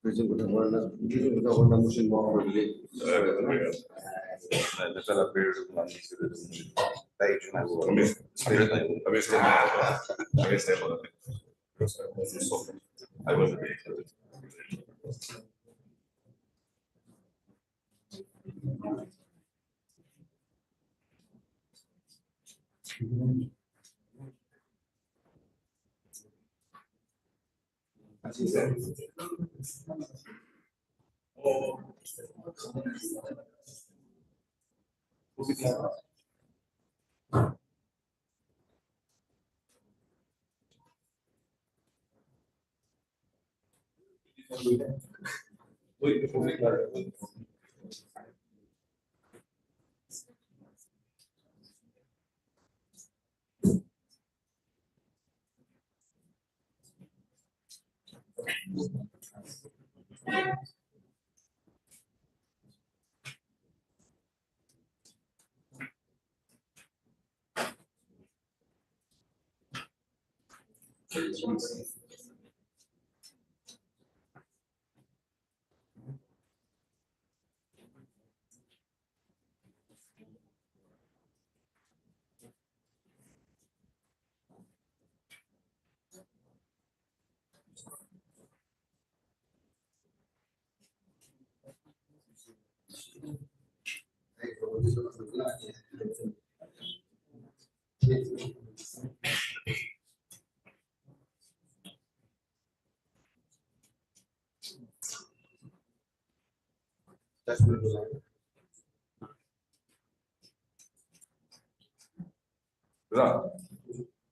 Using the machine more really. I was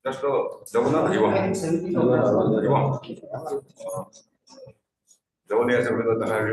Just Javana, you want? Javana has everything that I have.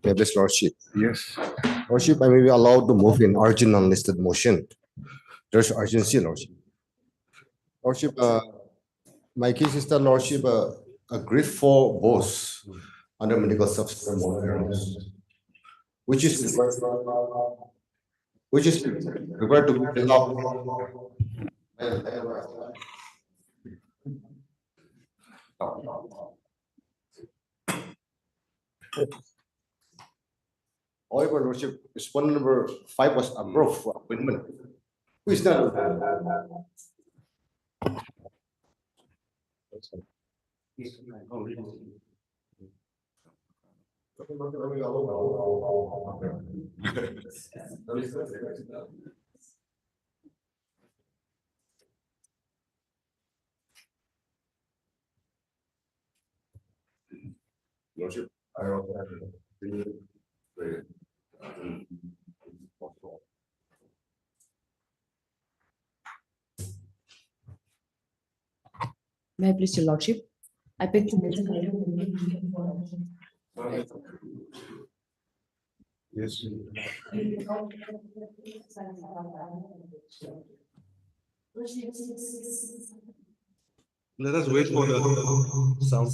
This Lordship. Yes. Lordship, I may be allowed to move in urgent unlisted motion. There's urgency, Lordship. Lordship, my case is that Lordship agreed for both under medical substance monitoring, which is required to be filled up. However, Lordship, respondent number 5 was approved for appointment. Who is that? Lordship, I don't have May I please, Your Lordship? I beg to Yes. Let us wait for the sound.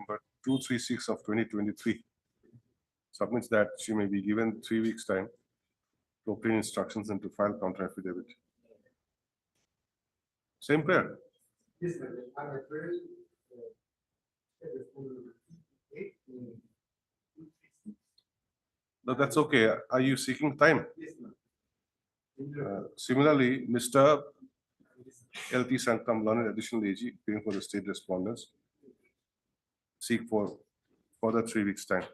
But 236 of 2023 submits that she may be given 3 weeks time to obtain instructions and to file counter affidavit. Same prayer. No, that's okay. Are you seeking time? Similarly, Mr. LT Sanctam, learned additional AG, appearing for the state respondents, seek for further 3 weeks time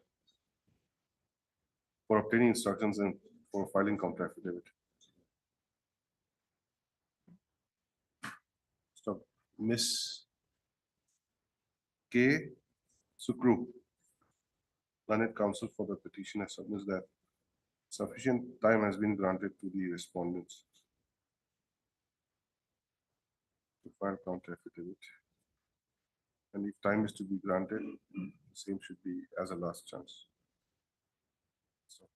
for obtaining instructions and for filing counter affidavit. So, Miss K. Sukru, learned counsel for the petitioner, submits that sufficient time has been granted to the respondents to file counter affidavit. And if time is to be granted, the same should be as a last chance. So,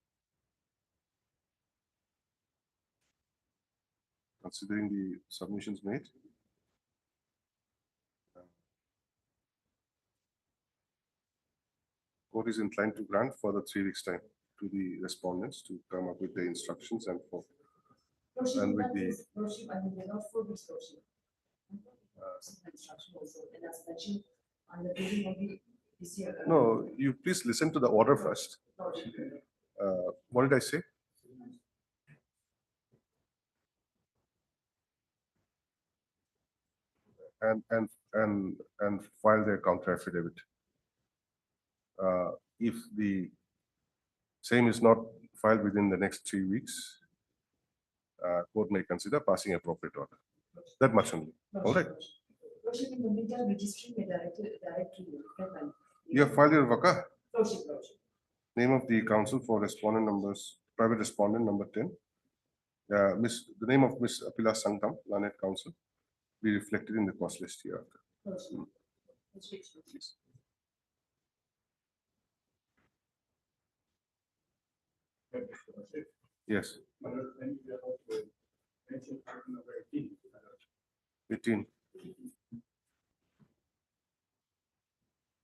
considering the submissions made, court is inclined to grant further 3 weeks time to the respondents to come up with the instructions and for and with the no, you please listen to the order first. What did I say? And file their counter affidavit. If the same is not filed within the next 3 weeks, court may consider passing appropriate order. That much only. All right. You have filed your vaka. Name of the counsel for respondent numbers, private respondent number 10. The name of Miss Apila Sankam, learned counsel, be reflected in the cost list hereafter. Please. Yes. 18.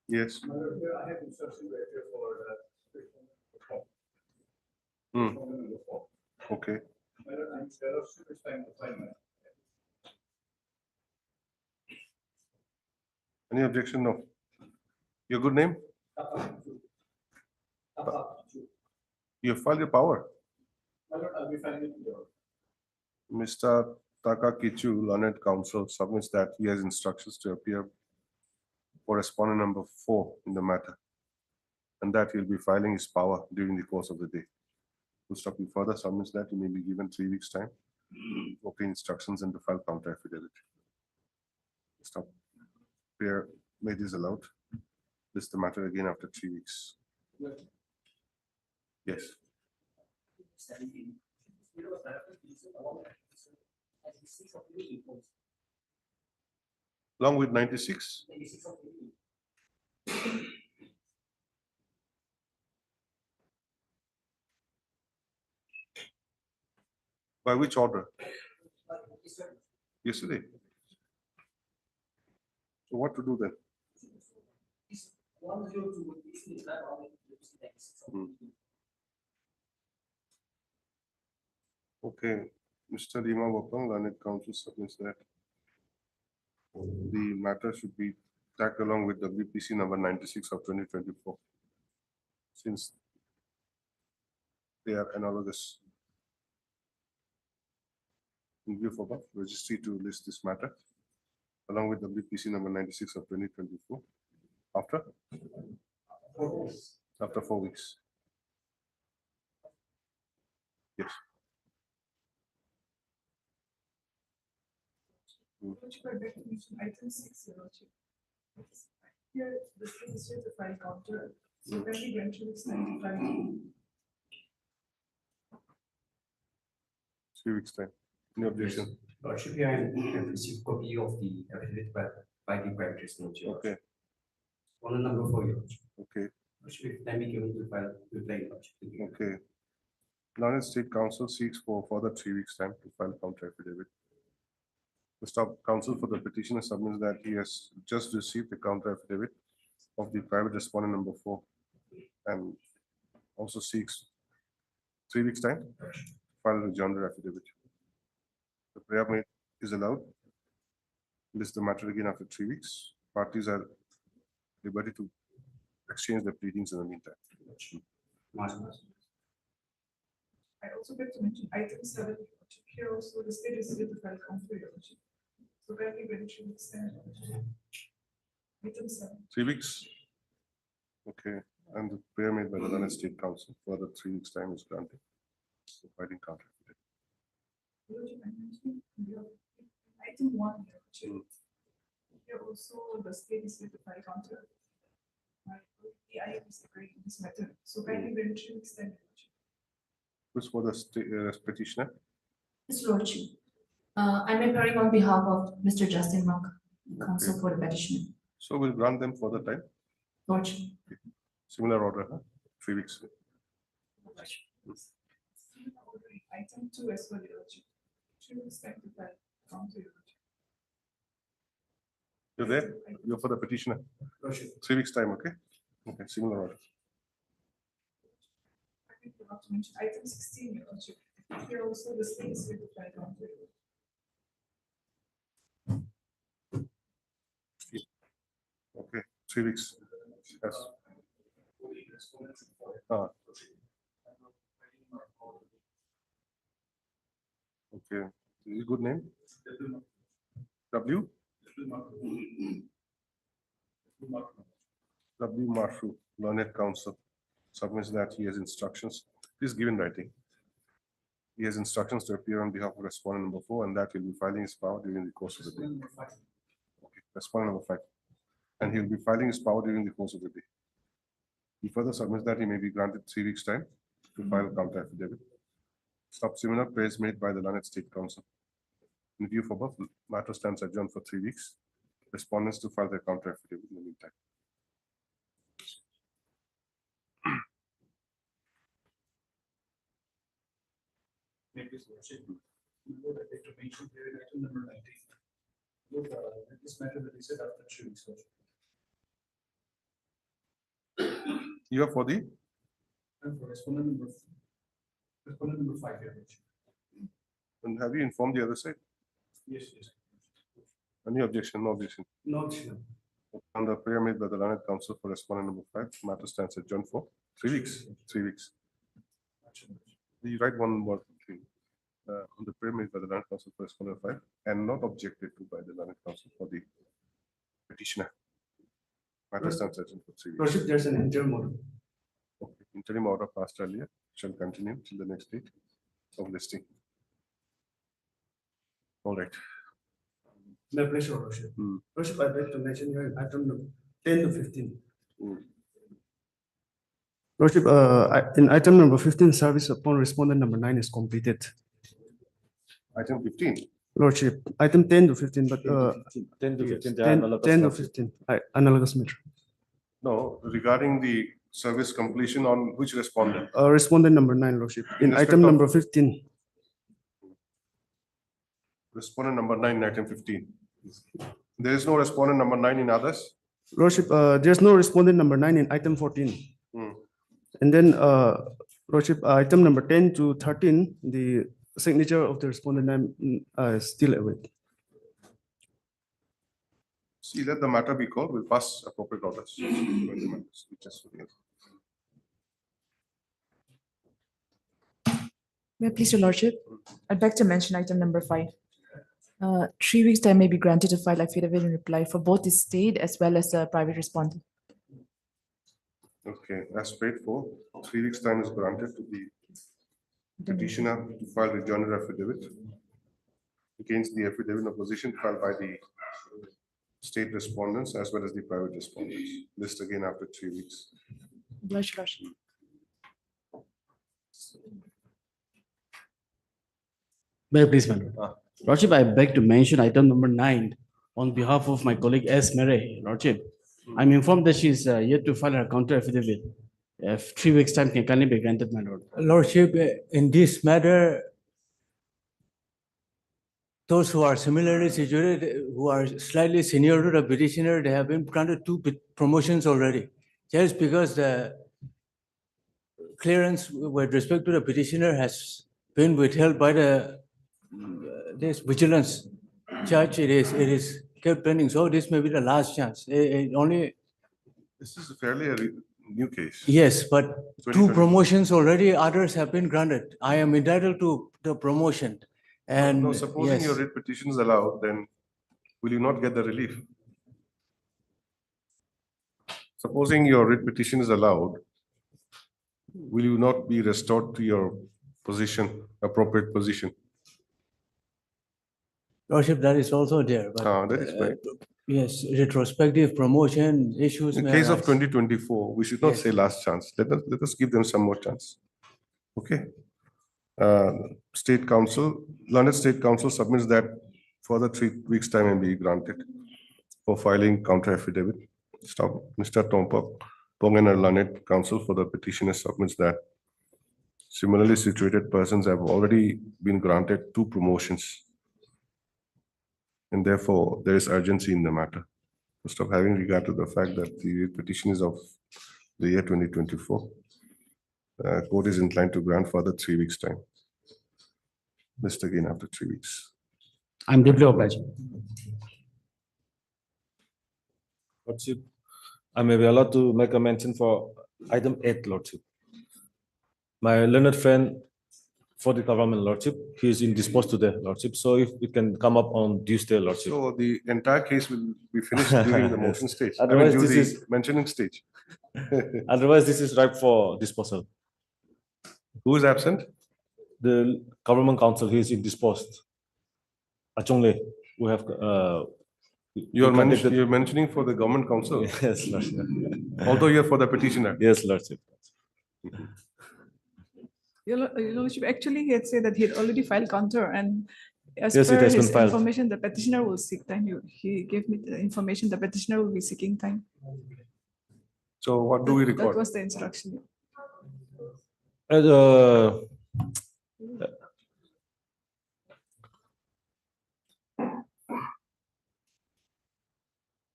Yes. Okay. Any objection? No. Your good name? You have filed your power. Mr. Takakichu, learned counsel, submits that he has instructions to appear for respondent number 4 in the matter and that he'll be filing his power during the course of the day. To stop you further summons that you may be given 3 weeks time to obtain instructions and to file counter affidavit. Stop. Prayer made is allowed. List the matter again after 3 weeks. Yes. Along with 96. By which order? Yesterday. So what to do then? Okay, Mr. Lima Wapang, Learned Counsel submits that the matter should be tagged along with WPC number 96 of 2024, since they are analogous. In view of above, registry to list this matter along with WPC number 96 of 2024 after 4 weeks. Yes. Item 6, here, the thing is to file counter. So when we went to extend the file. 3 weeks time. No objection. Lordship, I have received copy of the affidavit by the practitioner. Okay. On number 4, Your Lordship. Okay. Lordship, if time be given to file reply, Lordship. Okay. Learned State Council seeks for further 3 weeks time to file counter affidavit. The staff counsel for the petitioner submits that he has just received the counter affidavit of the private respondent number 4 and also seeks 3 weeks time to file a rejoinder affidavit. The prayer made is allowed. List the matter again after 3 weeks. Parties are liberty to exchange their pleadings in the meantime. I also get to mention item 7, here also the state is to file counter. So when we went to extend. Item 7. 3 weeks. Okay, and the prayer made by the Learned State Council for the 3 weeks time is granted. So filing counter affidavit. Item 1, here also the state is to file counter. The I is agreeing this matter. So when we went to extend. Who's for the petitioner? Mr. Lordship, I'm appearing on behalf of Mr. Justin Monk, counsel for the petitioner. So we'll grant them further time. Lordship. Similar order, huh? 3 weeks. Item 2 as well, should extend the file counter. You're there? You're for the petitioner. 3 weeks time, okay? Okay, similar order. I forgot to mention item 16, here also the state is to file counter. Okay, 3 weeks. Yes. Okay, is it good name? W? W. Marshu, Learned Counsel, submits that he has instructions. Please give in writing. He has instructions to appear on behalf of respondent number 4, and that he'll be filing his power during the course of the day. Okay, respondent number 5. And he'll be filing his power during the course of the day. He further submits that he may be granted 3 weeks time to file counter affidavit. Stop similar praise made by the Learned State Council. In view of above, matter stands adjourned for 3 weeks. Respondents to file their counter affidavit in the meantime. Maybe it's worship. You would like to mention here in item number 19. Look, this matter that is said after 3 weeks. You are for the And for respondent number 5 here. and have you informed the other side? Yes, yes. Any objection? No objection. Not sure. On the prayer made by the Learned Counsel for respondent number 5, matter stands adjourned for 3 weeks. 3 weeks. You write one more thing. On the prayer made by the Learned Counsel for respondent 5 and not objected to by the Learned Counsel for the petitioner. Matter stands adjourned for 3 weeks. Worship, there's an interim order. interim order passed earlier shall continue till the next date of listing. All right. My pleasure, Your Worship. Hmm. Worship, I'd like to mention here in item number 10 to 15. Hmm. Worship, in item number 15, service upon respondent number 9 is completed. Item 15. Lordship, item 10 to 15, but 10 to yes, 15, they are 10 analogous, 10 to Lordship. 15, analogous matter. No, regarding the service completion on which respondent? Respondent number 9, Lordship, in respect item of- number 15. Respondent number 9 in item 15. There is no respondent number 9 in others? Lordship, there's no respondent number 9 in item 14. Hmm. And then, Lordship, item number 10 to 13, the signature of the respondent name is still await. See, let the matter be called, we'll pass appropriate orders. May I please, Your Lordship? I'd like to mention item number 5. 3 weeks time may be granted to file affidavit in reply for both the state as well as the private respondent. Okay, as paid for, 3 weeks' time is granted to the petitioner to file rejoinder affidavit against the affidavit opposition filed by the state respondents as well as the private respondents. List again after 3 weeks. Obliged, Your Lordship. May I please, Madam? Lordship, I beg to mention item number 9 on behalf of my colleague S. Mary. Lordship, I'm informed that she is yet to file her counter affidavit. If 3 weeks' time can kindly be granted, my lord. Lordship, in this matter, those who are similarly situated, who are slightly senior to the petitioner, they have been granted 2 promotions already. Just because the clearance with respect to the petitioner has been withheld by the this vigilance judge, it is kept pending. So this may be the last chance. Only, This is fairly a new case. yes, but 2 2020. promotions already, others have been granted. I am entitled to the promotion. And No, supposing your yes. writ petition is allowed, then will you not get the relief? Supposing your writ petition is allowed, will you not be restored to your position, appropriate position? Lordship, that is also there, but. That is right. Yes, retrospective promotion issues. In may case of arise. 2024, we should not Yes. say last chance. Let us give them some more chance. Okay. State Council, London State Council submits that further 3 weeks' time may be granted for filing counter affidavit. Stop. Mr. Tompak, Pong and London Council for the petitioner submits that similarly situated persons have already been granted 2 promotions. And therefore, there is urgency in the matter. First of having regard to the fact that the petition is of the year 2024, court is inclined to grant further 3 weeks' time. List again after 3 weeks. I'm deeply obliged. Lordship, I may be allowed to make a mention for item 8, Lordship. My learned friend for the government, Lordship, he is indisposed today, Lordship. So if we can come up on Tuesday, Lordship. So the entire case will be finished during the motion stage. I mean, Otherwise, during this the is- mentioning stage. Otherwise, this is ripe for disposal. Who is absent? The government council, he is indisposed. Achongle, we have, You are we contacted- you're mentioning for the government council, Yes, Lordship. although you're for the petitioner. Yes, Lordship. Your Lordship, actually, he had said that he had already filed counter and as Yes, it per has been his filed. information, the petitioner will seek time. He gave me the information, the petitioner will be seeking time. So what do we That record? was the instruction. Uh,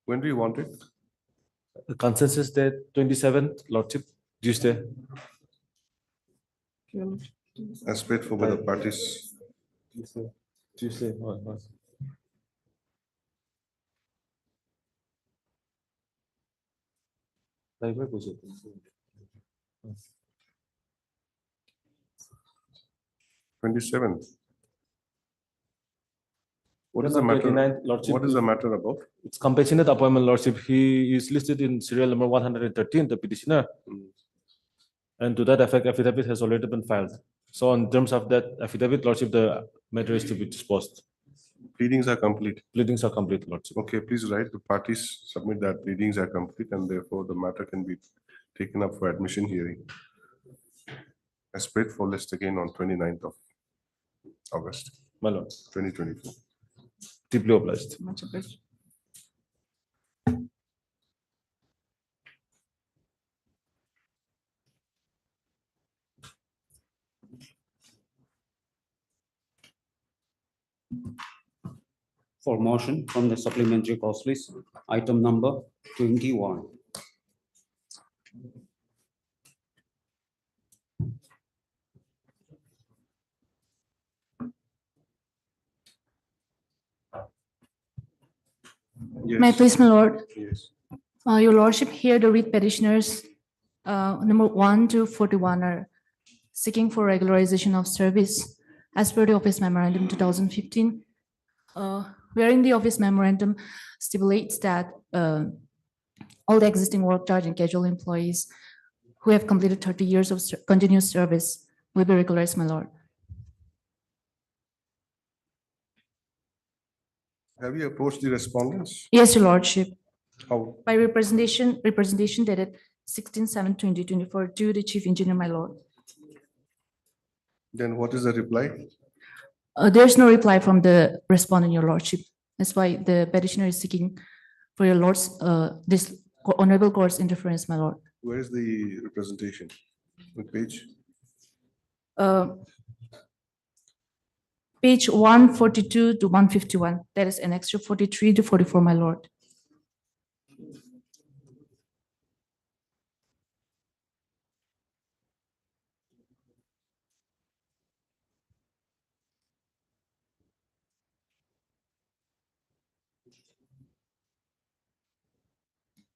When do you want it? the consensus date 27th, Lordship, Tuesday. Your Lordship. As paid for by the parties. Tuesday. What? Like, where was it? 27th. What is the matter? 29th, Lordship. What is the matter about? It's compassionate appointment, Lordship. He is listed in serial number 113, the petitioner. And to that effect, affidavit has already been filed. So in terms of that affidavit, Lordship, the matter is to be disposed. Pleadings are complete. Pleadings are complete, Lordship. Okay, please write, the parties submit that pleadings are complete and therefore the matter can be taken up for admission hearing. As paid for list again on 29th of August, My lord, 2024. deeply obliged. Much obliged. For motion from the supplementary cost list, item number 21. May I Yes, please, my lord? yes. Your lordship, here the read petitioners, number 1 to 41 are seeking for regularization of service as per the office memorandum 2015. Wherein the office memorandum stipulates that all the existing work charge and casual employees who have completed 30 years of continuous service will be regularized, my lord. Have you approached the respondents? Yes, your lordship. How? By representation dated 16/7/2024 to the chief engineer, my lord. Then what is the reply? There's no reply from the respondent, your lordship. That's why the petitioner is seeking for your lord's, this honorable court's interference, my lord. Where is the representation? What page? Page 142 to 151, that is an extra 43 to 44, my lord.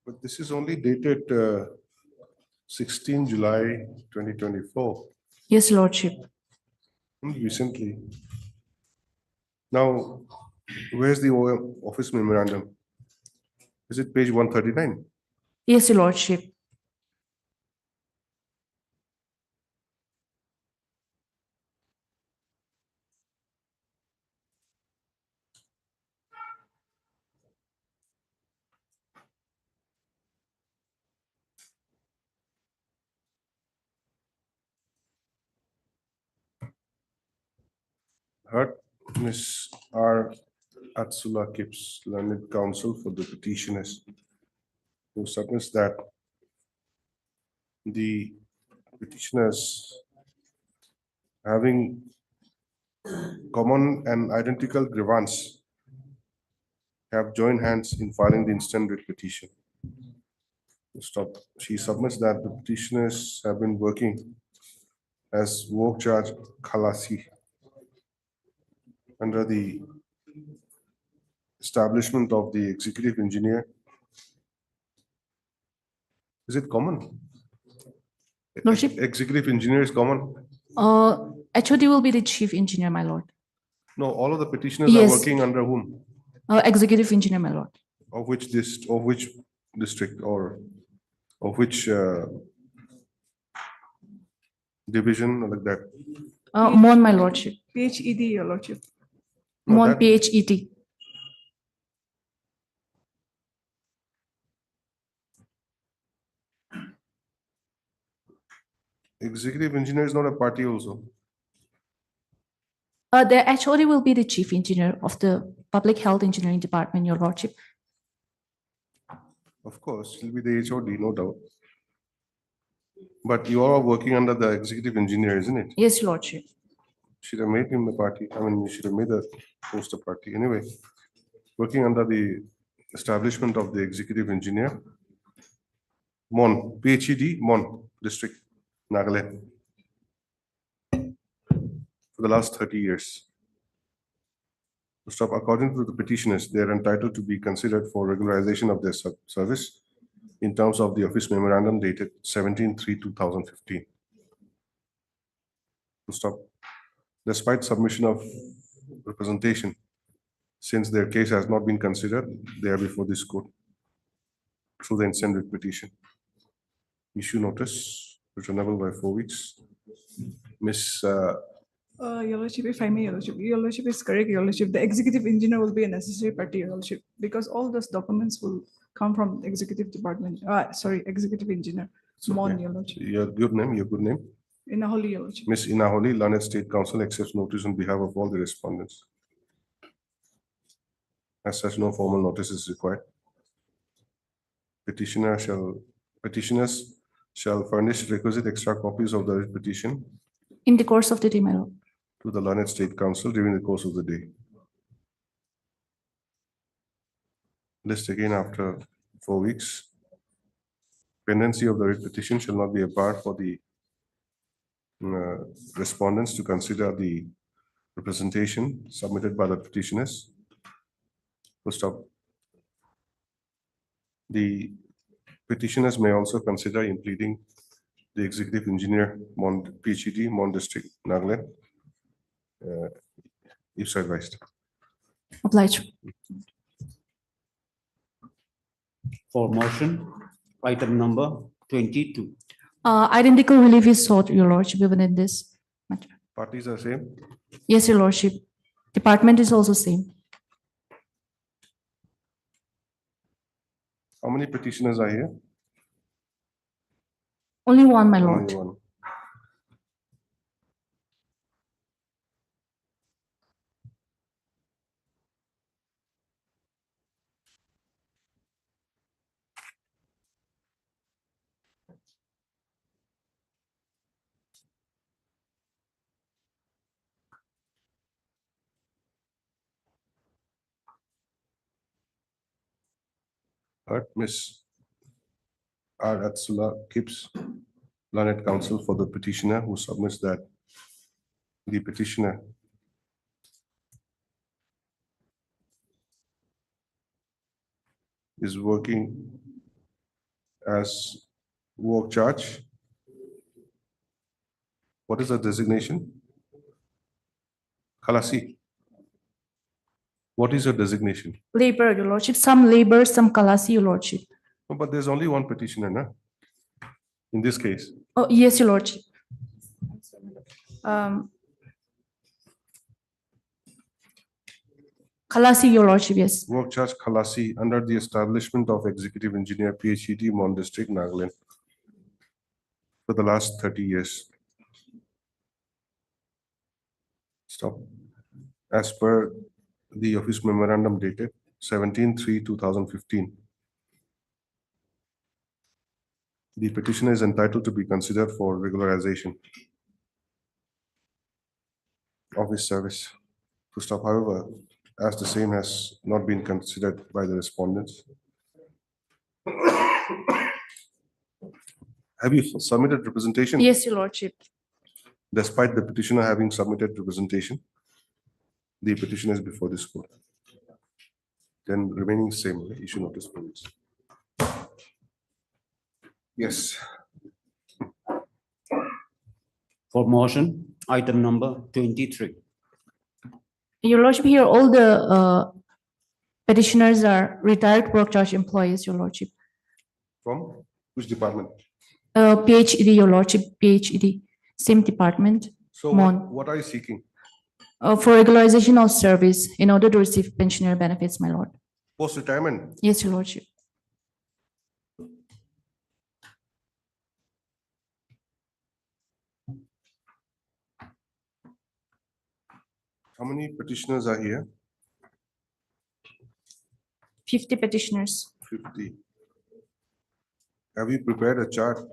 But this is only dated 16 July 2024, Yes, lordship. recently. Now, where's the office memorandum? Is it page 139? Yes, your lordship. Heard Ms. R. Atsula Kips, learned counsel for the petitioners, who submits that the petitioners having common and identical grievance have joined hands in filing the instant writ petition. Stop. She submits that the petitioners have been working as work charge khalasi under the establishment of the executive engineer. Is it common? Lordship? Executive engineer is common? HOD will be the chief engineer, my lord. No, all of the petitioners are Yes. working under whom? Executive engineer, my lord. Of which district or of which division like that? Mon, my lordship. PhED, your lordship. No, Mon that- PhET. Executive engineer is not a party also. The HOD will be the chief engineer of the public health engineering department, your lordship. Of course, he'll be the HOD, no doubt. But you are working under the executive engineer, isn't it? Yes, your lordship. Should have made him the party. I mean, you should have made the post a party. Anyway, working under the establishment of the executive engineer. Mon, PhD, Mon, district, Nagaland. For the last 30 years. Stop. According to the petitioners, they are entitled to be considered for regularization of their service in terms of the office memorandum dated 17/3/2015. Stop. Despite submission of representation, since their case has not been considered, they are before this court through the instant writ petition. Issue notice returnable by 4 weeks. Miss, Your Lordship, if I may, Your Lordship is correct, Your Lordship. The executive engineer will be a necessary party, Your Lordship, because all those documents will come from executive department, executive engineer. Mon, Your Lordship. your good name. In a holy, Your Lordship. Miss Inaholi, Learned State Council accepts notice on behalf of all the respondents. As such, no formal notice is required. Petitioners shall furnish requisite extra copies of the petition In the course of the day, my lord. to the Learned State Council during the course of the day. List again after 4 weeks. Pendency of the writ petition shall not be a bar for the respondents to consider the representation submitted by the petitioners. Full stop. The petitioners may also consider impleading the executive engineer, PhD, Mon District, Nagaland, if so advised. Obliged. For motion, item number 22. Identical relief is sought, Your Lordship, even in this matter. Parties are same. Yes, Your Lordship. Department is also same. How many petitioners are here? Only one, my Only lord. one. Miss R. Atsula Kips, Learned Counsel for the petitioner, who submits that the petitioner is working as work charge. What is the designation? Khalasi. What is your designation? Labor, Your Lordship. Some labor, some kalasi, Your Lordship. No, but there's only one petitioner, no? In this case. Oh, yes, Your Lordship. Kalasi, Your Lordship, yes. Work charge Khalasi under the establishment of Executive Engineer PhD, Mon District, Nagaland for the last 30 years. Stop. As per the office memorandum dated 17/3/2015. The petitioner is entitled to be considered for regularization of his service. To stop, however, as the same has not been considered by the respondents. Have you submitted representation? Yes, Your Lordship. Despite the petitioner having submitted representation, the petition is before this court. Then remaining same, issue notice please. Yes. For motion, item number 23. Your Lordship, here all the petitioners are retired work charge employees, Your Lordship. From which department? PhD, Your Lordship, PhD, same department. So Mon. what are you seeking? For regularization of service in order to receive pensioner benefits, my lord. Post-retirement. Yes, Your Lordship. How many petitioners are here? 50 petitioners. 50. Have you prepared a chart?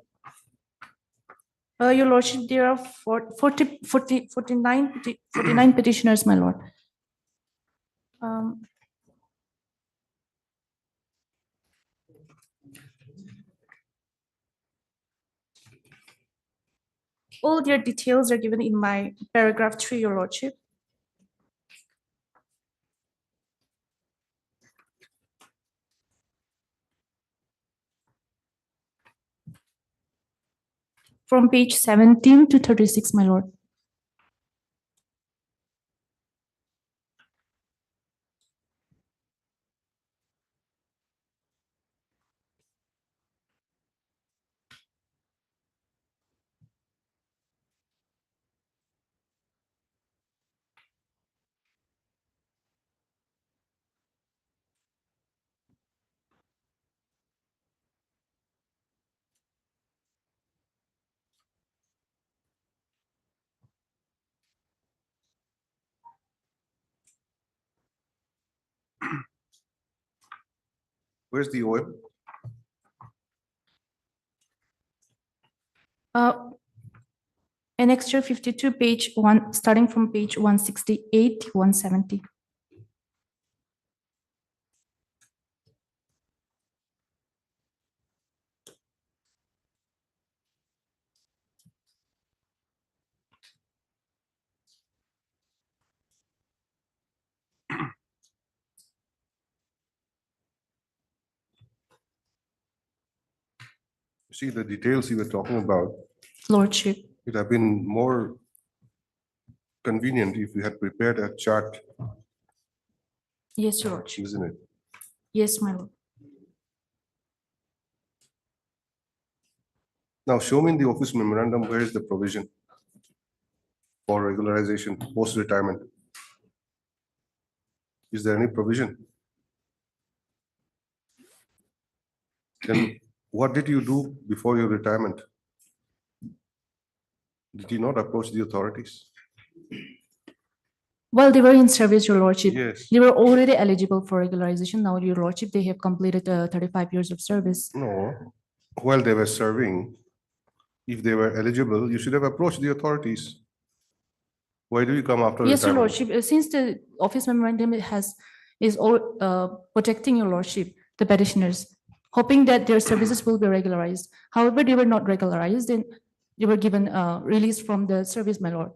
Your Lordship, there are 49 petitioners, my lord. All their details are given in my paragraph 3, Your Lordship. From page 17 to 36, my lord. Where's the OM? Annexure 52, page 1, starting from page 168, 170. See the details you were talking about. Lordship. It would have been more convenient if you had prepared a chart, Yes, Your Lordship. isn't it? Yes, my lord. Now show me in the office memorandum, where is the provision for regularization post-retirement? Is there any provision? Then what did you do before your retirement? Did you not approach the authorities? Well, they were in service, Your Lordship. Yes. They were already eligible for regularization. Now, Your Lordship, they have completed 35 years of service. No, while they were serving, if they were eligible, you should have approached the authorities. Why do you come after Yes, Your retirement? Lordship, since the office memorandum is all protecting, Your Lordship, the petitioners, hoping that their services will be regularized. However, they were not regularized and they were given release from the service, my lord.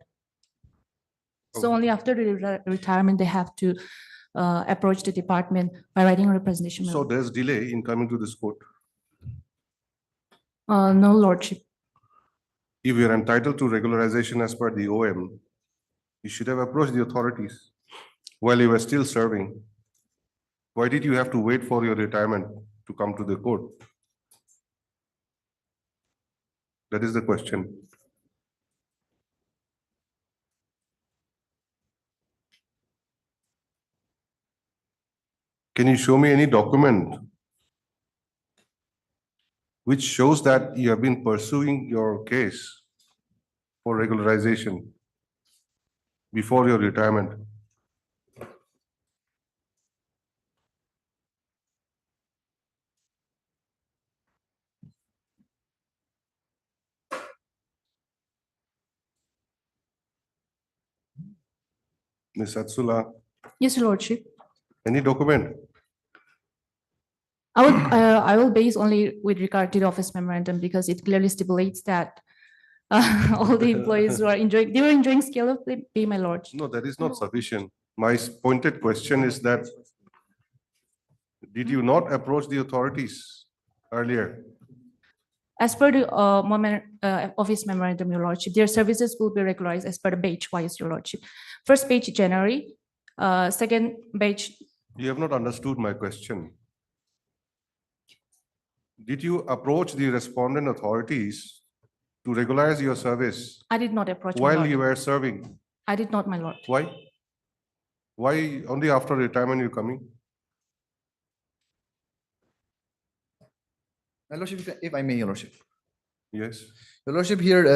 So only after the retirement, they have to approach the department by writing a representation. my So lord. there's delay in coming to this court. No, Lordship. If you're entitled to regularization as per the OM, you should have approached the authorities while you were still serving. Why did you have to wait for your retirement to come to the court? That is the question. Can you show me any document which shows that you have been pursuing your case for regularization before your retirement? Ms. Atsula, Yes, Your Lordship. any document? I will base only with regard to the office memorandum because it clearly stipulates that all the employees who are enjoying, they were enjoying scale of pay, my lord. No, that is not sufficient. My pointed question is that did you not approach the authorities earlier? As per the office memorandum, Your Lordship, their services will be regularized as per the batch wise, Your Lordship. First batch January, second batch. You have not understood my question. Did you approach the respondent authorities to regularize your service I did not approach. my while lord. you were serving? I did not, my lord. Why? Why only after retirement you coming? My lordship, if I may, your lordship. Yes. Your lordship here,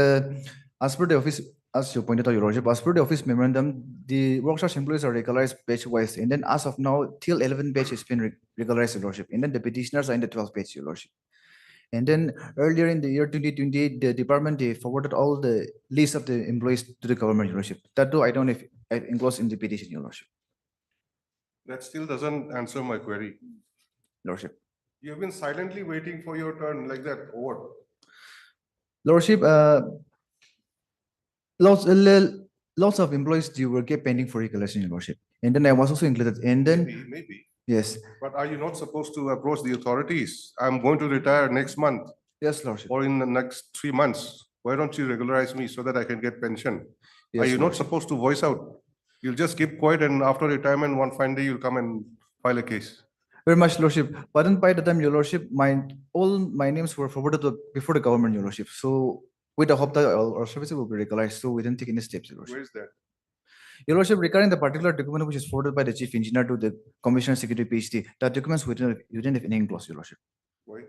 as per the office, as you pointed out, your lordship, as per the office memorandum, the workshop employees are regularized batch wise, and then as of now, till 11 batch has been regularized, your lordship, and then the petitioners are in the 12th batch, your lordship. And then earlier in the year 2028, the department, they forwarded all the list of the employees to the government, your lordship. That too, I don't know if I enclosed in the petition, your lordship. That still doesn't answer my query. Lordship. You have been silently waiting for your turn like that, or what? Lordship, lots of employees they were kept pending for regularization, your lordship. And then I was also included. And then Maybe. yes, But are you not supposed to approach the authorities? I'm going to retire next month yes, lordship. or in the next 3 months. Why don't you regularize me so that I can get pension? Are Yes, you not lordship. supposed to voice out? You'll just keep quiet and after retirement, one fine day, you'll come and file a case. Very much, lordship. But then by the time, your lordship, all my names were forwarded before the government, your lordship. So with the hope that our services will be regularized, so we didn't take any steps, your lordship. Where is that? Your lordship, regarding the particular document which is forwarded by the chief engineer to the commissioner secretary PhD, that documents we didn't have any clause, your lordship. Why?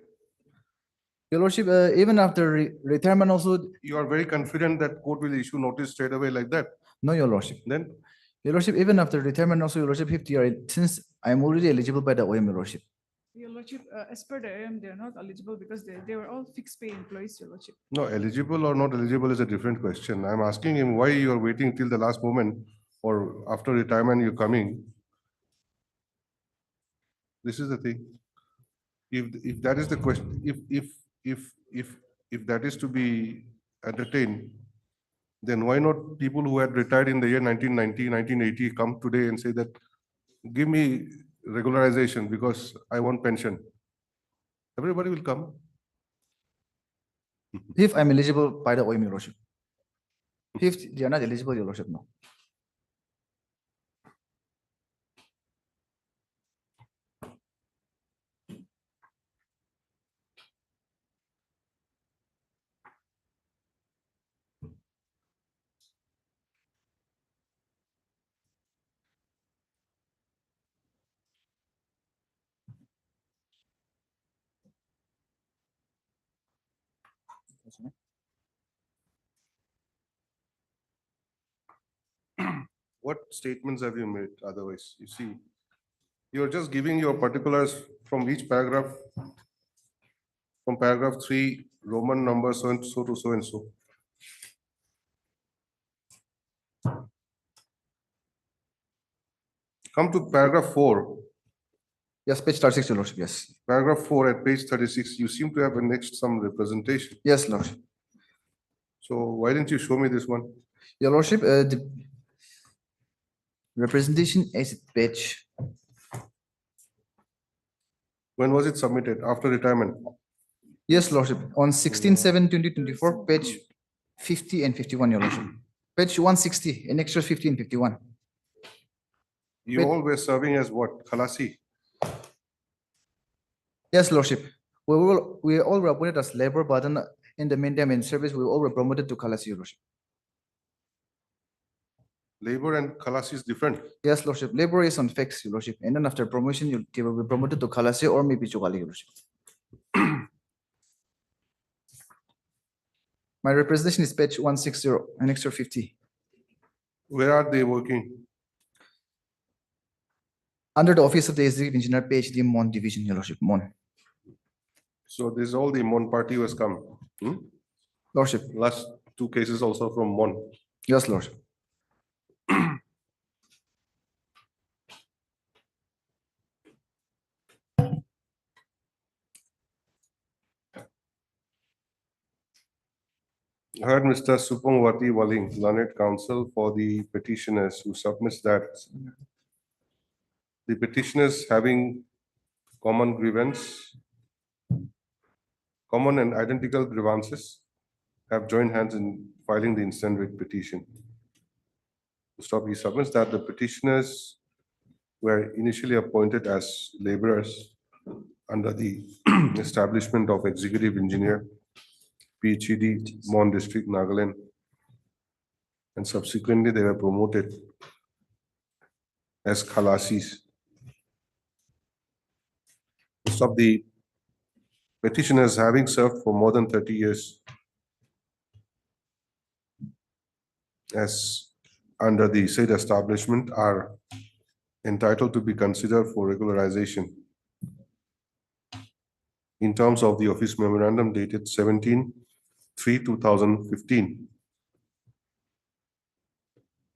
Your lordship, even after retirement also, You are very confident that court will issue notice straight away like that. no, your lordship. Then Your lordship, even after retirement also, your lordship, if you are, since I am already eligible by the OM, your lordship. Your Lordship, as per the AM, they are not eligible because they were all fixed pay employees, Your Lordship. No, eligible or not eligible is a different question. I'm asking him why you are waiting till the last moment or after retirement you're coming. This is the thing. If that is the question, if that is to be entertained, then why not people who had retired in the year 1990, 1980 come today and say that, give me regularization because I want pension. Everybody will come. If I'm eligible by the OM, Your Lordship. If they are not eligible, Your Lordship, no. What statements have you made otherwise? You see, you're just giving your particulars from each paragraph, from paragraph 3, Roman number so and so to so and so. Come to paragraph 4. Yes, page 36, Your Lordship, yes. Paragraph 4 at page 36, you seem to have annexed some representation. Yes, Lordship. So why didn't you show me this one? Your Lordship, the representation is page, When was it submitted? After retirement? yes, Lordship, on 16/7/2024, page 50 and 51, Your Lordship. Page 160, in extra 50 and 51. You Wait. all were serving as what? Khalasi? Yes, Lordship. We all were appointed as labor, but then in the meantime, in service, we all were promoted to Khalasi, Your Lordship. Labor and Khalasi is different. Yes, Lordship. Labor is on fixed, Your Lordship. And then after promotion, you will be promoted to Khalasi or maybe Chukali, Your Lordship. My representation is page 160 and extra 50. Where are they working? Under the office of the executive engineer, PhD Mon division, Your Lordship, Mon. So this is all the Mon party who has come. Lordship. Last 2 cases also from Mon. Yes, Lordship. I heard Mr. Supongwati Waling, learned counsel for the petitioners, who submits that the petitioners having common grievance, common and identical grievances, have joined hands in filing the instant writ petition. He submits that the petitioners were initially appointed as laborers under the establishment of executive engineer, PhD, Mon District, Nagaland, and subsequently they were promoted as Khalasis. Most of the petitioners, having served for more than 30 years as under the said establishment, are entitled to be considered for regularization in terms of the office memorandum dated 17/3/2015,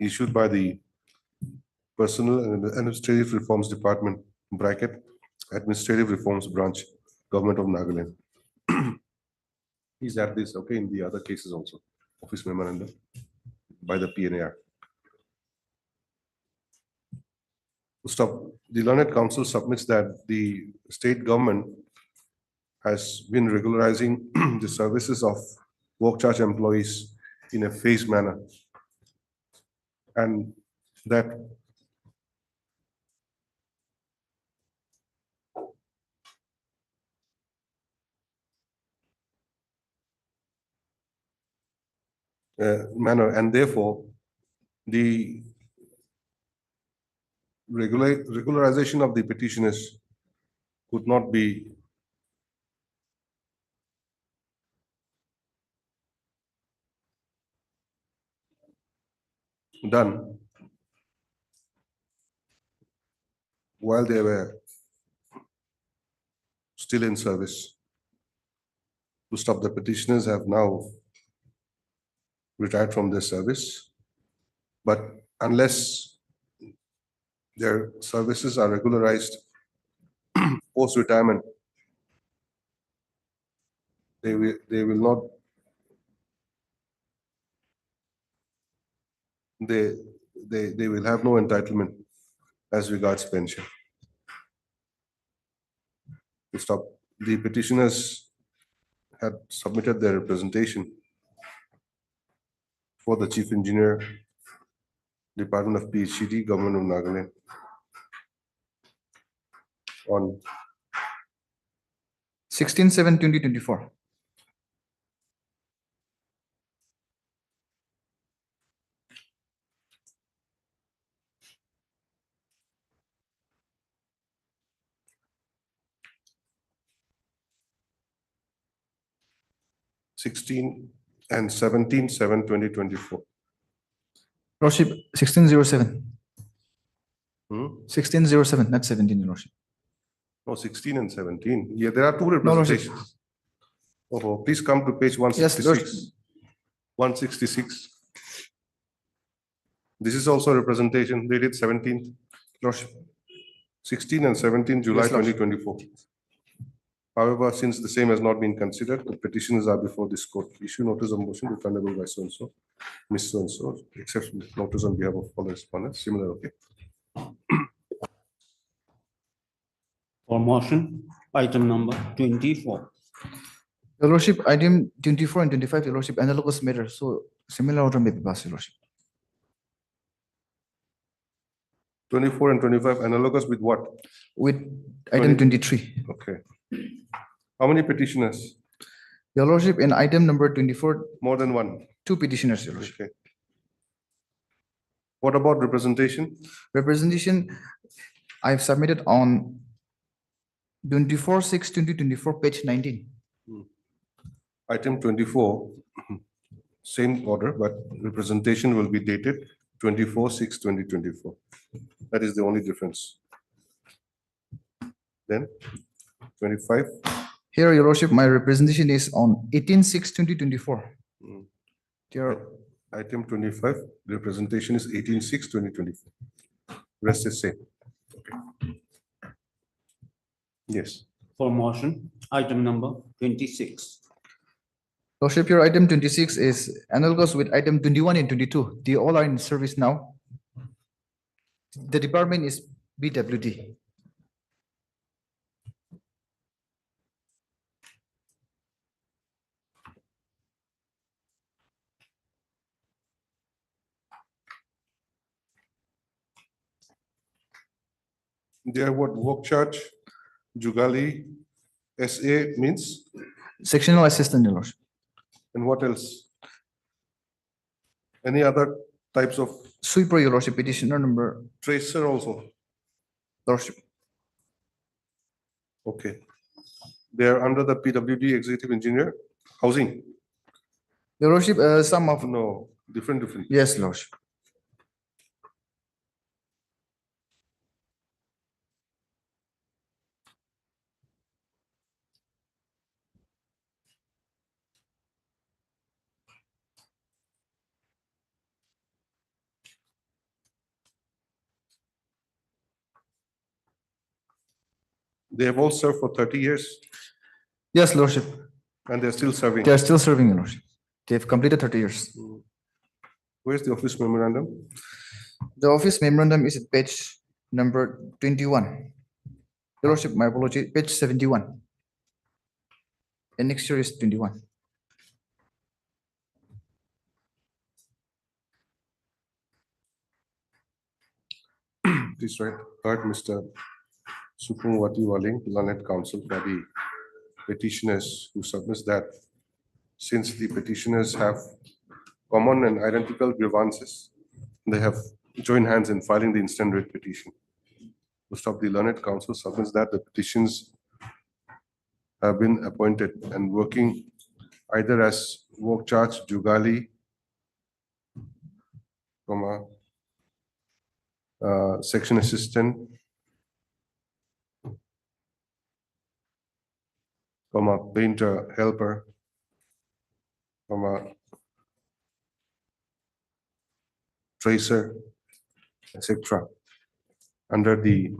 issued by the Personal and Administrative Reforms Department, bracket, Administrative Reforms Branch, Government of Nagaland. He's at this, okay, in the other cases also, office memorandum by the PNAR. The learned counsel submits that the state government has been regularizing the services of work charge employees in a phased manner. And that manner, and therefore the regularization of the petitioners could not be done while they were still in service. To stop, the petitioners have now retired from their service, but unless their services are regularized post-retirement, they will not, they will have no entitlement as regards pension. To stop, the petitioners had submitted their representation for the Chief Engineer, Department of PhD, Government of Nagaland, on 16/7/2024. (16 and 17/7/2024). Lordship, 1607. Hmm? 1607, not 17, Your Lordship. No, 16 and 17. Yeah, there are two No, Lordship. representations. Oh, please come to page Yes, 166. Lordship. 166. This is also a representation dated 17th, Lordship. 16 and 17 July Yes, Lordship. 2024. However, since the same has not been considered, the petitions are before this court. Issue notice of motion refundable by so-and-so, Miss so-and-so, except notice on behalf of all respondents. Similar, okay? For motion, item number 24. Your Lordship, item 24 and 25, Your Lordship, analogous matter. So similar order may be passed, Your Lordship. 24 and 25 analogous with what? With item 20. 23. Okay. How many petitioners? Your Lordship, in item number 24, More than one. 2 petitioners, Your Lordship. Okay. What about representation? Representation, I've submitted on 24/6/2024, page 19. Item 24, same order, but representation will be dated 24/6/2024. That is the only difference. Then 25. Here, Your Lordship, my representation is on 18/6/2024. Mm. There, Item 25, representation is 18/6/2024. Rest is same. Okay. Yes. For motion, item number 26. Lordship, your item 26 is analogous with item 21 and 22. They all are in service now. The department is BWD. They are what work charge, Jugali, SA means, Sectional assistant, Your Lordship. and what else? Any other types of Sweeper, Your Lordship, petitioner number, tracer also? Lordship. Okay. They are under the PWD executive engineer, housing? Your Lordship, some of, No, different. yes, Lordship. They have all served for 30 years Yes, Lordship. and they're still serving. They are still serving, Your Lordship. They've completed 30 years. Where's the office memorandum? The office memorandum is at page number 21. Your Lordship, my apology, page 71. And next year is 21. Please write, Mr. Supungwati Waling, Lanet Council for the petitioners who submits that since the petitioners have common and identical grievances, they have joined hands in filing the instant writ petition. To stop, the Learned Council submits that the petitions have been appointed and working either as work charge, Jugali, section assistant, from a painter helper, from a tracer, etc. under the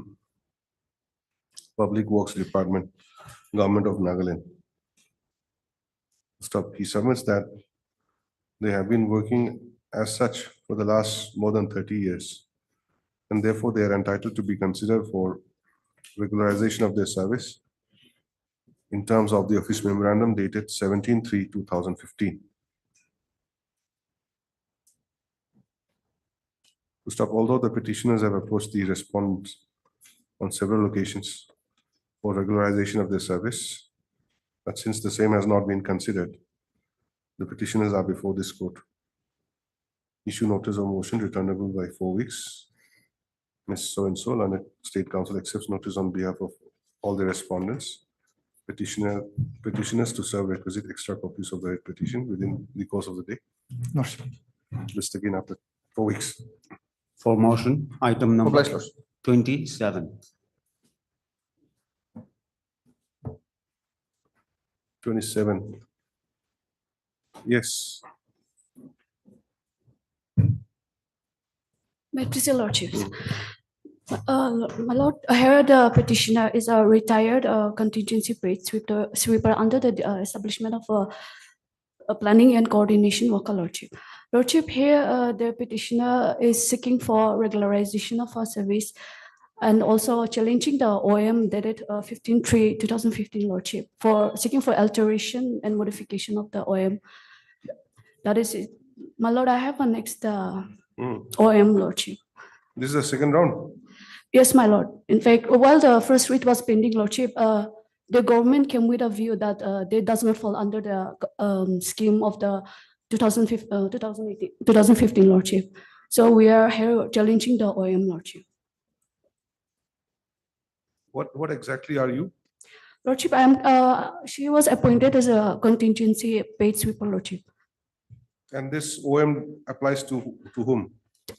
Public Works Department, Government of Nagaland. Stop. He submits that they have been working as such for the last more than 30 years, and therefore they are entitled to be considered for regularization of their service in terms of the office memorandum dated 17/3/2015. To stop, although the petitioners have approached the respondents on several occasions for regularization of their service, but since the same has not been considered, the petitioners are before this court. Issue notice of motion returnable by 4 weeks. Ms. So-and-so, Learned State Council accepts notice on behalf of all the respondents, petitioners to serve requisite extra copies of the petition within the course of the day. Lordship. List again after 4 weeks. For motion, item number Obliged, Lordship. 27. 27. Yes. My Christian Lordships. My lord, here the petitioner is a retired contingency paid sweeper under the establishment of a planning and coordination worker lordship. Lordship, here the petitioner is seeking for regularization of our service and also challenging the OM dated 15/3/2015 lordship for seeking for alteration and modification of the OM. That is it. My lord, I have a next OM lordship. This is the second round. Yes, my lord. In fact, while the first read was pending, lordship, the government came with a view that they does not fall under the scheme of the 2015 lordship. So we are here challenging the OM lordship. What exactly are you? Lordship, she was appointed as a contingency paid sweeper lordship. And this OM applies to whom?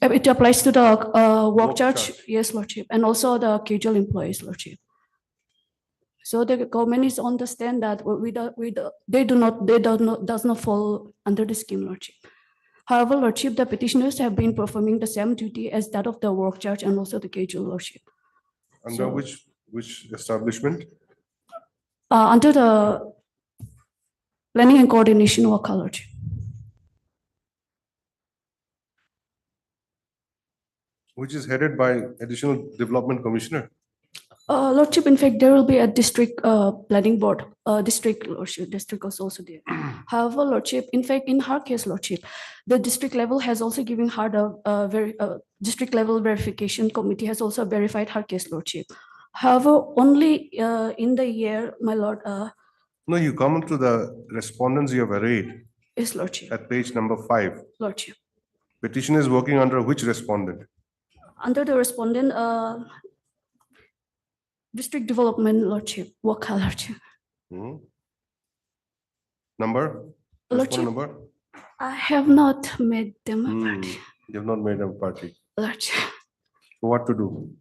It applies to the work Work charge, charge. yes, lordship, and also the casual employees, lordship. So the government is understand that they does not fall under the scheme, lordship. However, lordship, the petitioners have been performing the same duty as that of the work charge and also the casual, lordship. Under So- which establishment? Under the planning and coordination worker, lordship. Which is headed by Additional Development Commissioner. Lordship, in fact, there will be a district planning board, district lordship, district is also there. However, lordship, in fact, in her case, lordship, the district level has also given her the district level verification committee has also verified her case, lordship. However, only in the year, my lord, No, you come to the respondents you have arrayed is lordship, at page number 5. lordship. Petition is working under which respondent? Under the respondent, district development, lordship, worker, lordship. Hmm. Number? Lordship. Respondent number? I have not made them a Hmm. party, You have not made a party. lordship. So what to do?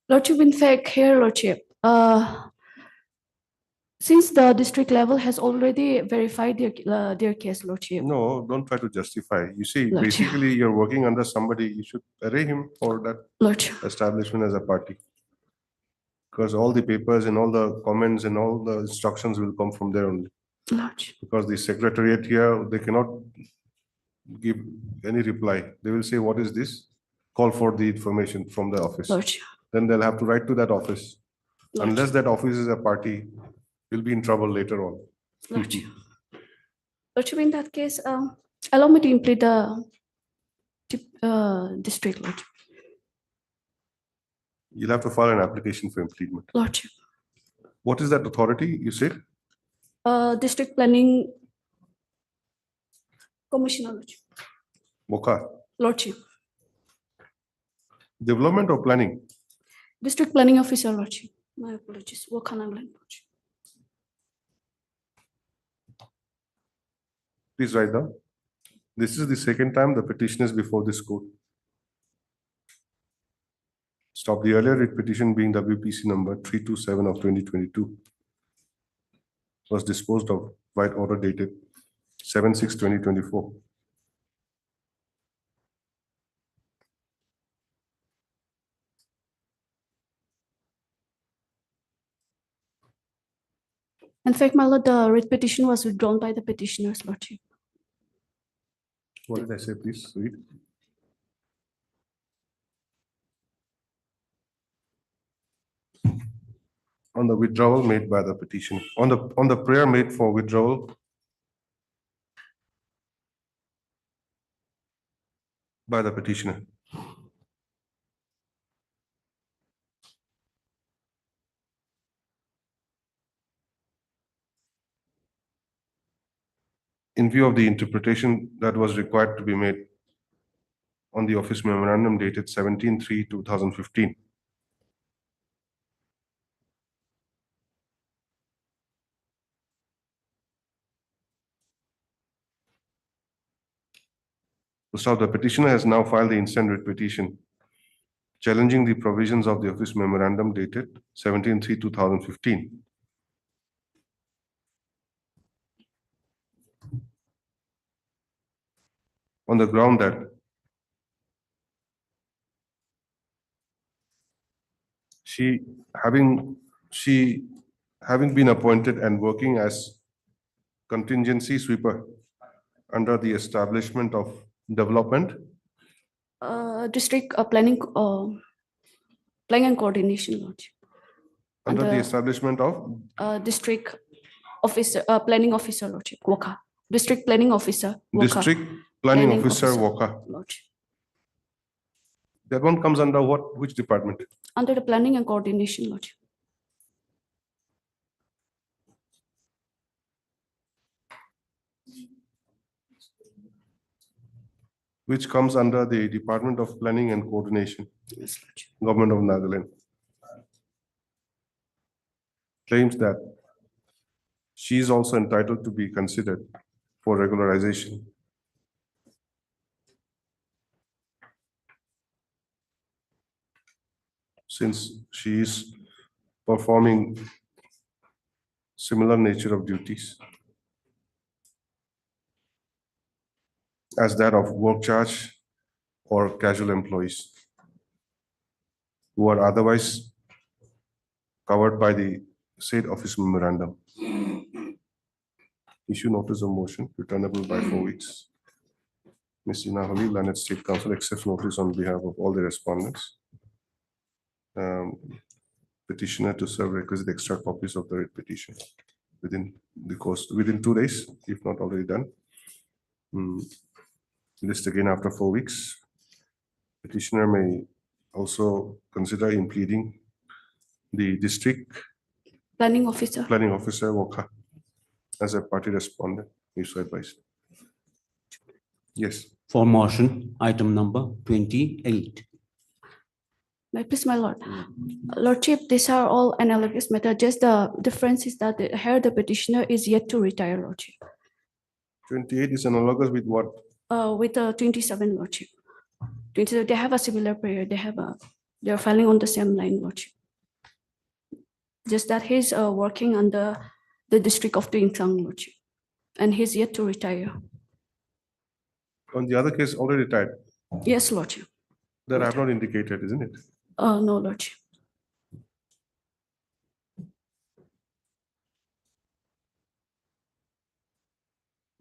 Lordship, in fact, here, lordship, since the district level has already verified their case, lordship. No, don't try to justify. You see, Lordship. basically you're working under somebody, you should array him for that Lordship, establishment as a party. Because all the papers and all the comments and all the instructions will come from there only. lordship, Because the secretariat here, they cannot give any reply. They will say, what is this? Call for the information from the office. lordship, Then they'll have to write to that office. lordship, Unless that office is a party, you'll be in trouble later on. lordship. Lordship, in that case, allow me to implement the district, lordship, You'll have to file an application for implement. lordship. What is that authority you said? District planning commissioner, lordship, Moka, lordship, development or planning? district planning officer, lordship. My apologies, worker, lordship. Please write down. This is the second time the petition is before this court. Stop the earlier writ petition being WPC number 327 of 2022. was disposed of by order dated 7/6/2024. In fact, my lord, the writ petition was withdrawn by the petitioner's lordship. What did I say? Please read. On the withdrawal made by the petition, on the prayer made for withdrawal by the petitioner. In view of the interpretation that was required to be made on the office memorandum dated 17/3/2015. So the petitioner has now filed the instant writ petition challenging the provisions of the office memorandum dated 17/3/2015. On the ground that she having been appointed and working as contingency sweeper under the establishment of development District planning and coordination, lordship. under the Under- establishment of District officer, planning officer, lordship, Waka. District planning officer, Waka. District Planning Officer Walker. Lordship. That one comes under what, which department? Under the planning and coordination, lordship. Which comes under the Department of Planning and Coordination, Yes, lordship. Government of Nagaland. Claims that she is also entitled to be considered for regularization. Since she is performing similar nature of duties as that of work charge or casual employees who are otherwise covered by the said office memorandum. Issue notice of motion returnable by 4 weeks. Ms. Ina Holi, Lanet State Council, accepts notice on behalf of all the respondents. Petitioner to serve requisite extra copies of the writ petition within 2 days, if not already done. List again after 4 weeks. Petitioner may also consider impleading the district Planning officer. planning officer Waka as a party respondent. You so advised. Yes. For motion, item number 28. May I please, my lord. Lordship, these are all analogous matter. Just the difference is that here the petitioner is yet to retire, lordship. 28 is analogous with what? With 27, lordship. 27, they have a similar period. They are filing on the same line, lordship. Just that he's working under the district of Tuinsang, lordship, and he's yet to retire. On the other case, already retired. Yes, lordship. That I have not indicated, isn't it? No, lordship.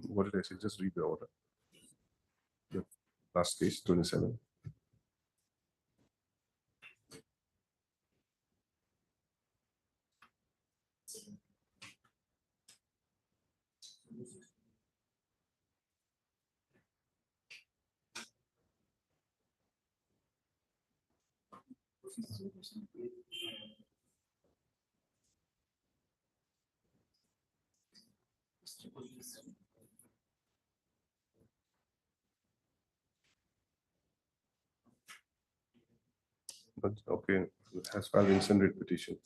What did I say? Just read the order. The last case, 27. But okay, has filed instant writ petition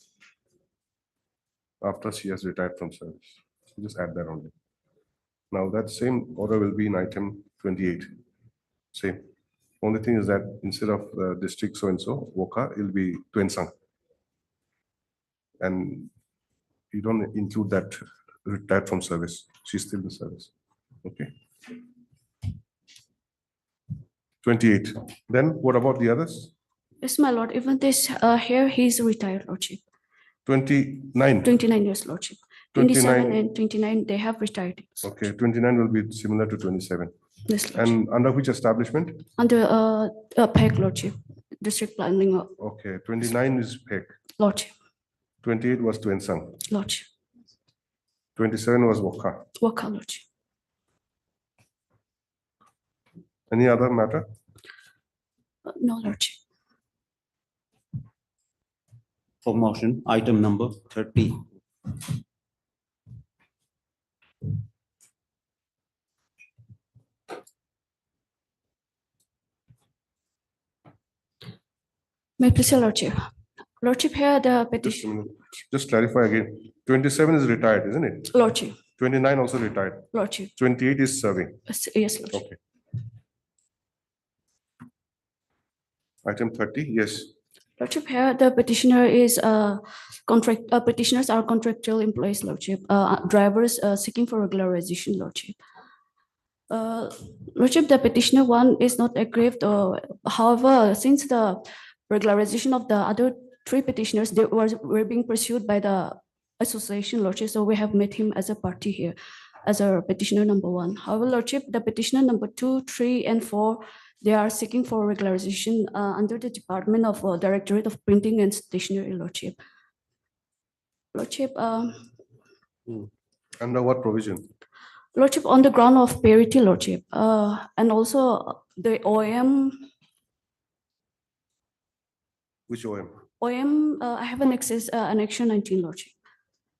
after she has retired from service. So just add that only. Now that same order will be in item 28. Same. Only thing is that instead of district so and so, Woka, it'll be Tuensang. And you don't include that retired from service. She's still in service. Okay. 28. Then what about the others? Yes, my lord, even this, here, he's retired, lordship. 29. 29 years, lordship. 27 29. and 29, they have retired. Okay, 29 will be similar to 27. Yes, lordship. And under which establishment? Under PEC, lordship, district planning, Okay, 29 is PEC. lordship, 28 was Tuensang. lordship, 27 was Wokha. Waka, lordship. Any other matter? No, lordship. For motion, item number 30. May I please, say, lordship. Lordship, here the Just a petition, minute. Just clarify again. 27 is retired, isn't it? lordship, 29 also retired. lordship. 28 is serving. Yes, lordship. Okay. Item 30, yes. Lordship, here the petitioner is petitioners are contractual employees, lordship, drivers seeking for regularization, lordship. Lordship, the petitioner one is not aggrieved. However, since the regularization of the other three petitioners, they were being pursued by the association, lordship. So we have made him as a party here, as a petitioner number one. However, lordship, the petitioner number 2, 3, and 4, they are seeking for regularization under the Department of Directorate of Printing and Stationery, lordship. Lordship, Under what provision? lordship, on the ground of parity, lordship, and also the OM. Which OM? OM, I have an access, annexion 19, lordship,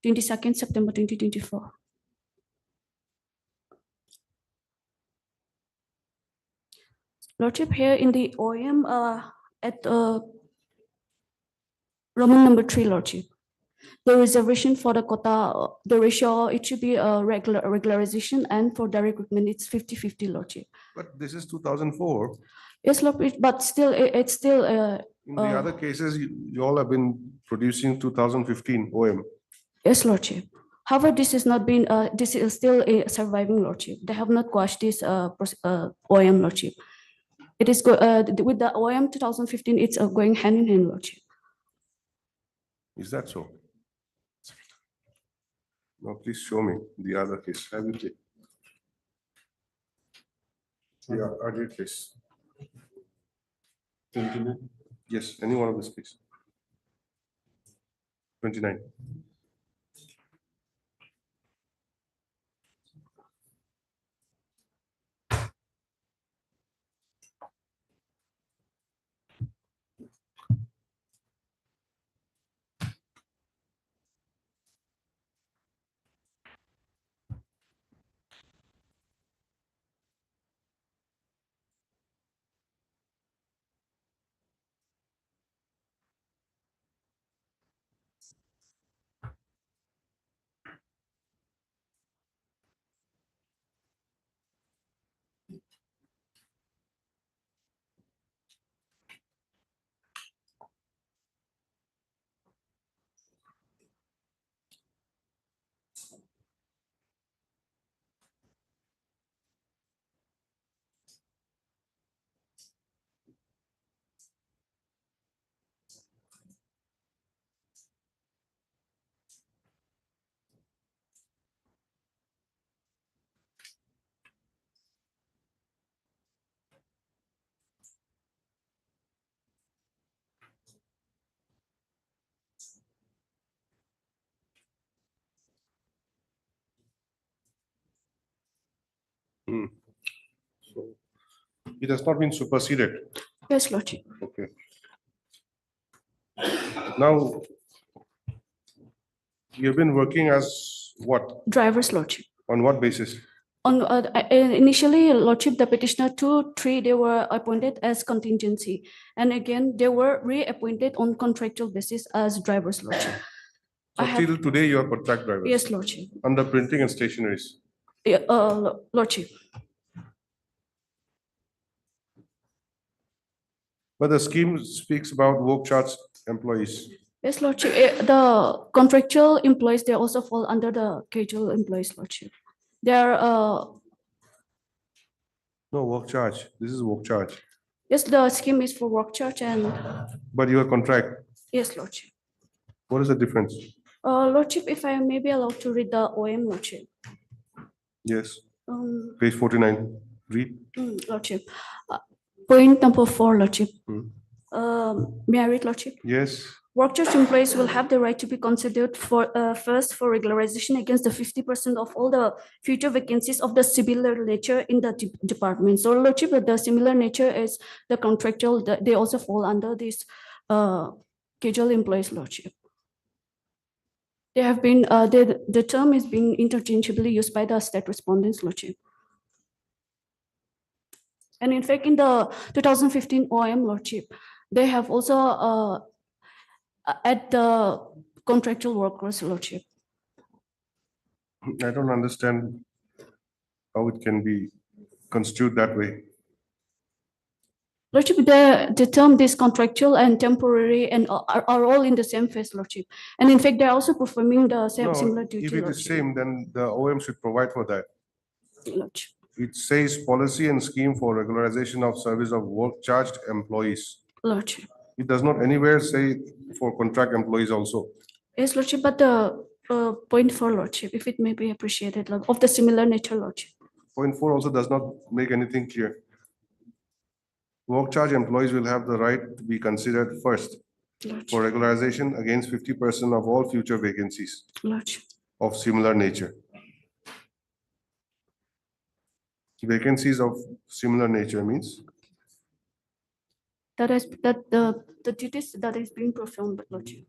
22nd September 2024. Lordship, here in the OM, at Roman number 3, lordship, the reservation for the quota, the ratio, it should be a regularization, and for direct recruitment, it's 50-50, lordship. But this is 2004. Yes, lord, but still, it's still. In the other cases, you all have been producing 2015 OM. Yes, lordship. However, this is not been, this is still a surviving, lordship. They have not quashed this OM, lordship. It is with the OM 2015, it's going hand in hand, lordship. Is that so? No, please show me the other case. Have you? Yeah, other case. 29. Yes, any one of this case. 29. So it has not been superseded. Yes, lordship. Okay. Now, you've been working as what? Driver's, lordship. On what basis? On initially, lordship, the petitioner 2, 3, they were appointed as contingency, and again they were reappointed on contractual basis as drivers, lordship. So till today, you are contract drivers? Yes, lordship. Under printing and stationaries? Yeah, lordship. But the scheme speaks about work charge employees. Yes, Lordship, the contractual employees, they also fall under the casual employees, Lordship. They are, No, work charge. This is work charge. yes, the scheme is for work charge and, But your contract, yes, Lordship. what is the difference? Lordship, if I may be allowed to read the OM, Lordship. Yes, Um, page 49. Read. Lordship. Point number 4, Lordship. Hmm. May I read, Lordship? Yes. Work charge employees will have the right to be considered for first for regularization against the 50% of all the future vacancies of the similar nature in the department. So, Lordship, the similar nature is the contractual. They also fall under this casual employees, Lordship. They have been the term is being interchangeably used by the state respondents, Lordship. And in fact, in the 2015 OM, Lordship, they have also at the contractual workers, Lordship. I don't understand how it can be construed that way. Lordship, the term this contractual and temporary and are all in the same phase, Lordship. And in fact, they're also performing the same No, similar duty, if it is Lordship. same, then the OM should provide for that. Lordship. It says policy and scheme for regularization of service of work charged employees. Lordship. It does not anywhere say for contract employees also. Yes, Lordship, but the point 4, Lordship, if it may be appreciated, of the similar nature, Lordship. Point 4 also does not make anything clear. Work charge employees will have the right to be considered first Lordship. for regularization against 50% of all future vacancies Lordship. of similar nature. Vacancies of similar nature means That is that the duties that is being performed, Lordship.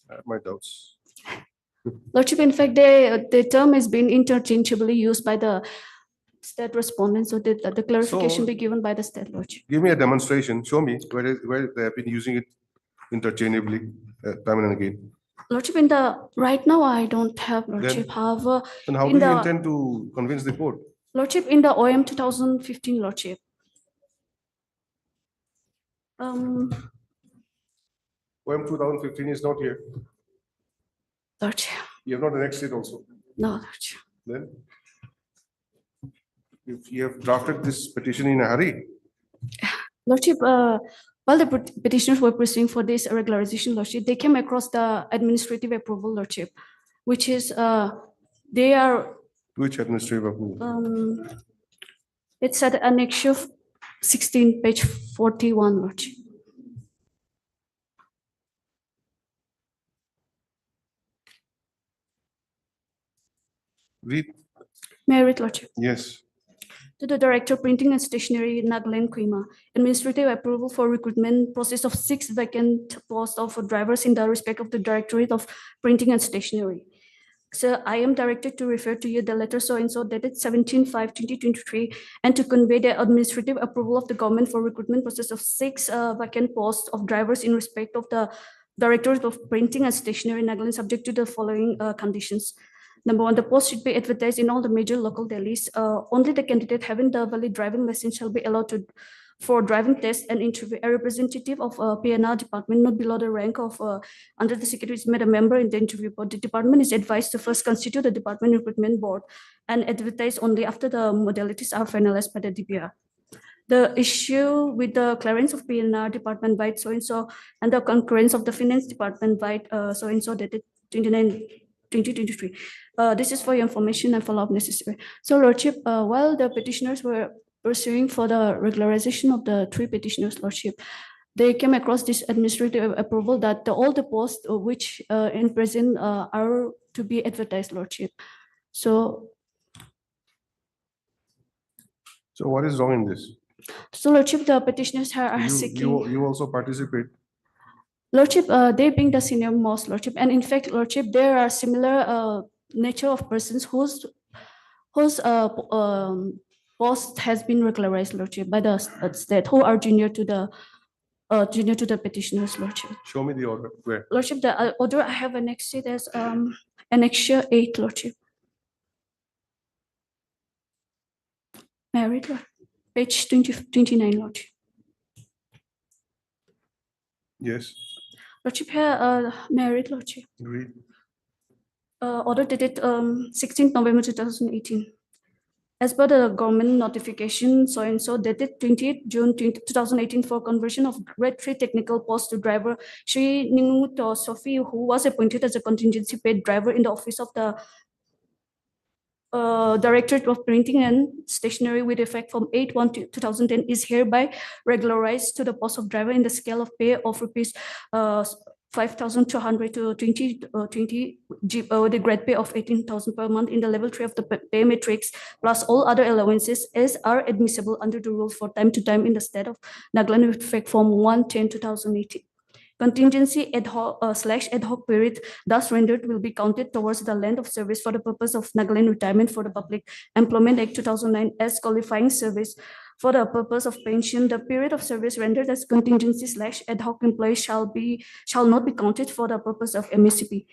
I have my doubts. Lordship, in fact, the term is being interchangeably used by the state respondents, so the clarification So- be given by the state, Lordship. Give me a demonstration. Show me where they have been using it interchangeably time and again. Lordship, in the right now, I don't have, Lordship. However, And how in do you the intend to convince the court? Lordship, in the OM 2015, Lordship. OM 2015 is not here. Lordship, You have not annexed it also. no, Lordship. Then if you have drafted this petition in a hurry, Lordship, while the petitioners were pursuing for this regularization, Lordship, they came across the administrative approval, Lordship, which is they are which administrative approval? it's at Annex 16, page 41, Lordship. Read. May I read, Lordship? Yes. To the Director Printing and Stationery, Nagaland, Kohima, administrative approval for recruitment process of 6 vacant posts of drivers in the respect of the Directorate of Printing and Stationery. So I am directed to refer to you the letter so and so dated 17/5/2023 and to convey the administrative approval of the government for recruitment process of 6 vacant posts of drivers in respect of the Directorate of Printing and Stationery, Nagaland, subject to the following conditions. Number 1, the post should be advertised in all the major local delis. Only the candidate having the valid driving license shall be allowed to for driving test and interview. A representative of PNR department not below the rank of under the secretary is made a member in the interview board. The department is advised to first constitute the department recruitment board and advertise only after the modalities are finalized by the DPR. The issue with the clearance of PNR department by so-and-so and the concurrence of the finance department by so-and-so dated 29/2023. This is for your information and follow-up necessary. So, Lordship, while the petitioners were pursuing for the regularization of the 3 petitioners, Lordship, they came across this administrative approval that all the posts which in present are to be advertised, Lordship. So what is wrong in this? So, Lordship, the petitioners are seeking. You also participate. Lordship, they being the senior most, Lordship, and in fact, Lordship, there are similar nature of persons whose post has been regularized, Lordship, by the state, who are junior to the petitioners, Lordship. Show me the order. Where? Lordship, the order I have annexed it as Annex 8, Lordship. Married, Lord. Page 29, Lordship. Yes, Lordship, here, may I read, Lordship? agreed. Order dated 16th November 2018. As per the government notification, so and so dated 28th June 2018 for conversion of grade 3 technical post to driver, Shri Ninguto Sophie, who was appointed as a contingency paid driver in the office of the Directorate of Printing and Stationery with effect from 8/1/2010 is hereby regularized to the post of driver in the scale of pay of rupees 5,200 to 20, the grade pay of 18,000 per month in the level 3 of the pay matrix, plus all other allowances as are admissible under the rules for time to time in the state of Nagaland with effect from 1/10/2018. Contingency ad hoc / ad hoc period thus rendered will be counted towards the length of service for the purpose of Nagaland Retirement for the Public Employment Act 2009 as qualifying service. For the purpose of pension, the period of service rendered as contingency / ad hoc employee shall not be counted for the purpose of MSCP.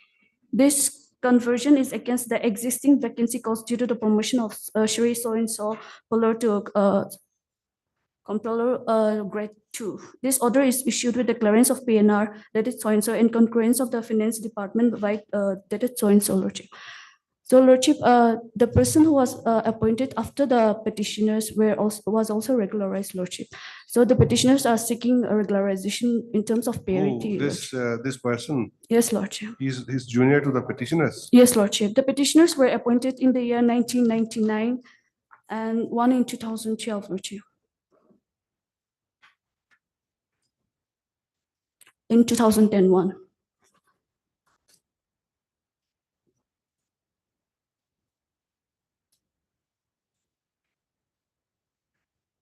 This conversion is against the existing vacancy caused due to the promotion of Shri so and so Puller to Comptroller grade 2. This order is issued with the clearance of PNR dated so and so in concurrence of the Finance Department by dated so and so, Lordship. So, Lordship, the person who was appointed after the petitioners was also regularized, Lordship. So the petitioners are seeking a regularization in terms of parity. This person, Yes, Lordship. he's junior to the petitioners. Yes, Lordship. The petitioners were appointed in the year 1999 and one in 2012, Lordship. In 2001.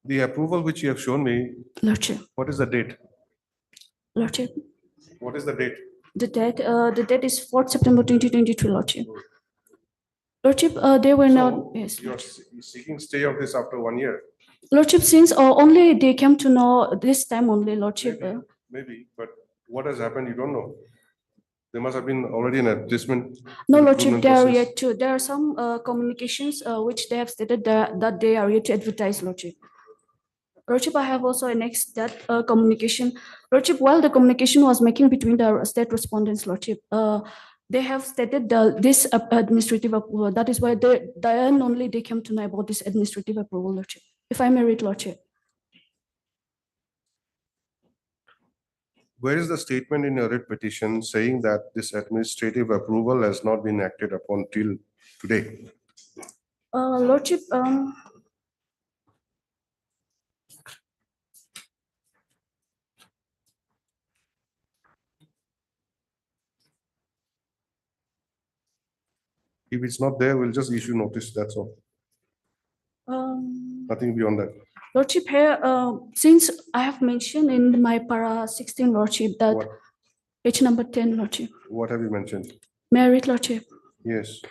The approval which you have shown me, Lordship. what is the date? Lordship. What is the date? The date is 4th September 2023, Lordship. Lordship, they were now, yes. You're seeking stay of this after 1 year? Lordship, since only they came to know this time only, Lordship. Maybe, but what has happened, you don't know. There must have been already an adjustment. No, Lordship, they are yet to. There are some communications which they have stated that they are yet to advertise, Lordship. Lordship, I have also annexed that communication. Lordship, while the communication was making between the state respondents, Lordship, they have stated this administrative approval. That is why then only they came to know about this administrative approval, Lordship. If I may read, Lordship. Where is the statement in your writ petition saying that this administrative approval has not been acted upon till today? Lordship, If it's not there, we'll just issue notice, that's all. Nothing beyond that. Lordship, here, since I have mentioned in my para 16, Lordship, that page number 10, Lordship. What have you mentioned? May I read, Lordship? Yes.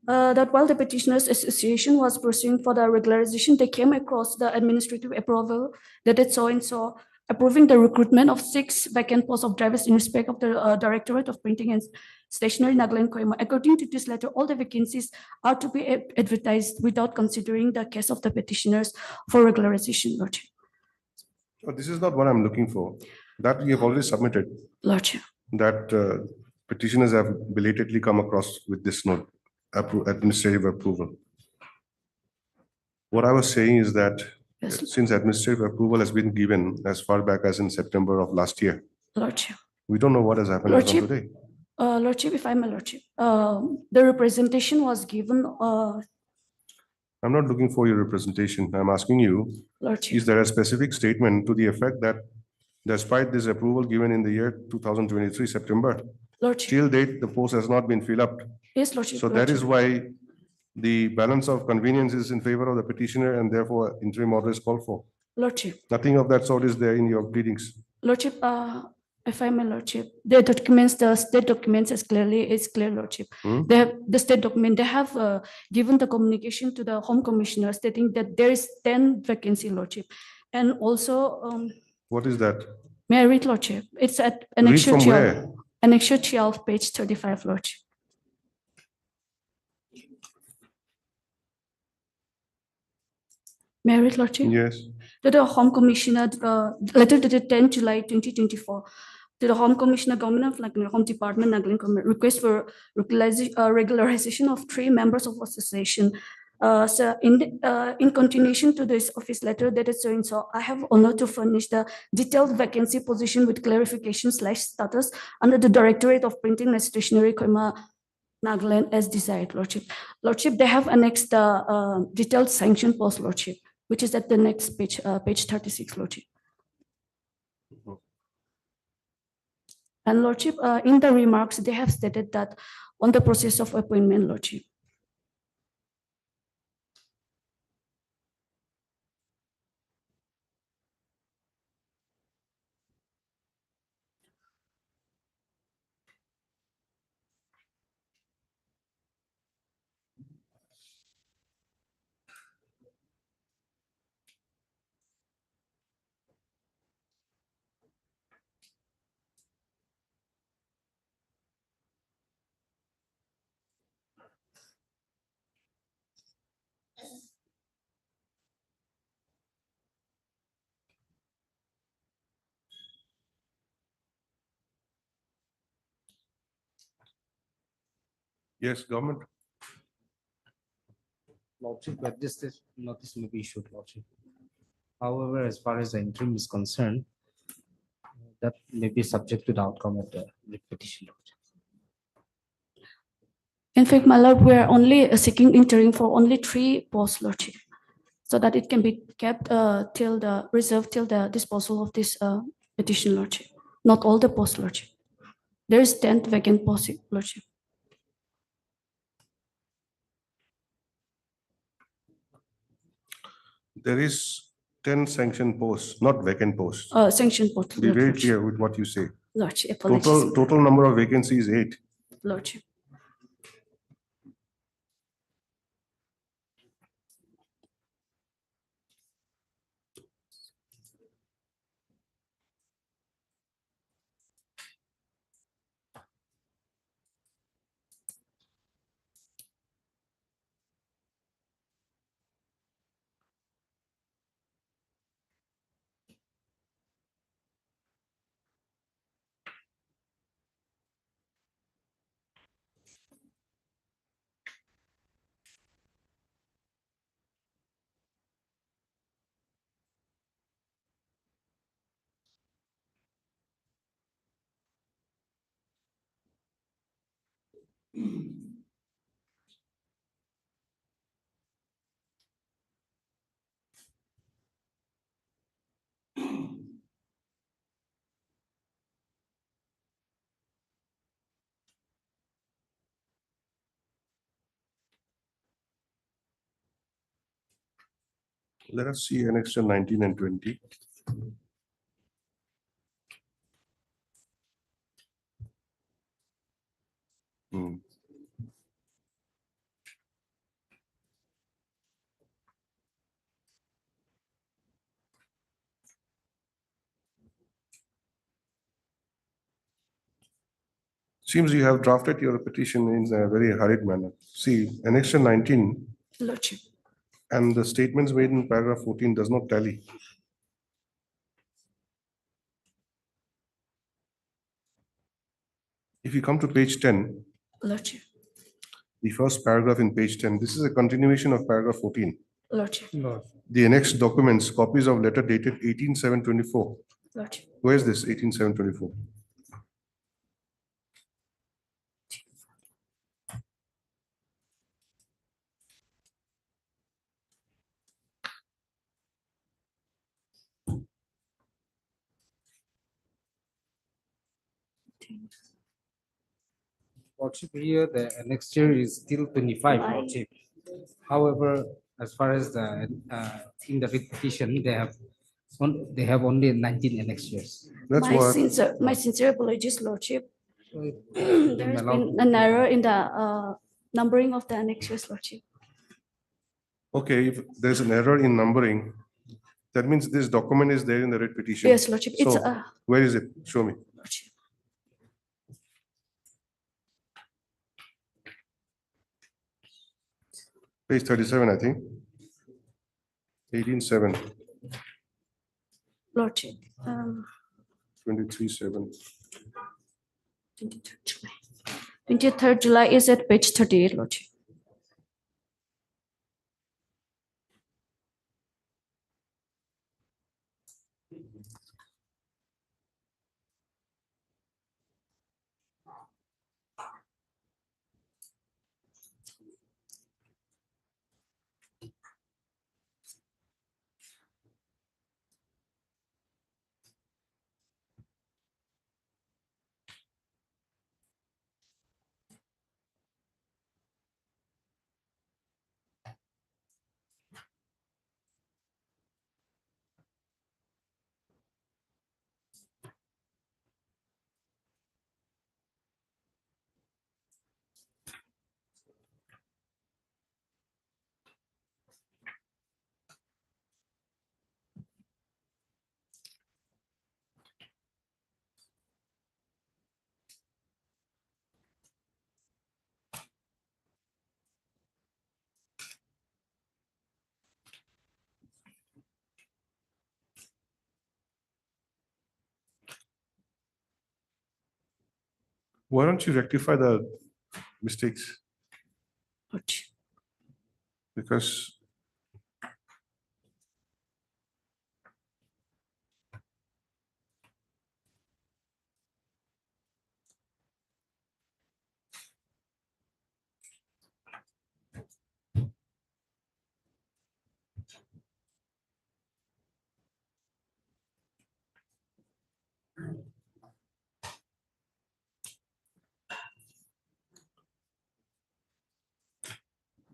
That while the petitioners association was pursuing for the regularization, they came across the administrative approval that it so and so approving the recruitment of 6 vacant posts of drivers in respect of the Directorate of Printing and Stationery, Nagaland, Kohima. According to this letter, all the vacancies are to be advertised without considering the case of the petitioners for regularization, Lordship. Oh, this is not what I'm looking for. That you have already submitted. Lordship. That petitioners have belatedly come across with this note, administrative approval. What I was saying is that since administrative approval has been given as far back as in September of last year, Lordship. we don't know what has happened as of today. Lordship, if I may, Lordship, the representation was given. I'm not looking for your representation. I'm asking you, Lordship. Is there a specific statement to the effect that despite this approval given in the year 2023 September, Lordship. till date, the post has not been filled up? Yes, Lordship. So that is why the balance of convenience is in favor of the petitioner and therefore interim order is called for. Lordship. Nothing of that sort is there in your pleadings. Lordship, if I may, Lordship, the documents, the state documents is clear, Lordship. They have the state document, they have given the communication to the Home Commissioner stating that there is 10 vacancy, Lordship. And also, what is that? May I read, Lordship? It's at Annexure 12. Where? Annexure 12, page 35, Lordship. May I read, Lordship? Yes. To the Home Commissioner, letter dated 10 July 2024. to the Home Commissioner, Government of Nagaland, Home Department, Nagaland Government, request for regularization of 3 members of association. So in continuation to this office letter that is showing, so I have honor to furnish the detailed vacancy position with clarification / status under the Directorate of Printing and Stationery, Kohima, Nagaland, as desired, Lordship. Lordship, they have annexed the detailed sanction post, Lordship, which is at the next page, page 36, Lordship. And Lordship, in the remarks, they have stated that on the process of appointment, Lordship. Yes, government. Lordship, but this notice may be issued, Lordship. However, as far as the interim is concerned, that may be subject to the outcome of the petition. In fact, my lord, we are only seeking interim for only 3 posts, Lordship, so that it can be kept till the reserved till the disposal of this petition, Lordship. Not all the posts, Lordship. There is 10 vacant posts, Lordship. There is 10 sanctioned posts, not vacant posts. Sanction posts, Be very Lordship. clear with what you say. Lordship, apologies. Total number of vacancies 8. Lordship. Let us see annexure 19 and 20. Hmm. Seems you have drafted your petition in a very hurried manner. See, annexure 19 Lordship. and the statements made in paragraph 14 does not tally. If you come to page 10, Lordship. the first paragraph in page 10, this is a continuation of paragraph 14. Lordship. The annexed documents, copies of letter dated 18/7/24. Lordship. Where is this 18/7/24? Lordship, here the annexure is still 25, Lordship. However, as far as the in the petition, they have only 19 annexures. That's what. My sincere apologies, Lordship. So There has been an error in the numbering of the annexures, Lordship. Okay, if there's an error in numbering, that means this document is there in the red petition. Yes, Lordship. It's So, where is it? Show me. Lordship. Page 37, I think. 18/7, Lordship. 23/7. 23rd July. 23rd July is at page 38, Lordship. Why don't you rectify the mistakes? Lordship. Because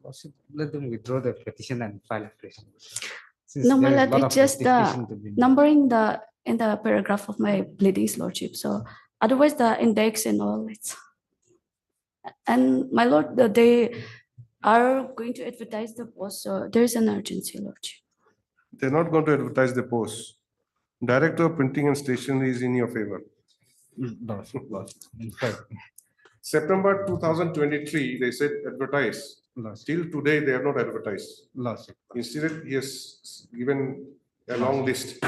Lordship, let them withdraw the petition and file a fresh. No, my There is lord, lot it's of just the rectification to be made. numbering in the paragraph of my pleadings, Lordship. So otherwise the index and all, and my lord, they are going to advertise the post, so there is an urgency, Lordship. they're not going to advertise the post. Director of Printing and Stationery is in your favor. Lordship, in fact, September 2023, they said advertise. Lordship, Till today, they have not advertised. Lordship, Instead, he has given a long list.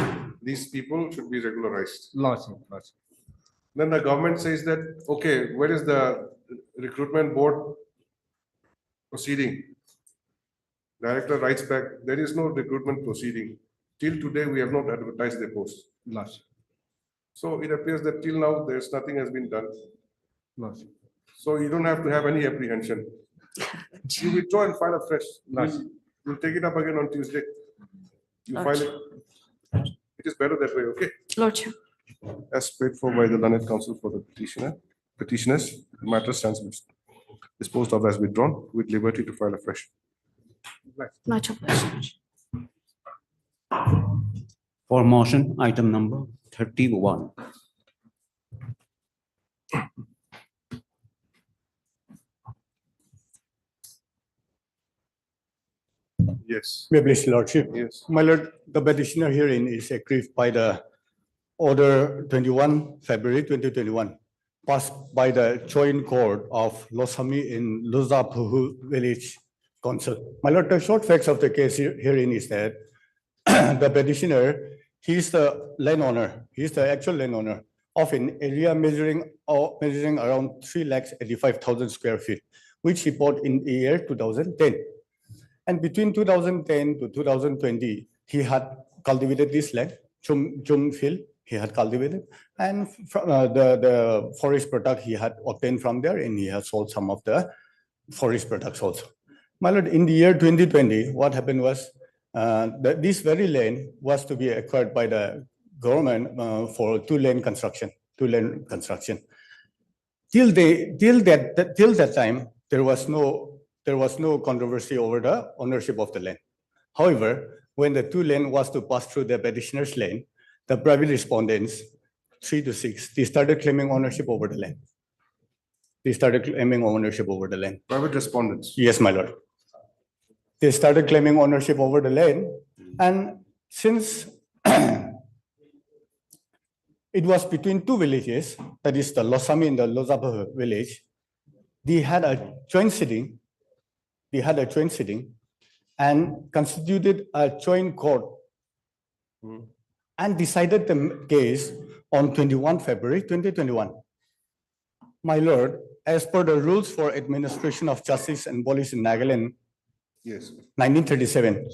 These people should be regularized. Lordship, Lordship. Then the government says that, okay, where is the recruitment board proceeding? Director writes back, there is no recruitment proceeding. Till today, we have not advertised the post. Lordship, So it appears that till now, there's nothing has been done. Lordship. So you don't have to have any apprehension. You withdraw and file a fresh. We'll take it up again on Tuesday. You file it. It is better that way, okay? Lordship. As paid for by the learned counsel for the petitioners, the matter stands disposed of as withdrawn with liberty to file a fresh. Much obliged. For motion, item number 31. Yes. May I please, Lordship? Yes. My lord, the petitioner herein is aggrieved by the order 21 February 2021 passed by the Joint Court of Losami in Luzapuhu Village Council. My lord, the short facts of the case herein is that the petitioner, he is the landowner, he is the actual landowner of an area measuring around 385,000 square feet, which he bought in the year 2010. And between 2010 to 2020, he had cultivated this land, Chum field, he had cultivated, and the forest product he had obtained from there, and he has sold some of the forest products also. My lord, in the year 2020, what happened was this very land was to be acquired by the government for two-lane construction. Till that time, there was no controversy over the ownership of the land. However, when the two-lane was to pass through the petitioner's land, the private respondents, 3 to 6, they started claiming ownership over the land. They started claiming ownership over the land. Private respondents. Yes, my lord. They started claiming ownership over the land, and since it was between two villages, that is the Losami and the Lozapahu village, they had a joint sitting. And constituted a joint court and decided the case on 21 February 2021. My lord, as per the rules for administration of justice and police in Nagaland, Yes. 1937,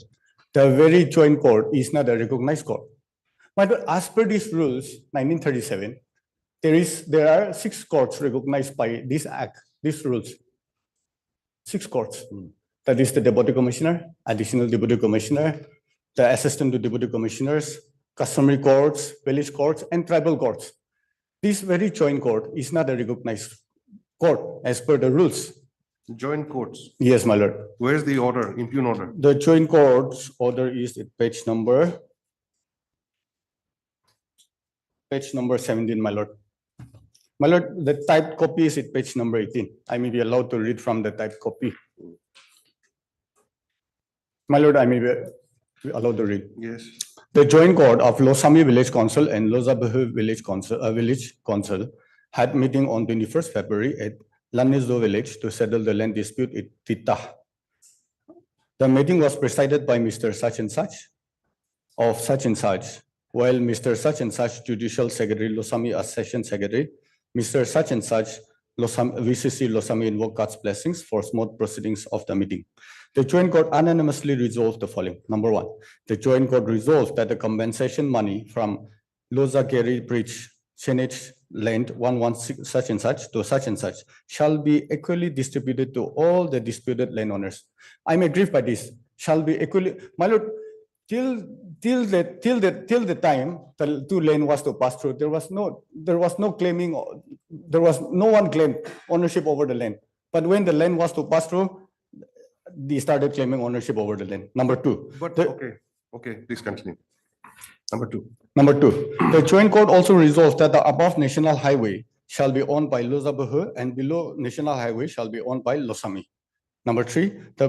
the very joint court is not a recognized court. My lord, as per these rules, 1937, there are 6 courts recognized by this act, these rules. 6 courts. That is the deputy commissioner, additional deputy commissioner, the assistant to deputy commissioners, customary courts, village courts, and tribal courts. This very joint court is not a recognized court as per the rules. Joint courts. Yes, my lord. Where's the order, impugn order? The joint court's order is at page number 17, my lord. My lord, the typed copy is at page number 18. I may be allowed to read from the typed copy. My lord, I may be allowed to read. Yes. The joint court of Losami Village Council and Lozabahu Village Council had meeting on 21st February at Lanezo Village to settle the land dispute at Titah. The meeting was presided by Mr. Such and Such of Such and Such, while Mr. Such and Such Judicial Secretary Losami as Session Secretary, Mr. Such and Such VCC Losami invoked God's blessings for smooth proceedings of the meeting. The joint court unanimously resolved the following. Number 1, the joint court resolved that the compensation money from Lozageri Bridge, Senate land 116 such and such to such and such shall be equally distributed to all the disputed landowners. I am aggrieved by this. Shall be equally, my lord, till the time the 2 lane was to pass through, there was no claiming, there was no one claimed ownership over the land. But when the land was to pass through, they started claiming ownership over the land. Number 2. But okay, please continue. Number 2. The joint court also resolved that the above national highway shall be owned by Lozabahu and below national highway shall be owned by Losami. Number 3, the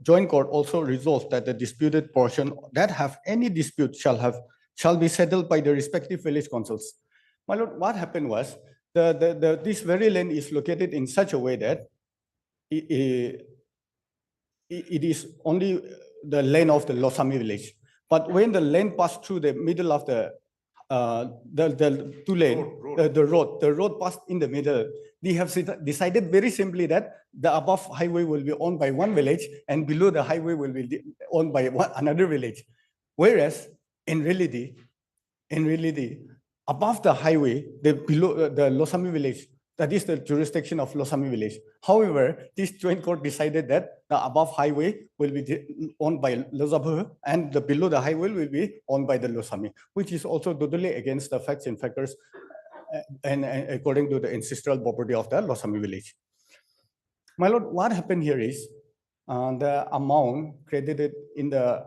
joint court also resolved that the disputed portion that have any dispute shall be settled by the respective village councils. My lord, what happened was this very land is located in such a way that it is only the land of the Losami village. But when the land passed through the middle of the 2 lane, the road passed in the middle, they have decided very simply that the above highway will be owned by one village and below the highway will be owned by another village. Whereas in reality, above the highway, below the Losami village, that is the jurisdiction of Losami village. However, this joint court decided that the above highway will be owned by Lozabahu and the below the highway will be owned by the Losami, which is also totally against the facts and factors and according to the ancestral property of the Losami village. My lord, what happened here is the amount credited in the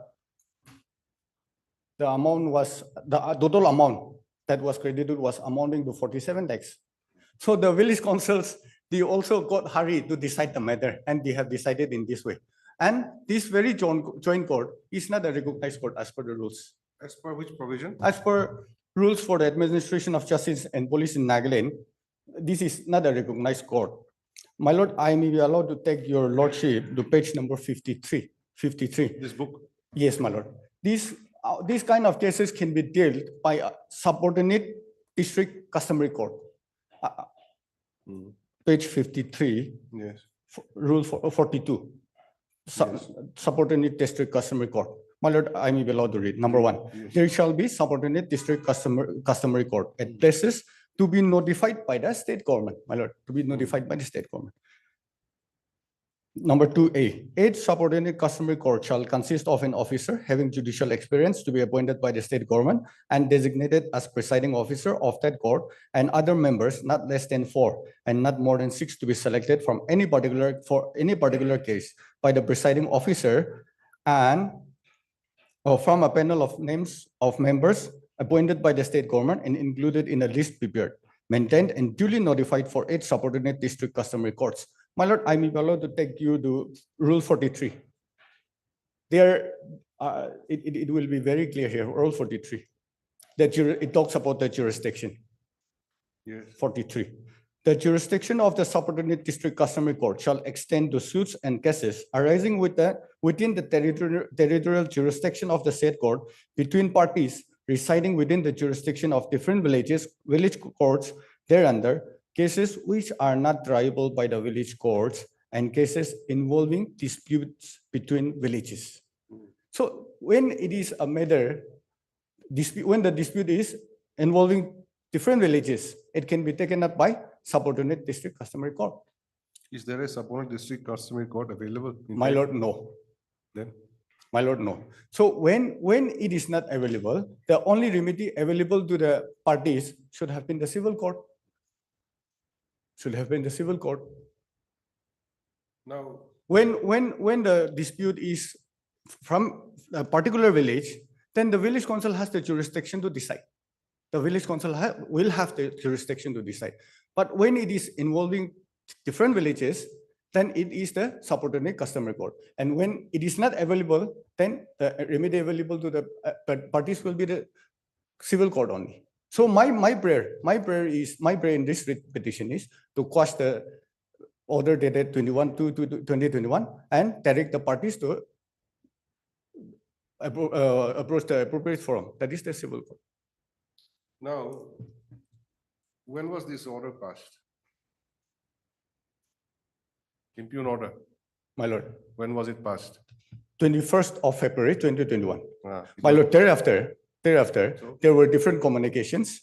total amount that was credited was amounting to 47 lakhs. So the village councils, they also got hurried to decide the matter and they have decided in this way. And this very joint court is not a recognized court as per the rules. As per which provision? As per rules for the administration of justice and police in Nagaland, this is not a recognized court. My lord, I may be allowed to take your lordship to page number 53. This book? Yes, my lord. These kind of cases can be dealt by a subordinate district customary court. Page 53. Yes. Rule 42. Subordinate district customary court. My lord, I may be allowed to read. Number 1, yes. There shall be subordinate district customary court at places to be notified by the state government. My lord, to be notified by the state government. Number 2A, each subordinate customary court shall consist of an officer having judicial experience to be appointed by the state government and designated as presiding officer of that court, and other members not less than 4 and not more than 6 to be selected for any particular case by the presiding officer and from a panel of names of members appointed by the state government and included in a list prepared, maintained and duly notified for 8 subordinate district customary courts. My lord, I may be allowed to take you to Rule 43. There, it will be very clear here, Rule 43, that it talks about the jurisdiction. Yes. 43. The jurisdiction of the subordinate district customary court shall extend to suits and cases arising within the territorial jurisdiction of the said court between parties residing within the jurisdiction of different village courts thereunder, cases which are not triable by the village courts, and cases involving disputes between villages. So when it is a matter, when the dispute is involving different villages, it can be taken up by subordinate district customary court. Is there a subordinate district customary court available? My lord, no. Then? My lord, no. So when it is not available, the only remedy available to the parties should have been the civil court. Should have been the civil court. Now, When the dispute is from a particular village, then the village council has the jurisdiction to decide. The village council will have the jurisdiction to decide. But when it is involving different villages, then it is the subordinate customary court. And when it is not available, then the remedy available to the parties will be the civil court only. So my prayer in this writ petition is to quash the order dated 21/2/2021 and direct the parties to approach the appropriate forum, that is the civil court. now, when was this order passed? Impugn order. My lord, When was it passed? 21st of February 2021. Ah, My lord, thereafter, So? there were different communications.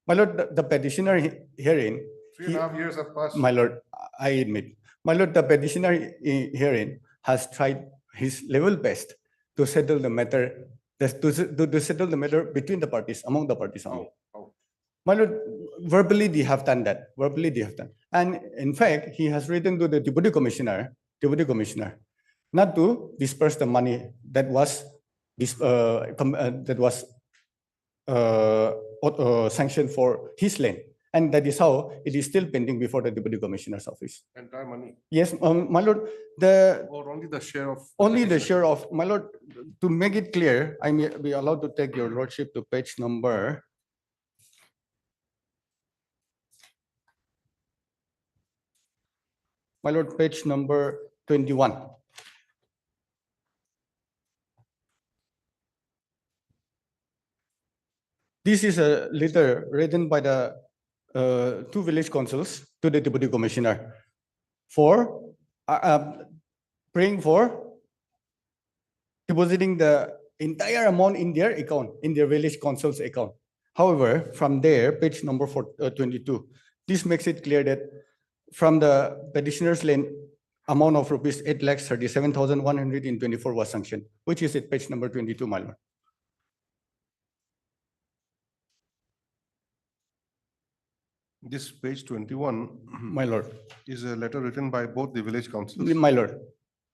My lord, the petitioner herein, 3.5 years have passed. my lord, I admit, my lord, the petitioner herein has tried his level best to settle the matter, to settle the matter between the parties, among the parties only. How? My lord, verbally they have done that. Verbally they have done. And in fact, he has written to the deputy commissioner, not to disperse the money that was sanctioned for his land. And that is how it is still pending before the deputy commissioner's office. Entire money? Yes, my lord, Or only the share of? only the share of, my lord, to make it clear, I may be allowed to take your lordship to page number. My lord, page number 21. This is a letter written by the two village councils to the deputy commissioner for praying for depositing the entire amount in their account, in their village council's account. However, from there, page number 22, this makes it clear that from the petitioner's land, amount of rupees 8,37,124 was sanctioned, which is at page number 22, my lord. This page 21. My lord. Is a letter written by both the village councils. My lord,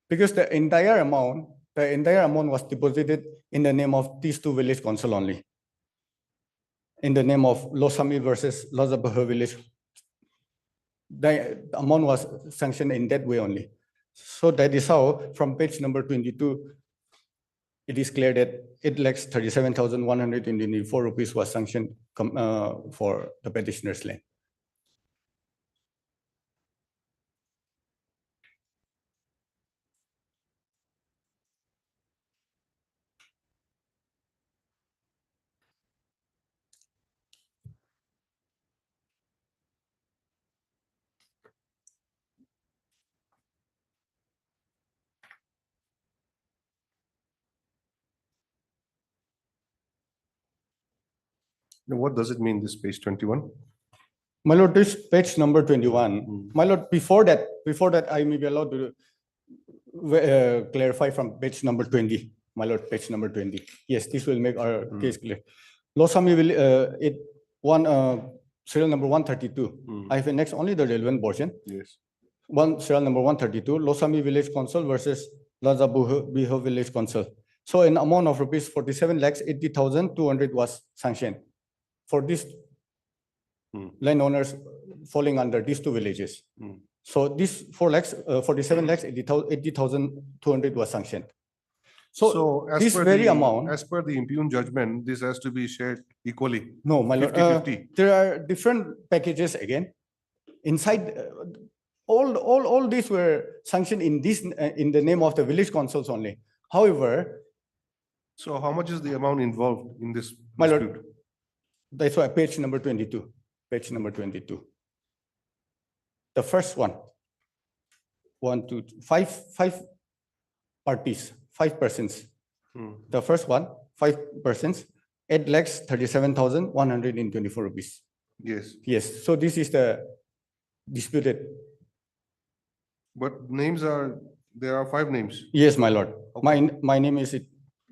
because the entire amount was deposited in the name of these two village council only. In the name of Losami versus Lazabaho village. The amount was sanctioned in that way only. So that is how from page number 22, it is clear that 8,37,124 rupees was sanctioned for the petitioner's land. Now, what does it mean, this page 21? My lord, this page number 21. My lord, before that, I may be allowed to clarify from page number 20. My lord, page number 20. Yes, this will make our case clear. Losami will serial number 132. I have next only the relevant portion. Yes. Serial number 132, Losami Village Council versus Lazabiho Village Council. So an amount of rupees 47,80,200 was sanctioned for these landowners falling under these two villages. So this 47,80,200 was sanctioned. So as this per very the- amount. As per the impugned judgment, this has to be shared equally. No, my lord, 50-50. there are different packages again. Inside, all these were sanctioned in the name of the village councils only. However, So how much is the amount involved in this my dispute? lord, that's why page number 22, page number 22. The first one, 5 parties, 5 persons. The first one, 5 persons, 8,37,124 rupees. Yes, Yes, so this is the disputed. but names are, there are 5 names. Yes, my lord. My name is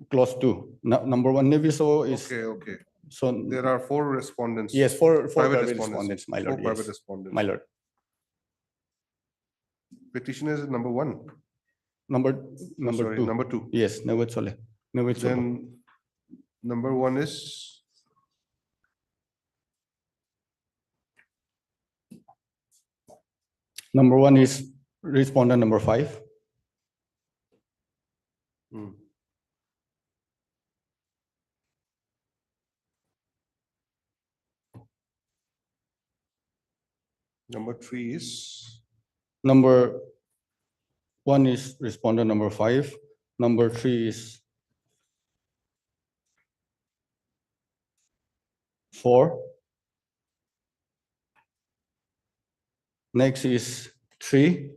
close to number 1 Neviso is. Okay, okay. So There are 4 respondents. yes, four private private respondents, my lord. 4 private Yes, respondents. my lord. Petitioner is number 1. Number Sorry, 2. number 2. Yes, Nawat Soleh. Nawat Soleh. Then number 1 is Number 1 is respondent number 5. number 3 is Number 1 is respondent number 5. Number 3 is 4. Next is 3.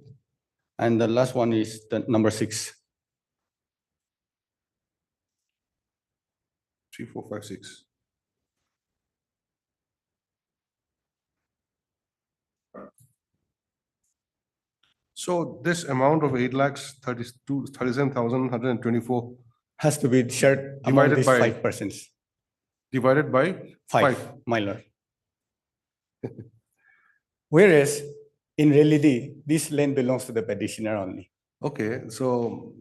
And the last one is the number 6. 3, 4, 5, 6. So this amount of 8,37,124 Has to be shared among Divided these by- 5 persons. divided by 5, my lord. Whereas in reality, this land belongs to the petitioner only. Okay, so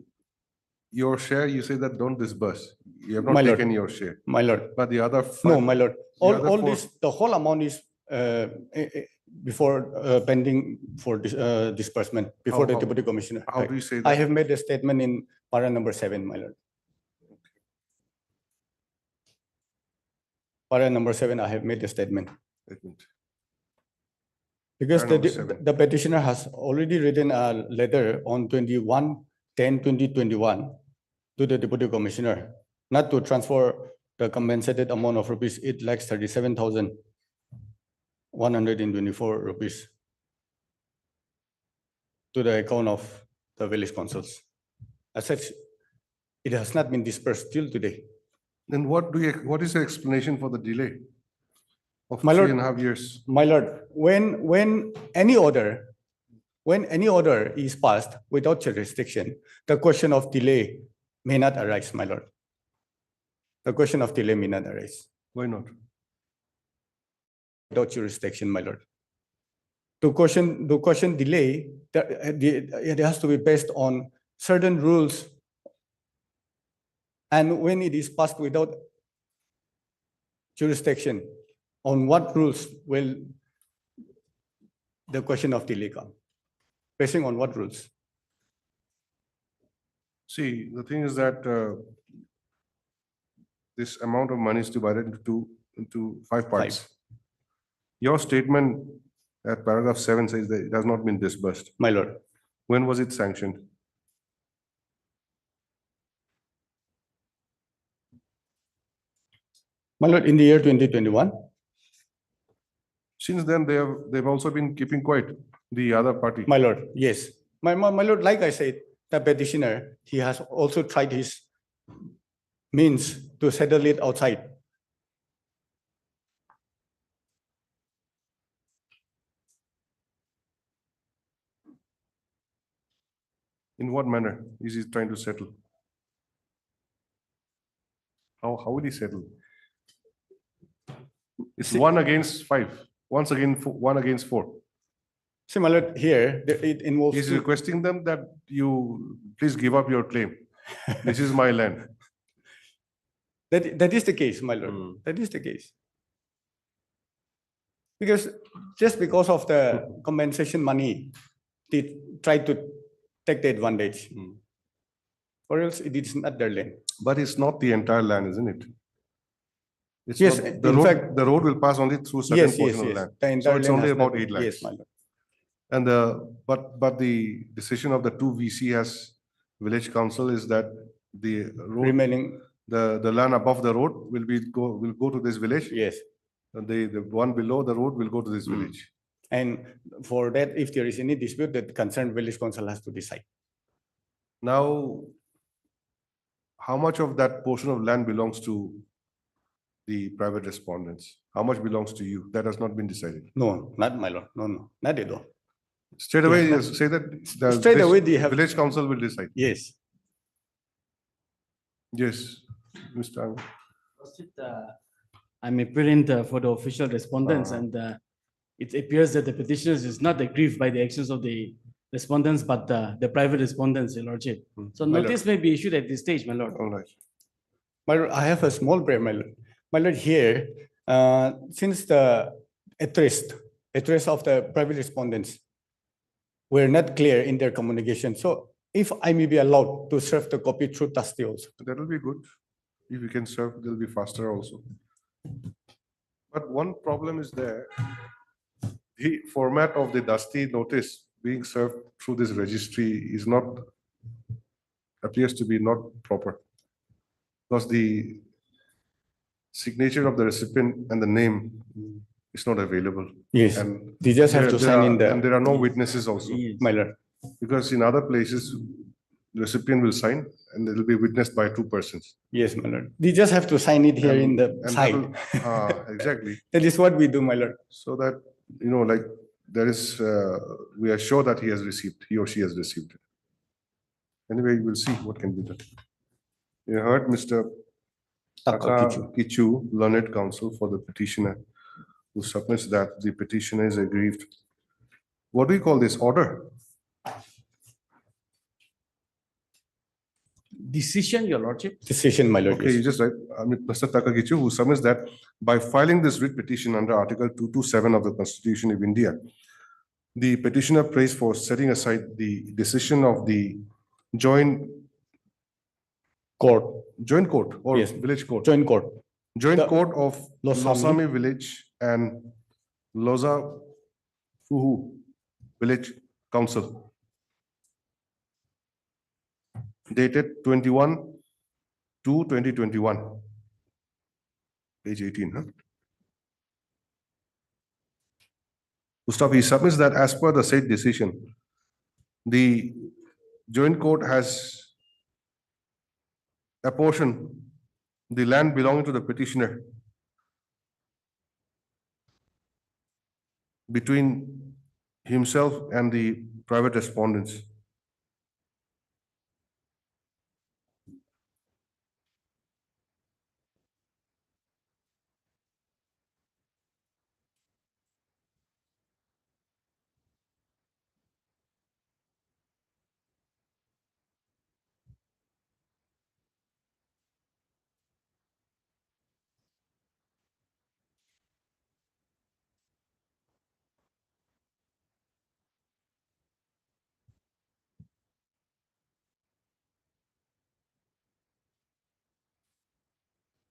your share, you say that don't disburse. You have My not lord. taken your share. My lord. But the other 5. No, my lord. other All 4 this, the whole amount is before pending for disbursement before the How- deputy commissioner. how do you say I that? have made a statement in para number 7, my lord. Para number 7, I have made a statement. Because Para number 7. the petitioner has already written a letter on 21/10/2021 to the deputy commissioner, not to transfer the compensated amount of rupees 8,37,124 rupees to the account of the village councils. As such, it has not been dispersed till today. Then what is the explanation for the delay of My lord. 3.5 years? My lord, when any order is passed without jurisdiction, the question of delay may not arise, my lord. The question of delay may not arise Why not? without jurisdiction, my lord. To question delay, it has to be based on certain rules. And when it is passed without jurisdiction, on what rules will the question of delay come? Basing on what rules? See, the thing is that this amount of money is divided into 5 parts. Your statement at paragraph 7 says that it has not been disbursed. My lord. When was it sanctioned? My lord, in the year 2021. Since then, they've also been keeping quiet, the other party. My lord, yes. My lord, like I said, the petitioner, he has also tried his means to settle it outside. In what manner is he trying to settle? How will he settle? It's 1 against 5. Once again, 1 against 4. See, my lord, here it involves. He's requesting them that you please give up your claim. This is my land. That is the case, my lord. That is the case. Because just because of the compensation money, they try to take the advantage. Or else it is not their land. But it's not the entire land, isn't it? It's Yes, not- in fact- the road will pass only through certain Yes, portion yes, of yes. land. The So entire it's land only has not about been- 8 lakhs. Yes, my lord. And but the decision of the 2 VC as village council is that the road, Remaining, the land above the road will go to this village. yes. And the one below the road will go to this village. And for that, if there is any dispute, the concerned village council has to decide. Now, how much of that portion of land belongs to the private respondents? How much belongs to you? That has not been decided. No, not my lord. No, not at all. Straight away, They you have say that the Straight away they have- village council will decide. Yes. Yes, Mr. Ang. I'm appearing for the official respondents, and it appears that the petitioners is not aggrieved by the actions of the respondents, but the private respondents, Your Lordship. So My notice may be issued at this stage, my lord. All right. My lord, I have a small prayer, my lord. My lord, here, since the address of the private respondents were not clear in their communication, so if I may be allowed to serve the copy through trustee also. That will be good. If you can serve, they'll be faster also. But one problem is there. The format of the dusty notice being served through this registry is not, appears to be not proper. Because the signature of the recipient and the name is not available. Yes, And they just have to sign in and the, there are no witnesses also. my lord. Because in other places, the recipient will sign and it will be witnessed by two persons. Yes, my lord. They just have to sign it here in the And side. exactly. That is what we do, my lord. So that, like there is, we are sure that he or she has received it. Anyway, we'll see what can be done. You heard Mr. Taka Kichu, learned counsel for the petitioner, who submits that the petitioner is aggrieved. What do we call this order? Decision, Your Lordship. Decision, my lord. Okay, you just write, Mr. Takagichu, who submits that by filing this writ petition under Article 227 of the Constitution of India, the petitioner prays for setting aside the decision of the joint court or Yes. village court, Joint court. joint The court of Losami. Losami village and Loza Fuhu village council, dated 21/2/2021, page 18. Gustav, he submits that as per the said decision, the joint court has apportioned the land belonging to the petitioner between himself and the private respondents.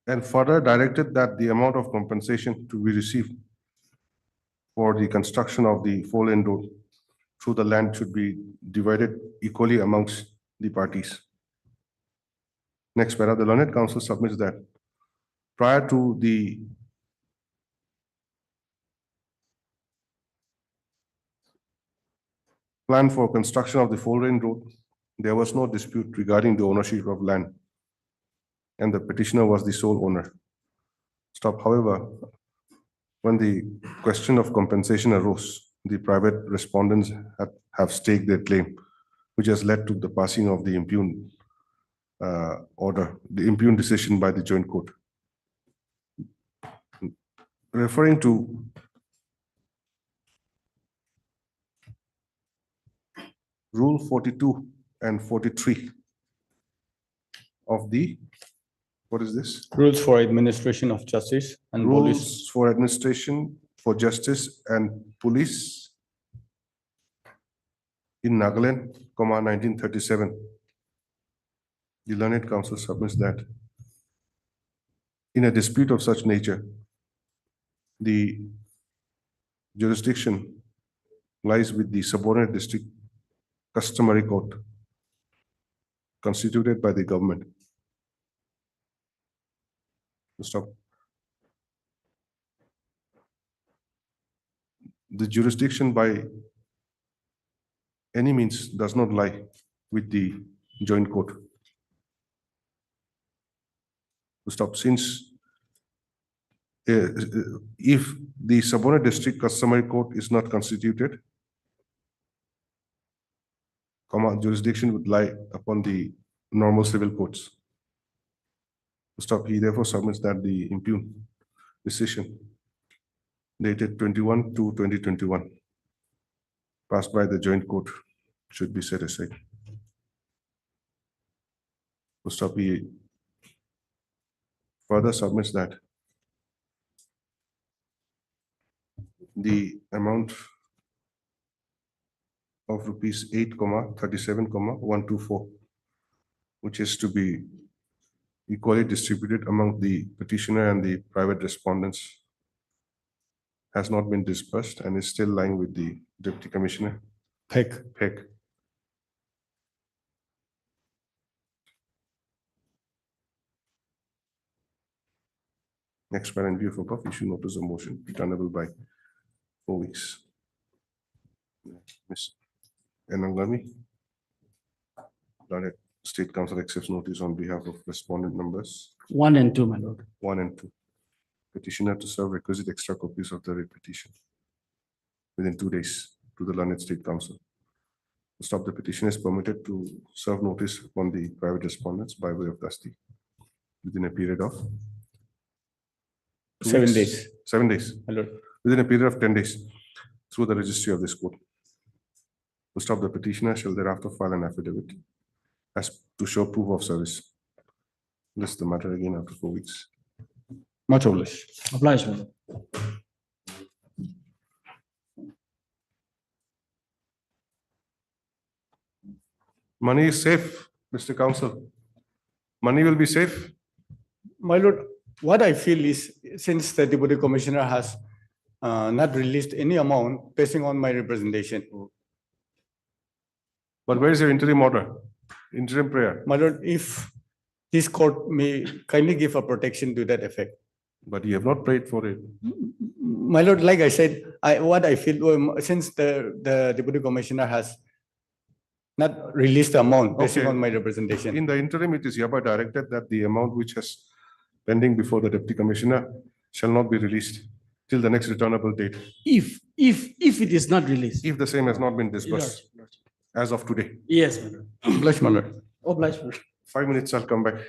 And further directed that the amount of compensation to be received for the construction of the four-lane road through the land should be divided equally amongst the parties. Next para, the learned counsel submits that prior to the plan for construction of the four-lane road, there was no dispute regarding the ownership of land, and the petitioner was the sole owner. Stop. However, when the question of compensation arose, the private respondents have staked their claim, which has led to the passing of the impugned order, the impugned decision by the joint court. Referring to Rule 42 and 43 of the, what is this? Rules for administration of justice and police. Rules for administration for justice and police in Nagaland, 1937. The learned counsel submits that in a dispute of such nature, the jurisdiction lies with the subordinate district customary court constituted by the government. Stop. the jurisdiction by any means does not lie with the joint court. To stop, since if the subordinate district customary court is not constituted, jurisdiction would lie upon the normal civil courts. To stop, he therefore submits that the impugned decision dated 21/2/2021 passed by the joint court should be set aside. To stop, he further submits that the amount of rupees 8,37,124, which is to be equally distributed among the petitioner and the private respondents, has not been disbursed and is still lying with the Deputy Commissioner. Peck. Next, by and view of above, issue notice of motion returnable by 4 weeks. Ms. Enangami, Lord, State Council accepts notice on behalf of respondent numbers 1 and 2, my lord. 1 and 2. Petitioner to serve requisite extra copies of the writ petition within 2 days to the Learned State Council. To stop, the petitioner is permitted to serve notice upon the private respondents by way of Dusty within a period of 2 7 weeks. days. 7 days. My lord. Within a period of 10 days through the registry of this court. To stop, the petitioner shall thereafter file an affidavit as to show proof of service. List the matter again after 4 weeks. Much obliged. Obliged, my lord. Money is safe, Mr. Counsel. Money will be safe. My lord, what I feel is since the Deputy Commissioner has not released any amount basing on my representation. But where is your interim order? Interim prayer? My lord, if this court may kindly give a protection to that effect. But you have not prayed for it. My lord, like I said, what I feel since the Deputy Commissioner has not released the amount basing Okay. on my representation. In the interim, it is hereby directed that the amount which has pending before the Deputy Commissioner shall not be released till the next returnable date, If it is not released. if the same has not been disbursed Lordship. as of today. Yes, my lord. Obliged, my lord. Obliged, my lord. 5 minutes, I'll come back.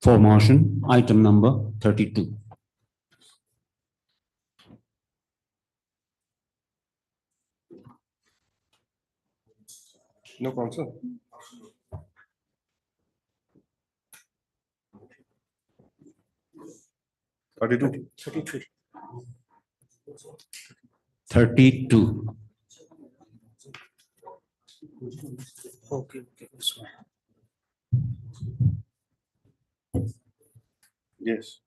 For motion, item number 32. No council. 32. 32. Okay, this one. Yes.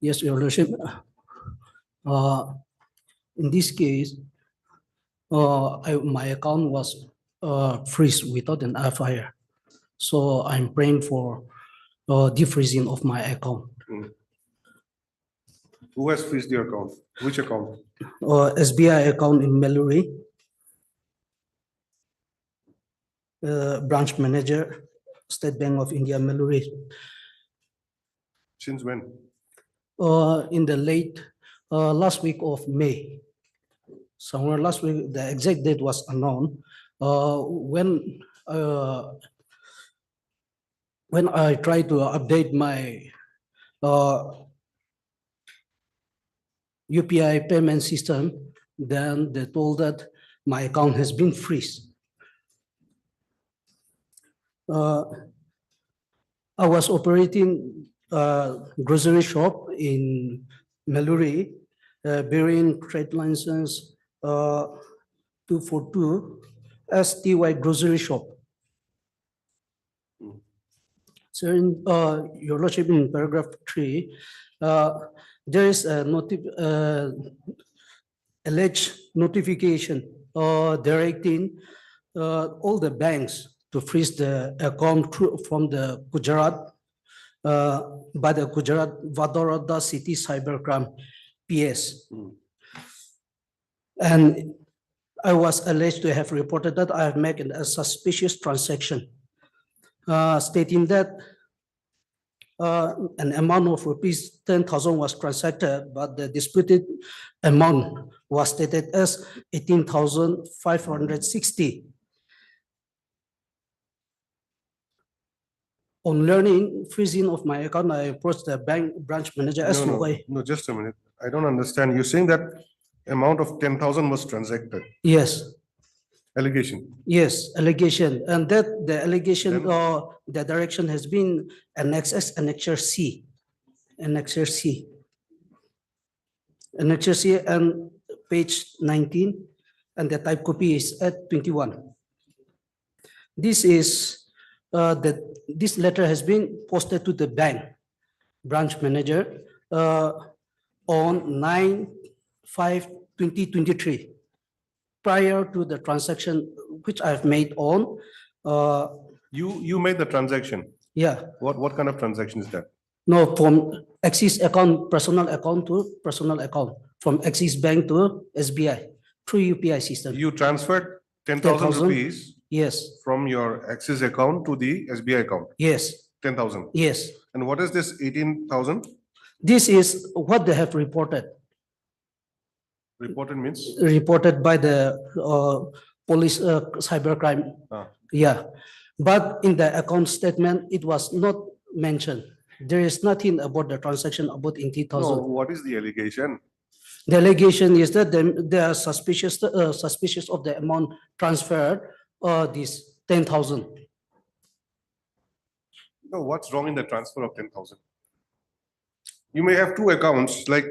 Yes, Your Lordship. In this case, my account was freeze without an FIR. So I'm praying for defreezing of my account. Who has freezed your account? Which account? SBI account in Mallory. Branch manager, State Bank of India, Mallory. Since when? In the late last week of May. Somewhere last week, the exact date was unknown. When I tried to update my UPI payment system, then they told that my account has been freeze. I was operating a grocery shop in Mallory, bearing trade license 242 STY grocery shop. So in Your Lordship, in paragraph 3, there is a alleged notification directing all the banks to freeze the account from the Gujarat by the Gujarat Vadodara City Cybercrime PS. And I was alleged to have reported that I have made a suspicious transaction, stating that an amount of rupees 10,000 was transacted, but the disputed amount was stated as 18,560. On learning freezing of my account, I approached the bank branch manager as to why. No, just a minute. I don't understand. You're saying that amount of 10,000 was transacted? Yes. Allegation? Yes, allegation. And that the allegation, the direction has been annexed Annexure C. Annexure C. Annexure C and page 19, and the type copy is at 21. This is this letter has been posted to the bank branch manager on 9/5/2023, prior to the transaction which I've made on. You made the transaction? Yeah. What kind of transaction is that? No, from Axis account, personal account to personal account, from Axis Bank to SBI through UPI system. You transferred 10,000 rupees? Yes. From your Axis account to the SBI account? Yes. 10,000? Yes. And what is this 18,000? This is what they have reported. Reported means? Reported by the police cybercrime. Yeah. But in the account statement, it was not mentioned. There is nothing about the transaction about 80,000. No, what is the allegation? The allegation is that they are suspicious of the amount transferred, this 10,000. No, what's wrong in the transfer of 10,000? You may have two accounts, like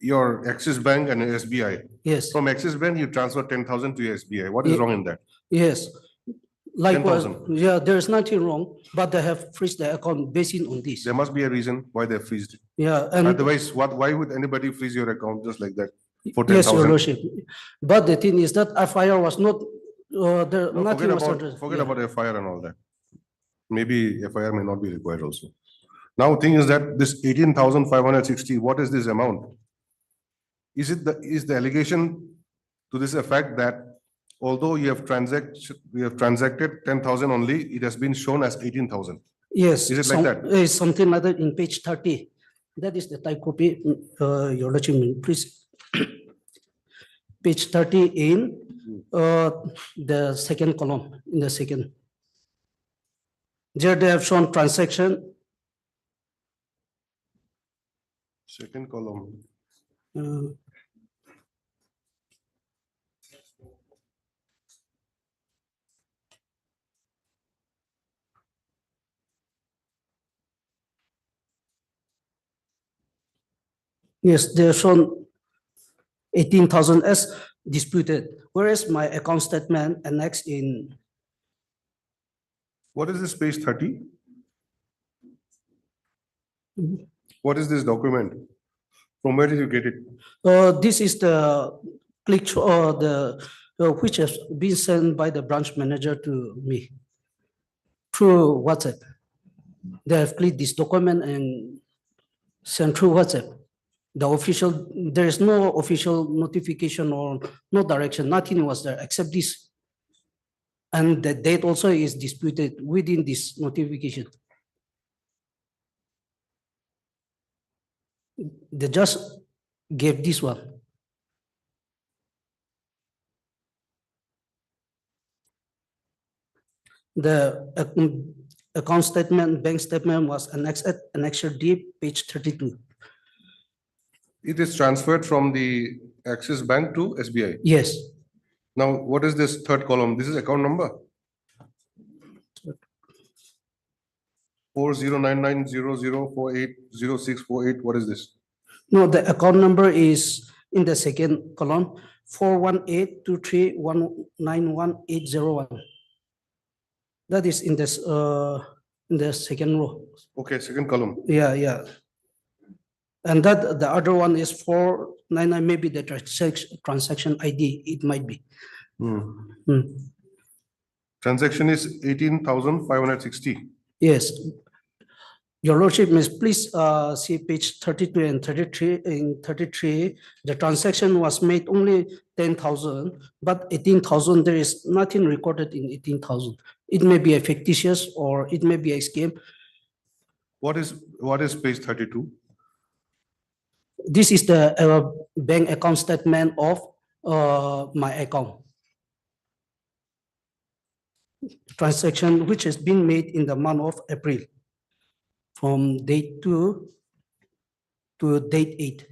your Axis Bank and your SBI. Yes, From Axis Bank, you transfer 10,000 to your SBI. What is Ye- wrong in that? yes. Likewise, 10,000. yeah, there is nothing wrong, but they have freezed the account based on this. There must be a reason why they freezed it. Yeah, and Otherwise, why would anybody freeze your account just like that for yes, Your 10,000? Lordship. But the thing is that FIR was not, there, No, nothing was. forget yeah. about FIR and all that. Maybe FIR may not be required also. Now, thing is that this 18,560, what is this amount? Is the allegation to this effect that although you have transacted 10,000 only, it has been shown as 18,000? Yes. Is it like that? Something like that in page 30. That is the type copy, Your Lordship, please. Page 30 in the second column, in the second. There they have shown transaction. Second column. Yes, they have shown 18,000 as disputed, whereas my account statement annexed in. What is this page 30? What is this document? From where did you get it? This is the which has been sent by the branch manager to me through WhatsApp. They have clicked this document and sent through WhatsApp. There is no official notification or no direction, nothing was there except this. And the date also is disputed within this notification. They just gave this one. The account statement, bank statement was annexed at Annexure D, page 32. It is transferred from the Axis Bank to SBI. Yes. Now, what is this third column? This is account number. 409900480648. What is this? No, the account number is in the second column, 41823191801. That is in this in the second row. Okay, second column. Yeah, yeah. And that the other one is 499, maybe the transaction ID, it might be. Transaction is 18,560. Yes. Your Lordship, please see page 32 and 33. In 33, the transaction was made only 10,000, but 18,000, there is nothing recorded in 18,000. It may be a fictitious or it may be a scheme. What is page 32? This is the bank account statement of my account. Transaction which has been made in the month of April from date 2 to date 8.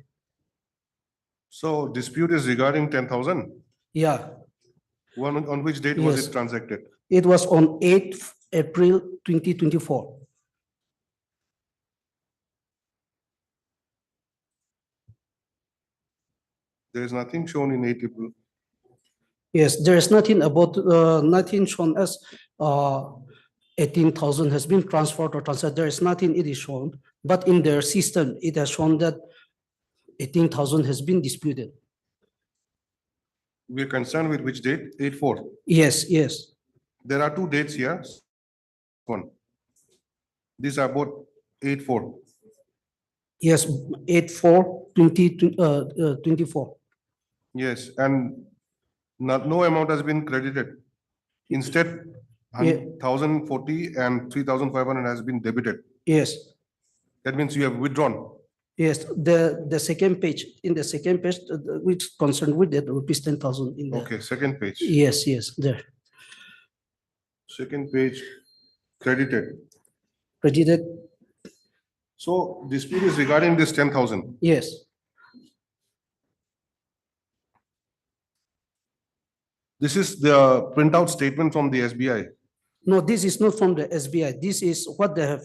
So dispute is regarding 10,000? Yeah. On which date was it transacted? It was on 8th April 2024. There is nothing shown in 8 April. Yes, there is nothing about, nothing shown as 18,000 has been transferred or transferred. There is nothing it is shown, but in their system, it has shown that 18,000 has been disputed. We are concerned with which date? 8/4. Yes, yes. There are two dates here. One. These are both 8/4. Yes, 8/4/2024. Yes, and no amount has been credited. Instead, 1,040 and 3,500 has been debited. Yes. That means you have withdrawn. Yes, the second page, in the second page, which concerned with that rupees 10,000 in there. Okay, second page. Yes, yes, there. Second page, credited. Credited. So dispute is regarding this 10,000. Yes. This is the printout statement from the SBI. No, this is not from the SBI. This is what they have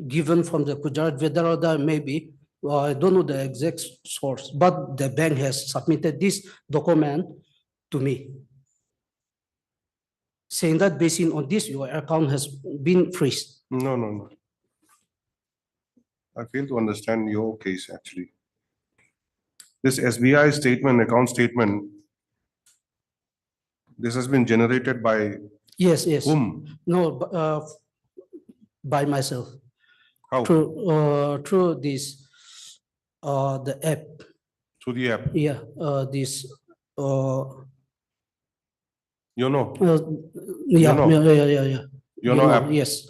given from the Gujarat Vedaroda maybe. I don't know the exact source, but the bank has submitted this document to me, saying that based on this, your account has been freezed. No, no, no. I fail to understand your case actually. This SBI statement, account statement, this has been generated by Yes, yes. whom? No, by myself. How? Through this, the app. Through the app? Yeah, this, You know? yeah, know? yeah. You know app? Yes.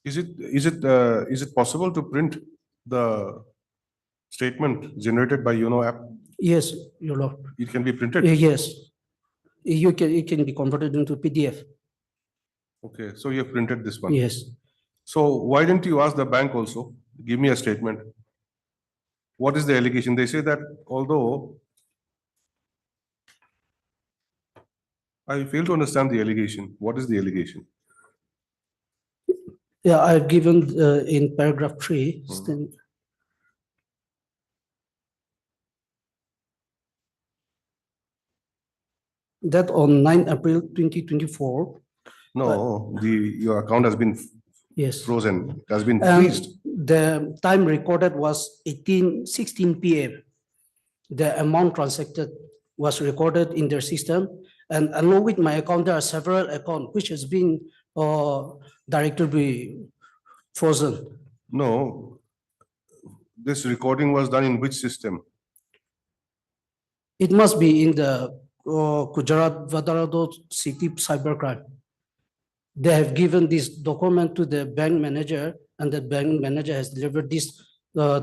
Is it possible to print the statement generated by app? Yes, your lord. It can be printed? Yes. It can be converted into PDF. Okay, so you have printed this one? Yes. So why didn't you ask the bank also? Give me a statement. What is the allegation? They say that although I fail to understand the allegation. What is the allegation? Yeah, I've given in paragraph 3. That on 9 April 2024. No, your account has been Yes. frozen, has been And freezed. the time recorded was 16 p.m. The amount transacted was recorded in their system. And along with my account, there are several accounts which has been directly frozen. No, this recording was done in which system? It must be in the Gujarat Vadarado City Cybercrime. They have given this document to the bank manager, and the bank manager has delivered this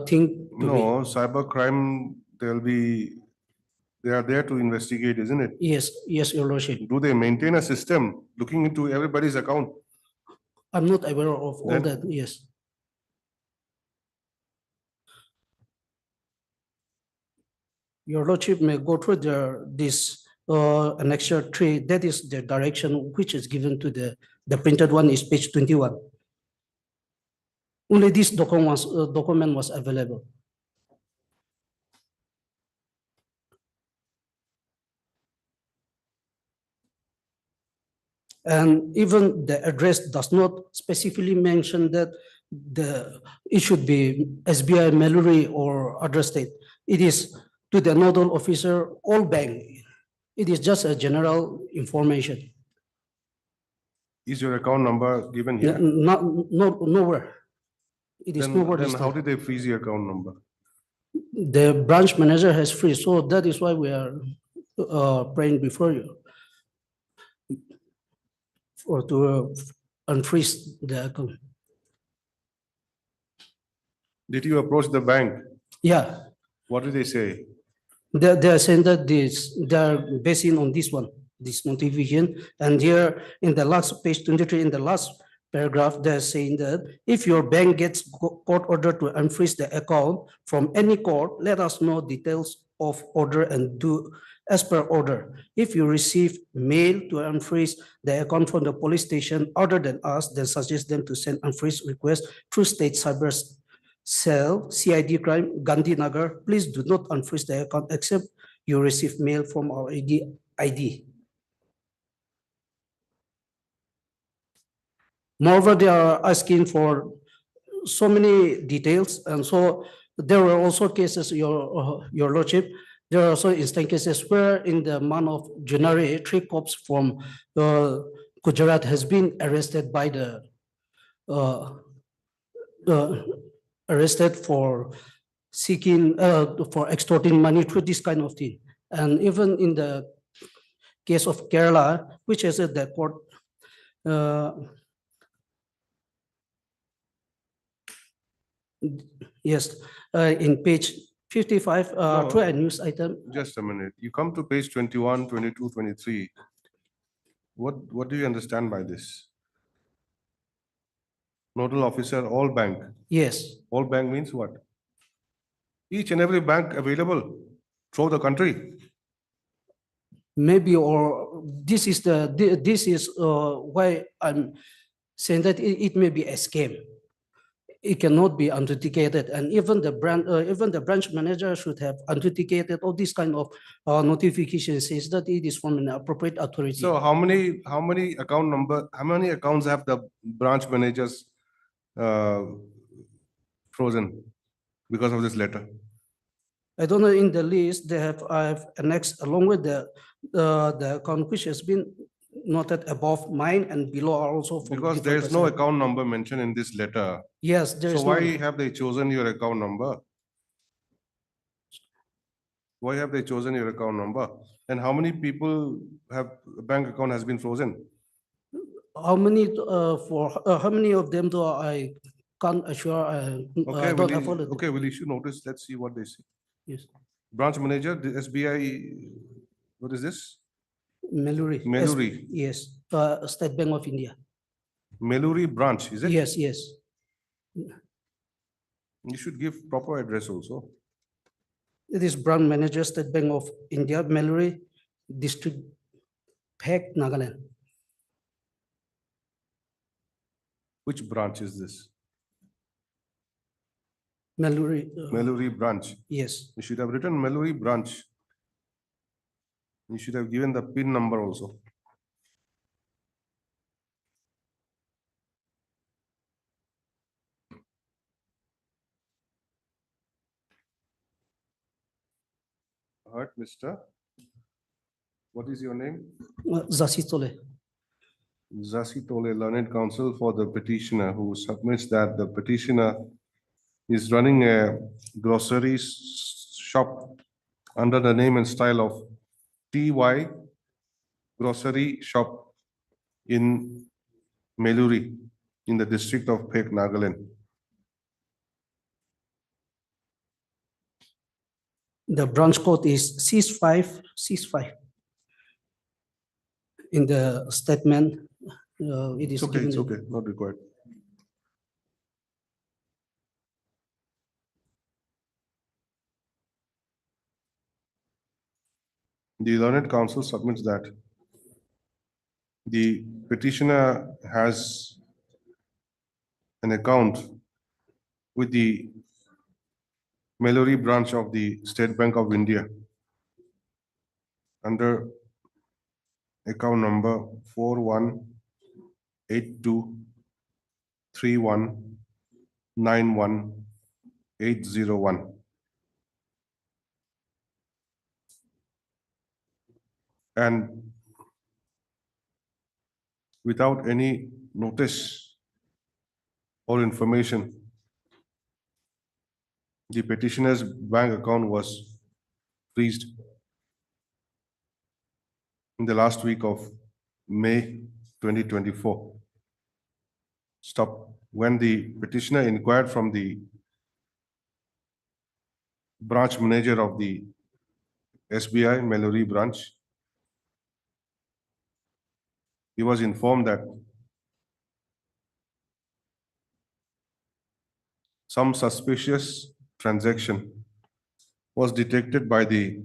thing to me. No, cybercrime, they are there to investigate, isn't it? Yes, your lordship. Do they maintain a system looking into everybody's account? I'm not aware of all Then- that, yes. Your lordship may go through this annexure 3, that is the direction which is given to the printed one is page 21. Only this document was available. And even the address does not specifically mention that it should be SBI Mallory or other state. It is to the nodal officer, all bank. It is just a general information. Is your account number given here? Nowhere. It is nowhere. Then how did they freeze your account number? The branch manager has free, so that is why we are praying before you for to unfreeze the account. Did you approach the bank? Yeah. What did they say? They are saying that they are basing on this one, this notification. And here in the last page 23, in the last paragraph, they're saying that if your bank gets court order to unfreeze the account from any court, let us know details of order and do as per order. If you receive mail to unfreeze the account from the police station other than us, then suggest them to send unfreeze request through State Cyber Cell, CID Crime, Gandhinagar. Please do not unfreeze the account except you receive mail from our ID. Moreover, they are asking for so many details, and so there were also cases, your lordship, there are also instant cases where in the month of January, 3 cops from Gujarat has been arrested by the arrested for seeking for extorting money through this kind of thing. And even in the case of Kerala, which is at the court, yes, in page 55, through a news item. Just a minute. You come to page 21, 22, 23. What do you understand by this? Nodal officer, all bank. Yes. All bank means what? Each and every bank available throughout the country. maybe, or this is this is why I'm saying that it may be a scam. It cannot be authenticated, and even the branch manager should have authenticated all these kind of notifications, says that it is from an appropriate authority. So how many accounts have the branch managers frozen because of this letter? I don't know, in the list, I have annexed along with the account which has been noted above mine and below are also from Because different there is no person. account number mentioned in this letter. Yes, there So is why no, have they chosen your account number? Why have they chosen your account number? And how many people have bank account has been frozen? how many how many of them do I can't assure, Okay, I we'll, don't have all the. okay, we'll issue notice. Let's see what they say. Yes. Branch manager, the SBI, what is this? Meluri. Meluri. Yes, State Bank of India. Meluri branch, is it? Yes, yes. You should give proper address also. It is branch manager, State Bank of India, Meluri District, Phek, Nagaland. Which branch is this? Meluri. Meluri branch. Yes. You should have written Meluri branch. You should have given the PIN number also. Alright, Mr. What is your name? Zasitole. Zasitole, learned counsel for the petitioner, who submits that the petitioner is running a grocery shop under the name and style of TY Grocery Shop in Meluri in the district of Phek, Nagaland. The branch code is 6565. In the statement, it is It's okay, given. it's okay, not required. The learned counsel submits that the petitioner has an account with the Meluri branch of the State Bank of India under account number 41823191,801. And without any notice or information, the petitioner's bank account was freezed in the last week of May 2024. Stop. When the petitioner inquired from the branch manager of the SBI Meluri branch, he was informed that some suspicious transaction was detected by the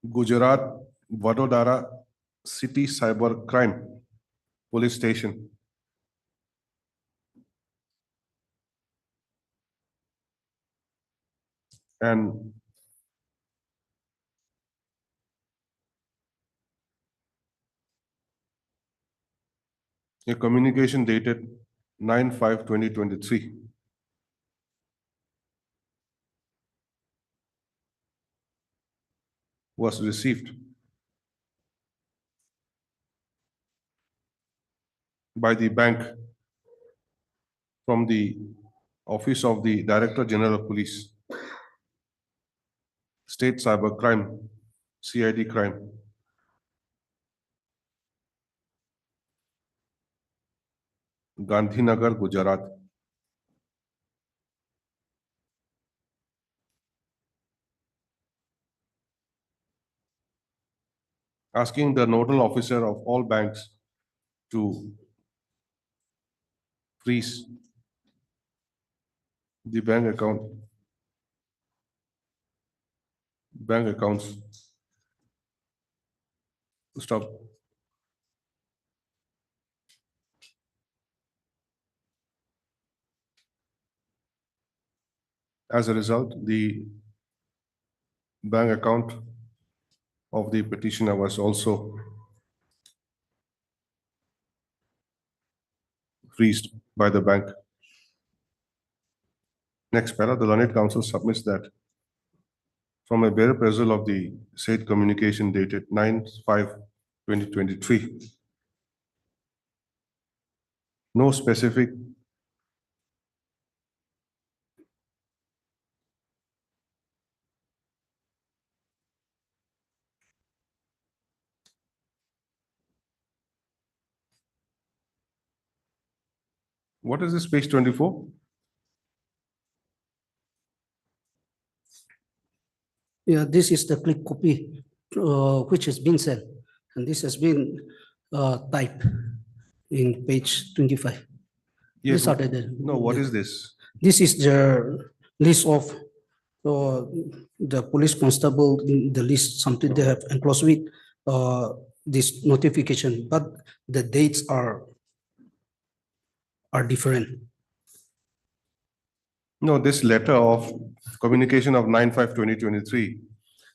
Gujarat Vadodara City Cyber Crime Police Station. And a communication dated 9/5/2023 was received by the bank from the Office of the Director General of Police, State Cyber Crime, CID crime, Gandhinagar, Gujarat. Asking the nodal officer of all banks to freeze the bank accounts Stop. As a result, the bank account of the petitioner was also freezed by the bank. Next para, the learned counsel submits that from a bare appraisal of the said communication dated 9/5/2023, no specific what is this page 24? Yeah, this is the click copy, which has been sent, and this has been typed in page 25. Yes. These are the- No, what is this? This is the list of the police constable, the list, something they have enclosed with this notification, but the dates are different. No, this letter of communication of 9/5/2023,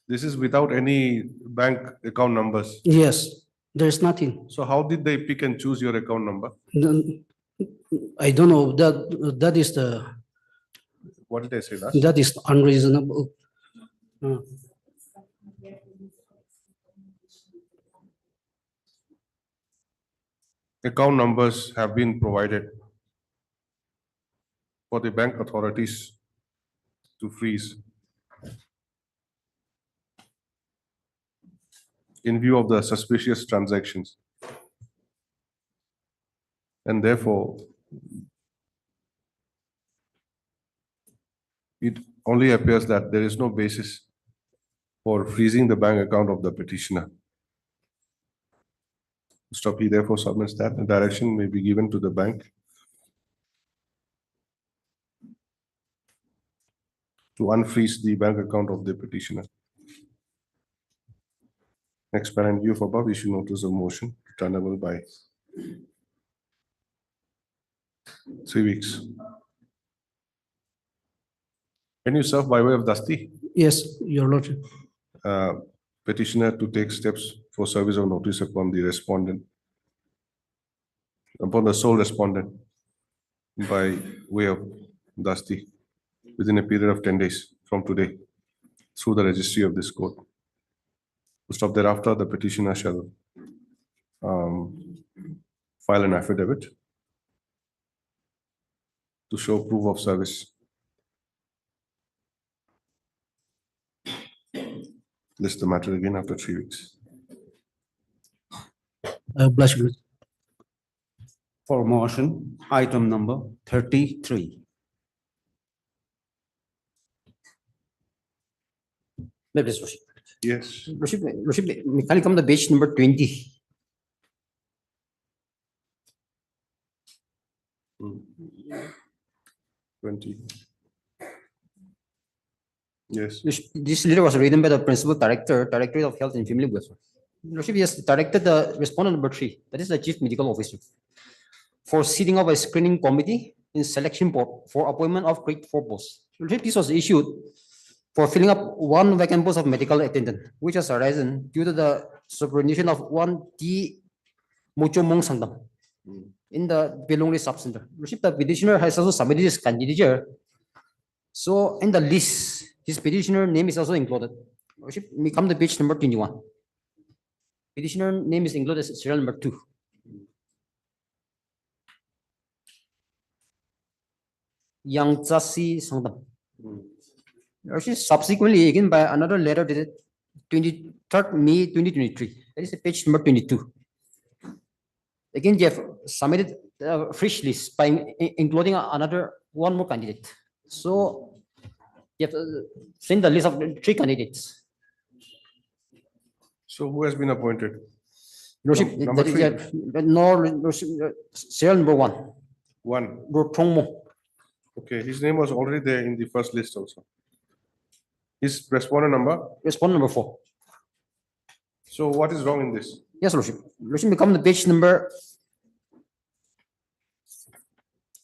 this is without any bank account numbers. Yes, there's nothing. So how did they pick and choose your account number? I don't know, that is the, What did I say last? that is unreasonable. Account numbers have been provided for the bank authorities to freeze in view of the suspicious transactions. And therefore, it only appears that there is no basis for freezing the bank account of the petitioner. Stop. He therefore submits that the direction may be given to the bank to unfreeze the bank account of the petitioner. Next, parent view of above, issue notice of motion returnable by 3 weeks. Can you serve by way of Dasti? Yes, your lordship. Petitioner to take steps for service of notice upon the respondent, upon the sole respondent by way of Dasti within a period of 10 days from today through the registry of this court. Stop thereafter, the petitioner shall file an affidavit to show proof of service. List the matter again after 3 weeks. Blush. For motion, item number 33. Please, Worship. Yes. Worship, can you come to page number 20? Hmm. 20. Yes. This letter was written by the Principal Director, Directorate of Health and Family Welfare. Worship, yes, directed the respondent number 3, that is the Chief Medical Officer, for setting up a screening committee in selection for appointment of grade 4 posts. Worship, this was issued for filling up one vacant post of medical attendant, which has arisen due to the superannuation of one T. Mochomong Sangdam in the Belongli subcenter. Worship, the petitioner has also submitted his candidature. So in the list, his petitioner name is also included. Worship, we come to page number 21. Petitioner name is included as serial number 2. Yang Zasi Sangdam. Worship, subsequently, again by another letter dated 23rd May 2023. That is page number 22. Again, they have submitted a fresh list by including one more candidate. So you have sent the list of 3 candidates. So who has been appointed? Worship, Number that is, 3. no, serial number 1. 1. Rotongmo. Okay, his name was already there in the first list also. His respondent number? Respondent number 4. So what is wrong in this? Yes, Lordship. Lordship, we come to page number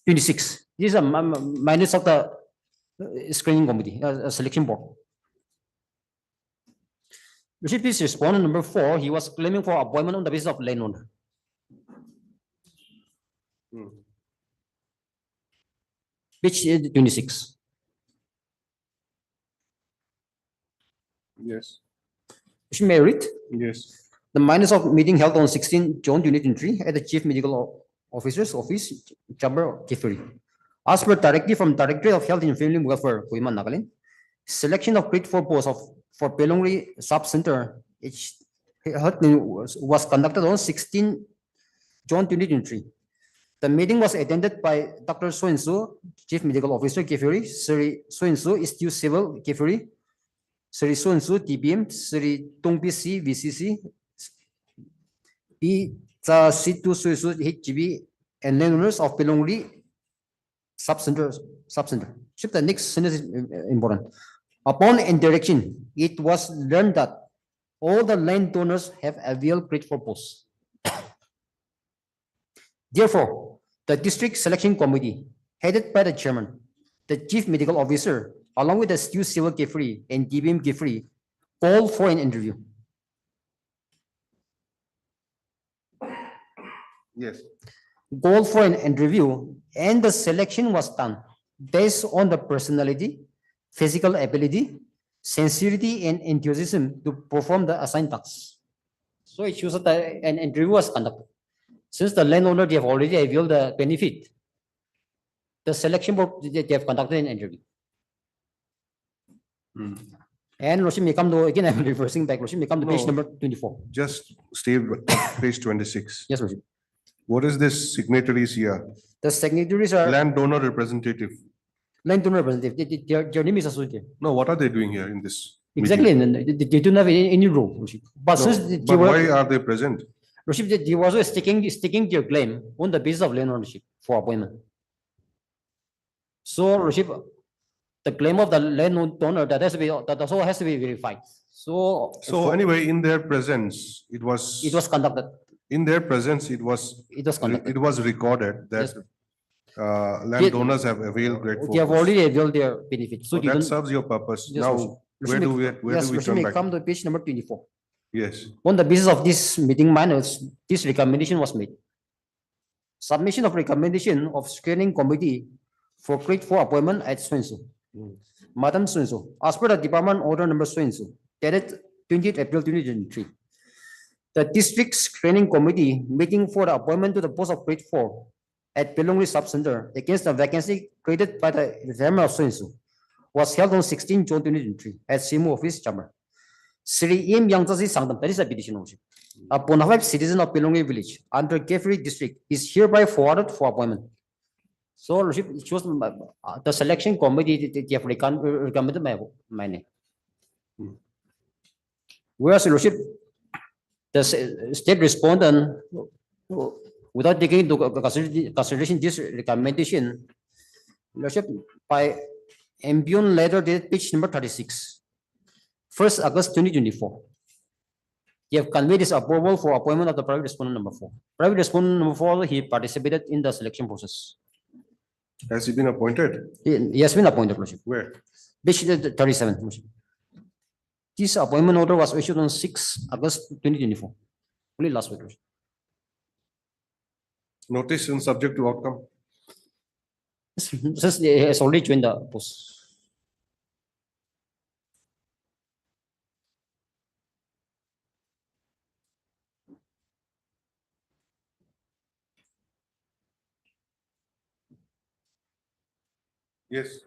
26. These are minutes of the screening committee, selection board. Lordship, this respondent number 4, he was claiming for appointment on the basis of landowner. Page 26. Yes. Lordship, may I read? Yes. The minutes of meeting held on 16 June 2023 at the Chief Medical Officer's Office, Chamber, Kifuri. As per directive from Directorate of Health and Family Welfare, Kohima, Nagaland, selection of grade 4 post for Pelongri Sub-Center was conducted on 16 June 2023. The meeting was attended by Dr. So-and-so, Chief Medical Officer, Kifuri, Sri So-and-so, Stu Civil, Kifuri, Sri So-and-so, TPM, Sri Tung PC, VCC, P. Situ So-and-so, HGB, and landowners of Pelongri Sub-Center. The next sentence is important. Upon interaction, it was learned that all the landowners have availed grade 4 posts. Therefore, the district selection committee, headed by the chairman, the chief medical officer, along with the Stu Civil Kifri and DBM Kifri, called for an interview. Yes. Called for an interview, and the selection was done based on the personality, physical ability, sincerity, and enthusiasm to perform the assigned tasks. So it shows that an interview was conducted. Since the landowner, they have already availed the benefit, the selection board, they have conducted an interview. And Lordship may come to, again, I'm reversing back, Lordship may come to page No. number 24. Just stay with page 26. Yes, Lordship. What is this signatories here? The signatories are Landowner representative. landowner representative. Their name is associated. No, what are they doing here in this? Exactly, and they don't have any role, Lordship. But No, since but why are they present? Lordship, they were also sticking their claim on the basis of land ownership for appointment. So, Lordship, the claim of the landowner that also has to be verified. So Anyway, in their presence, it was conducted. in their presence, it was conducted. it was recorded that landowners have availed grade 4 They have posts. already availed their benefit. So So that serves your purpose. Yes, Now, Lordship. where do we Lordship come may back? come to page number 24. Yes. On the basis of this meeting minutes, this recommendation was made. Submission of recommendation of screening committee for grade 4 appointment at so-and-so. Madam so-and-so, as per the department order number so-and-so, dated 20th April 2023. The district screening committee meeting for the appointment to the post of grade 4 at Pelongri Sub-Center against the vacancy created by the retirement of so-and-so was held on 16 June 2023 at Simu Office, Chamber. Sri M. Yangzasi Sangdam, that is a petition ownership. A bona fide citizen of Pelongri village under Kefri district is hereby forwarded for appointment. So, Lordship, it shows the selection committee, they have recommended my name. Whereas, Lordship, the state respondent, without taking into consideration this recommendation, Lordship, by ambient letter dated page number 36, 1st August 2024, you have conveyed his approval for appointment of the private respondent number 4. Private respondent number 4, he participated in the selection process. Has he been appointed? He has been appointed, Lordship. Where? Page 37, Lordship. This appointment order was issued on 6 August 2024. Only last week, Lordship. Notice and subject to outcome. Since he has already joined the post. Yes.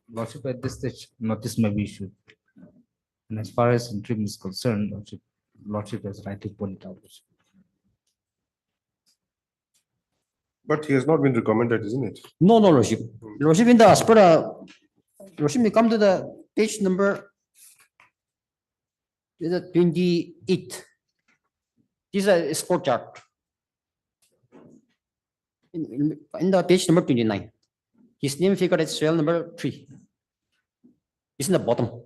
Lordship, at this stage, notice may be issued. And as far as interim is concerned, Lordship has rightly pointed out. But he has not been recommended, isn't it? No, Lordship. Lordship, in the as per Lordship, may come to the page number 28. This is a score chart. In the page number 29, his name figured at cell number 3. It's in the bottom.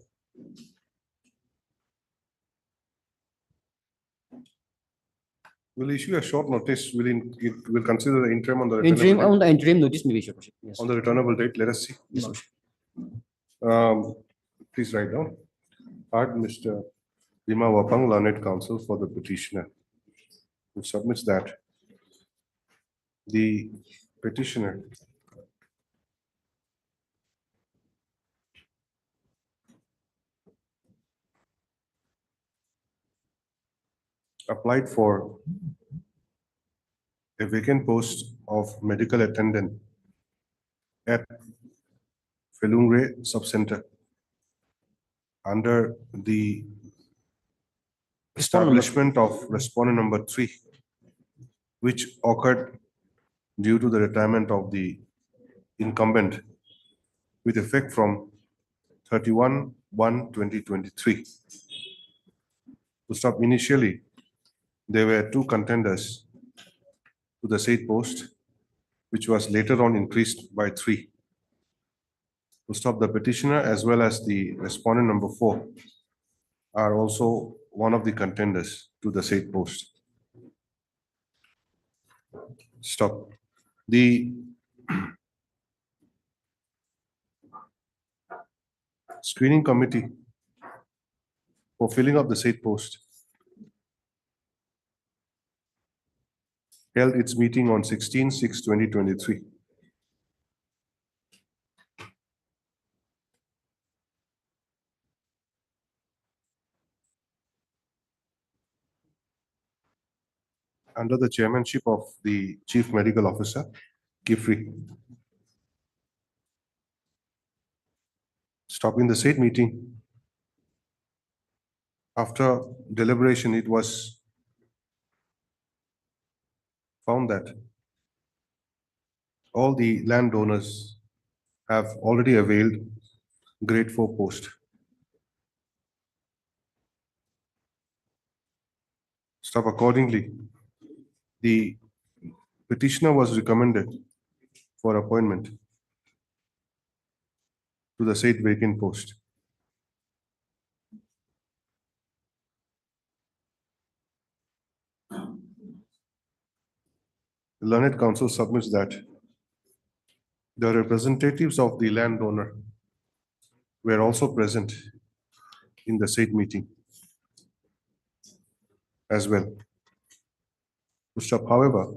We'll issue a short notice. We'll consider the interim on the Interim, returnable on the interim notice, maybe, Your Worship. Yes. on the returnable date. Let us see. Yes, Worship. Please write down. Part Mr. Bima Wapang, learned counsel for the petitioner, who submits that the petitioner applied for a vacant post of medical attendant at Felungre Subcenter under the establishment of respondent number 3, which occurred due to the retirement of the incumbent with effect from 31/1/2023. To stop, initially, there were 2 contenders to the said post, which was later on increased by 3. To stop, the petitioner as well as the respondent number 4 are also one of the contenders to the said post. Stop. The screening committee for filling up the said post held its meeting on 16/6/2023. Under the chairmanship of the Chief Medical Officer, Kifri. Stopping the said meeting. After deliberation, it was found that all the landowners have already availed grade 4 post. Stop, accordingly, the petitioner was recommended for appointment to the said vacant post. The learned counsel submits that the representatives of the landowner were also present in the said meeting as well. To stop, however,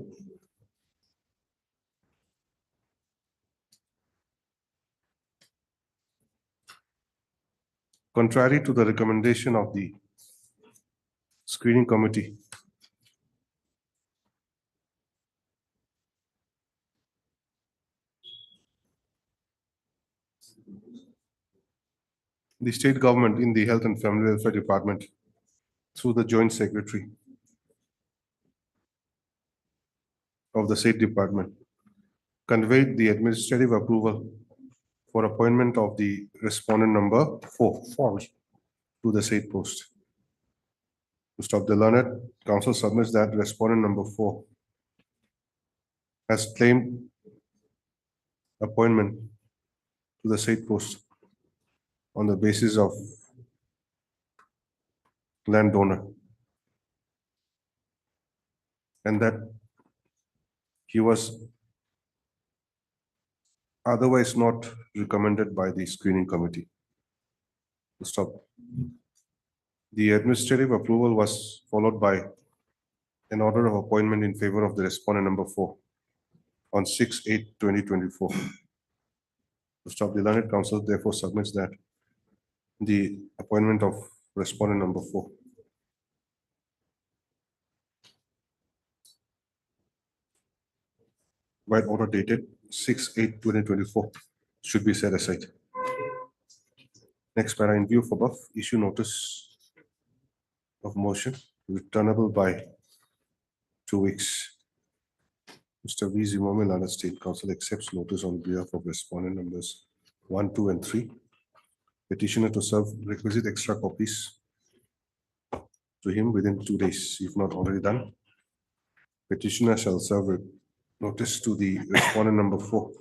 contrary to the recommendation of the screening committee, the state government in the Health and Family Welfare Department, through the Joint Secretary of the said department, conveyed the administrative approval for appointment of the respondent number 4 to the said post. To stop, the learned counsel submits that respondent number 4 has claimed appointment to the said post on the basis of landowner, and that he was otherwise not recommended by the screening committee. To stop, the administrative approval was followed by an order of appointment in favor of the respondent number 4 on 6/8/2024. To stop, the learned counsel therefore submits that the appointment of respondent number 4 by order dated 6/8/2024 should be set aside. Next para, in view of above, issue notice of motion returnable by 2 weeks. Mr. V. Zimomi, Lana State Council, accepts notice on behalf of respondent numbers 1, 2, and 3. Petitioner to serve requisite extra copies to him within 2 days, if not already done. Petitioner shall serve a notice to the respondent number 4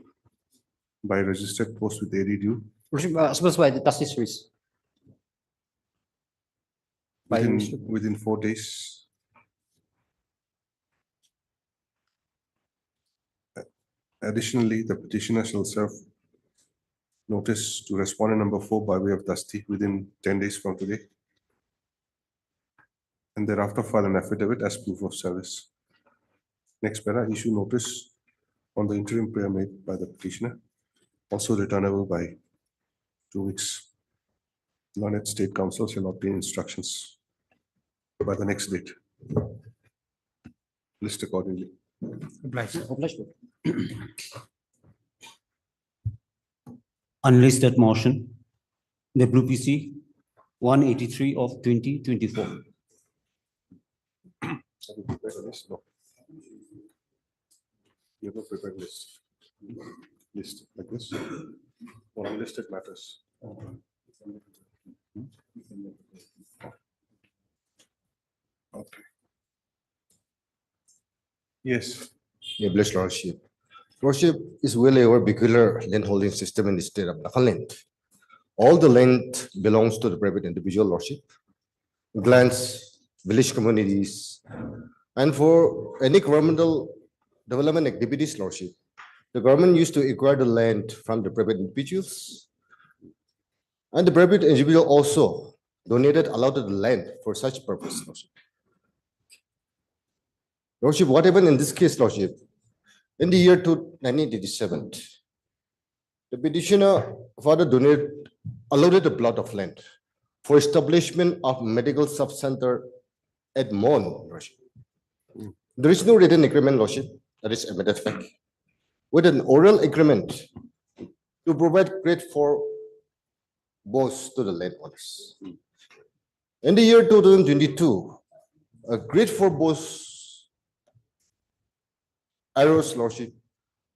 by registered post with AD due Supposed by the justice service. within 4 days Additionally, the petitioner shall serve notice to respondent number 4 by way of Dusty within 10 days from today, and thereafter file an affidavit as proof of service. Next para, issue notice on the interim prayer made by the petitioner, also returnable by 2 weeks. Learned State Council shall obtain instructions by the next date. List accordingly. Unlisted motion, WPC 183 of 2024. Have you prepared a list? No. You have a prepared list. List like this. For unlisted matters. Okay. Yes. Yeah, bless Lordship. Lordship is well aware peculiar land holding system in the state of Nagaland. All the land belongs to the private individual Lordship, lands, village communities, and for any governmental development activities Lordship, the government used to acquire the land from the private individuals, and the private individual also donated allotted the land for such purpose Lordship. Lordship, what happened in this case, Lordship? In the year 1987, the petitioner further allotted a plot of land for establishment of medical sub-center at Mon, Lordship. There is no written agreement, Lordship, that is admitted fact, with an oral agreement to provide grade 4 boss to the landowners. In the year 2022, a grade 4 boss arose, Lordship.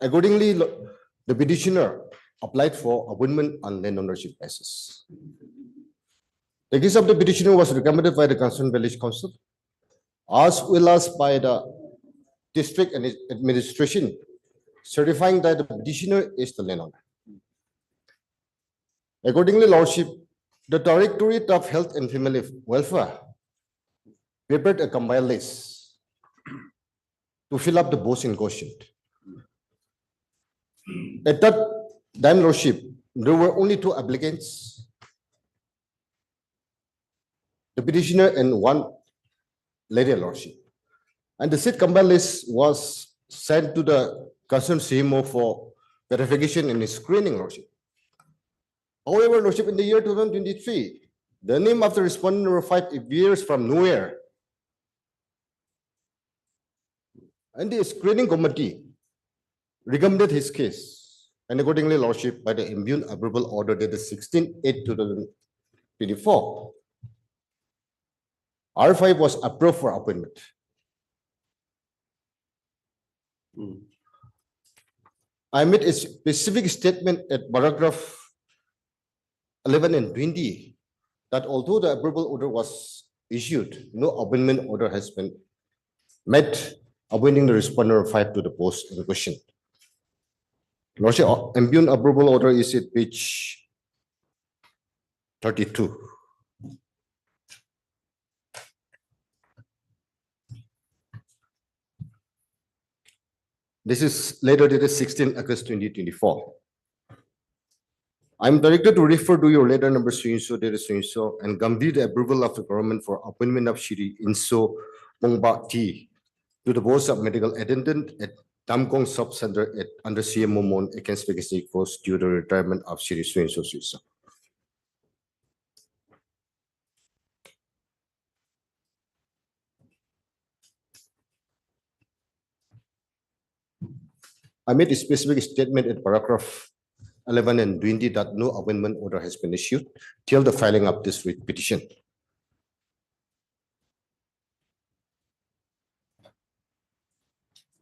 Accordingly, the petitioner applied for appointment on land ownership basis. The case of the petitioner was recommended by the concerned village council, as well as by the district and administration, certifying that the petitioner is the landowner. Accordingly, Lordship, the Directorate of Health and Family Welfare prepared a combined list to fill up the post in question. At that time, Lordship, there were only 2 applicants, the petitioner and 1 lady, Lordship. And the said combined list was sent to the concerned CMO for verification and screening, Lordship. However, Lordship, in the year 2023, the name of the respondent number 5 appears from nowhere. And the screening committee recommended his case, and accordingly, Lordship, by the immune approval order dated 16/8/2024, R5 was approved for appointment. I made a specific statement at paragraph 11 and 20 that although the approval order was issued, no appointment order has been met appointing the respondent 5 to the post in question. Lordship, immune approval order is at page 32. This is later dated 16 August 2024. I'm directed to refer to your letter number so dated so and complete the approval of the government for appointment of Shri Inso Pongba T to the post of medical attendant at Tamkong Sub Center at under CMO Mon against vacancy post due to retirement of Shri Suinso Suiso. I made a specific statement in paragraph 11 and 20 that no appointment order has been issued till the filing of this petition.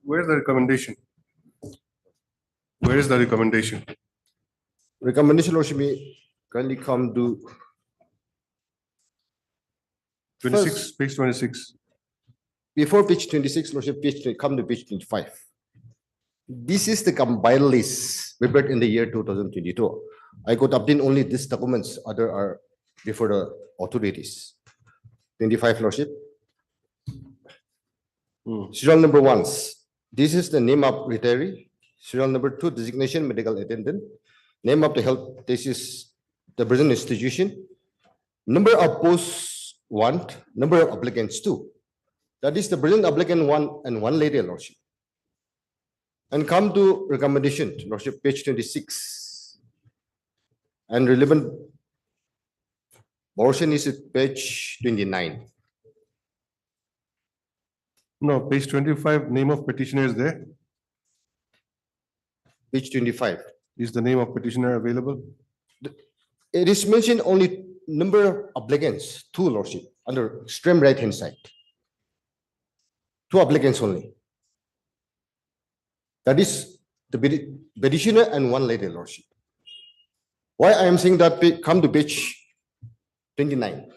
Where's the recommendation? Where is the recommendation? Recommendation Lordship may kindly come to 26, page 26. Before page 26, Lordship, come to page 25. This is the combined list prepared in the year 2022. I could obtain only these documents, other are before the authorities. 25, Lordship. Serial number 1. This is the name of retiree Serial number 2, designation medical attendant. Name of the health, this is the present institution. Number of posts 1, number of applicants 2. That is the present applicant 1 and 1 lady, Your Lordship. And come to recommendation, Your Lordship, page 26. And relevant portion is at page 29. No, page 25, name of petitioner is there. Page 25. Is the name of petitioner available? It is mentioned only number of applicants, 2, Lordship, under extreme right hand side. 2 applicants only. That is the petitioner and 1 lady, Lordship. Why I am saying that, come to page 29.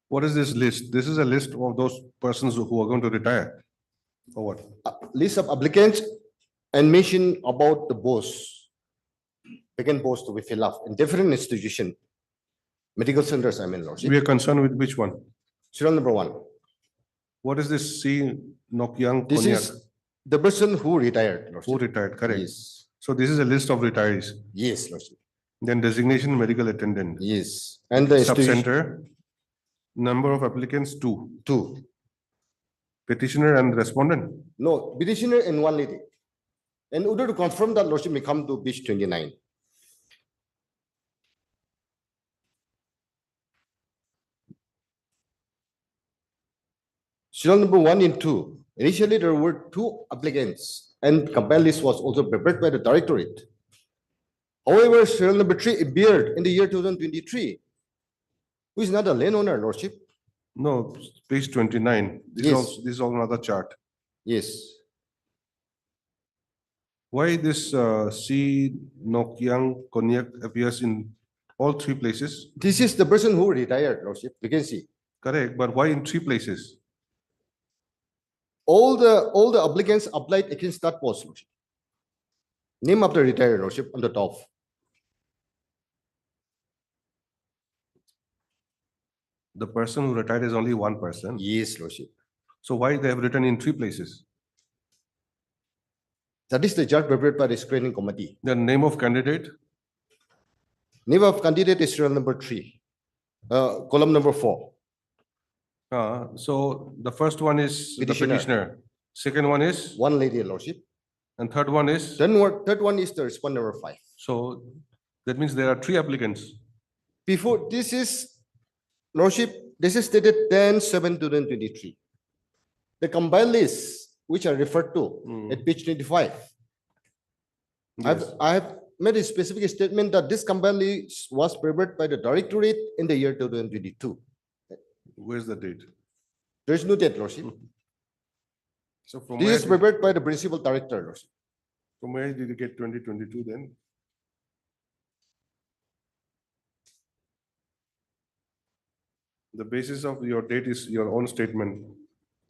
What is this list? This is a list of those persons who are going to retire. Or what? List of applicants and mention about the posts, vacant posts to be filled up in different institution, medical centers, I mean, Lordship. We are concerned with which one? Serial number 1. What is this C Nokyang This Konyak? is the person who retired, Lordship. Who retired, correct? Yes. So this is a list of retirees. Yes, Lordship. Then designation medical attendant. Yes. And the institution, Sub-center, number of applicants 2. 2. Petitioner and respondent. No, petitioner and 1 lady. In order to confirm that, Lordship, may come to page 29. Serial number 1 and 2. Initially, there were 2 applicants, and compile list was also prepared by the directorate. However, serial number 3 appeared in the year 2023, who is not a landowner, Lordship. No, page 29. Yes. This is all another chart. Yes. Why this C Nokyang Konyak appears in all 3 places? This is the person who retired, Lordship. You can see. Correct, but why in 3 places? All the applicants applied against that post, Lordship. Name of the retired, Lordship, on the top. The person who retired is only 1 person. Yes, Lordship. So why they have written in 3 places? That is the chart prepared by the screening committee. The name of candidate? Name of candidate is serial number 3, column number 4. So the first one is the Petitioner. petitioner. Second one is, 1 lady, Lordship. and third one is, Third one is the respondent number 5. so that means there are 3 applicants. Before, this is, Lordship, this is dated 10/7/2023. The combined list, which I referred to at page 25. Yes. I have made a specific statement that this combined list was prepared by the directorate in the year 2022. Where's the date? There is no date, Lordship. So from This where, is prepared by the principal director, Lordship. from where did you get 2022 then? The basis of your date is your own statement.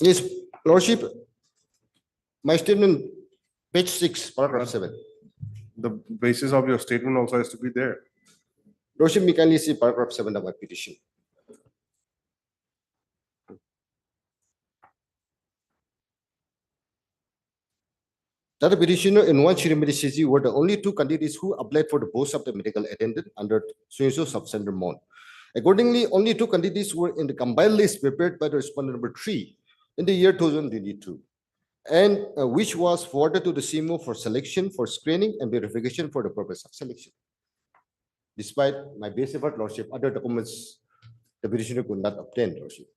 Yes, Lordship. My statement, page 6, paragraph 7. The basis of your statement also has to be there. Lordship, you kindly see paragraph 7 of my petition. That the petitioner and 1 Shrimati Siji were the only 2 candidates who applied for the post of the medical attendant under so-and-so subcenter mode. Accordingly, only 2 candidates were in the combined list prepared by the respondent number 3 in the year 2022, and which was forwarded to the CMO for selection, for screening and verification for the purpose of selection. Despite my best effort, Lordship, other documents the petitioner could not obtain, Lordship.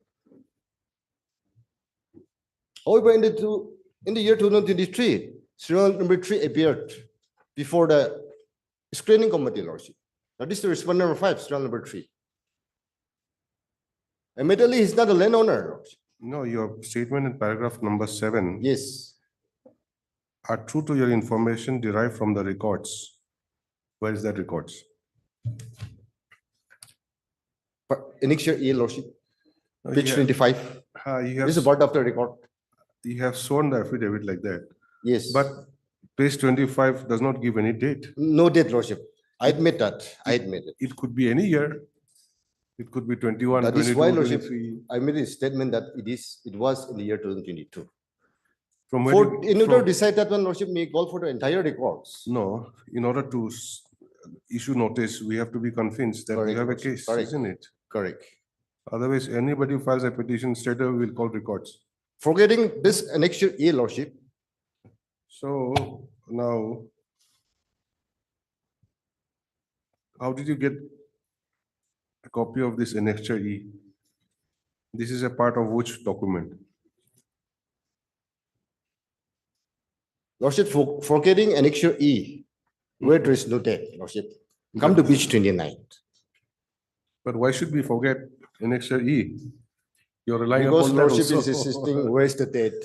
However, in the year 2023, serial number 3 appeared before the screening committee, Lordship. That is the respondent number 5, serial number 3. Admittedly, he's not a landowner, Lordship. No, your statement in paragraph number 7 Yes. are true to your information derived from the records. Where is that records? Annexure E, Lordship, page You 25. have, This is part of the record. you have sworn the affidavit like that, Yes. but page 25 does not give any date. No date, Lordship. I admit that. I admit it. It could be any year. It could be 21, That is 22, why, Lordship, 23. I made a statement that it was in the year 2022. From where For, did- in order to from- decide that one, Lordship may call for the entire records. No, in order to issue notice, we have to be convinced that we Correct, have a Lordship, case, correct. isn't it? Correct. Otherwise, anybody who files a petition straight away will call records. Forgetting this annexure A, Lordship, So now, how did you get a copy of this annexure E? This is a part of which document? Lordship, forgetting annexure E, where there is no date, Lordship, come to page 29. But why should we forget annexure E? You're relying Because upon that Lordship is also. insisting, where's the date?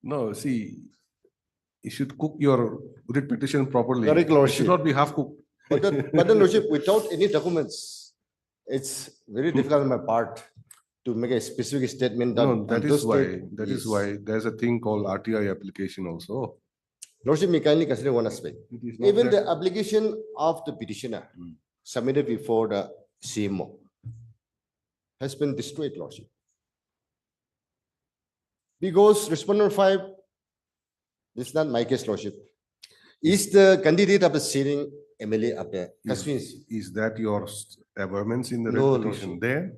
No, see, you should cook your writ petition properly. Correct, It should Lordship. not be half cooked. But then, Lordship, without any documents, it's very difficult on my part to make a specific statement that. No, that on is this why, date that is why there's a thing called RTI application also. Lordship, may kindly consider one aspect. It is not Even that- the application of the petitioner submitted before the CMO has been destroyed, Lordship. Because respondent 5, this is not my case, Lordship, is the candidate of the sitting MLA of the constituency. Is that your averments in the No, writ petition there?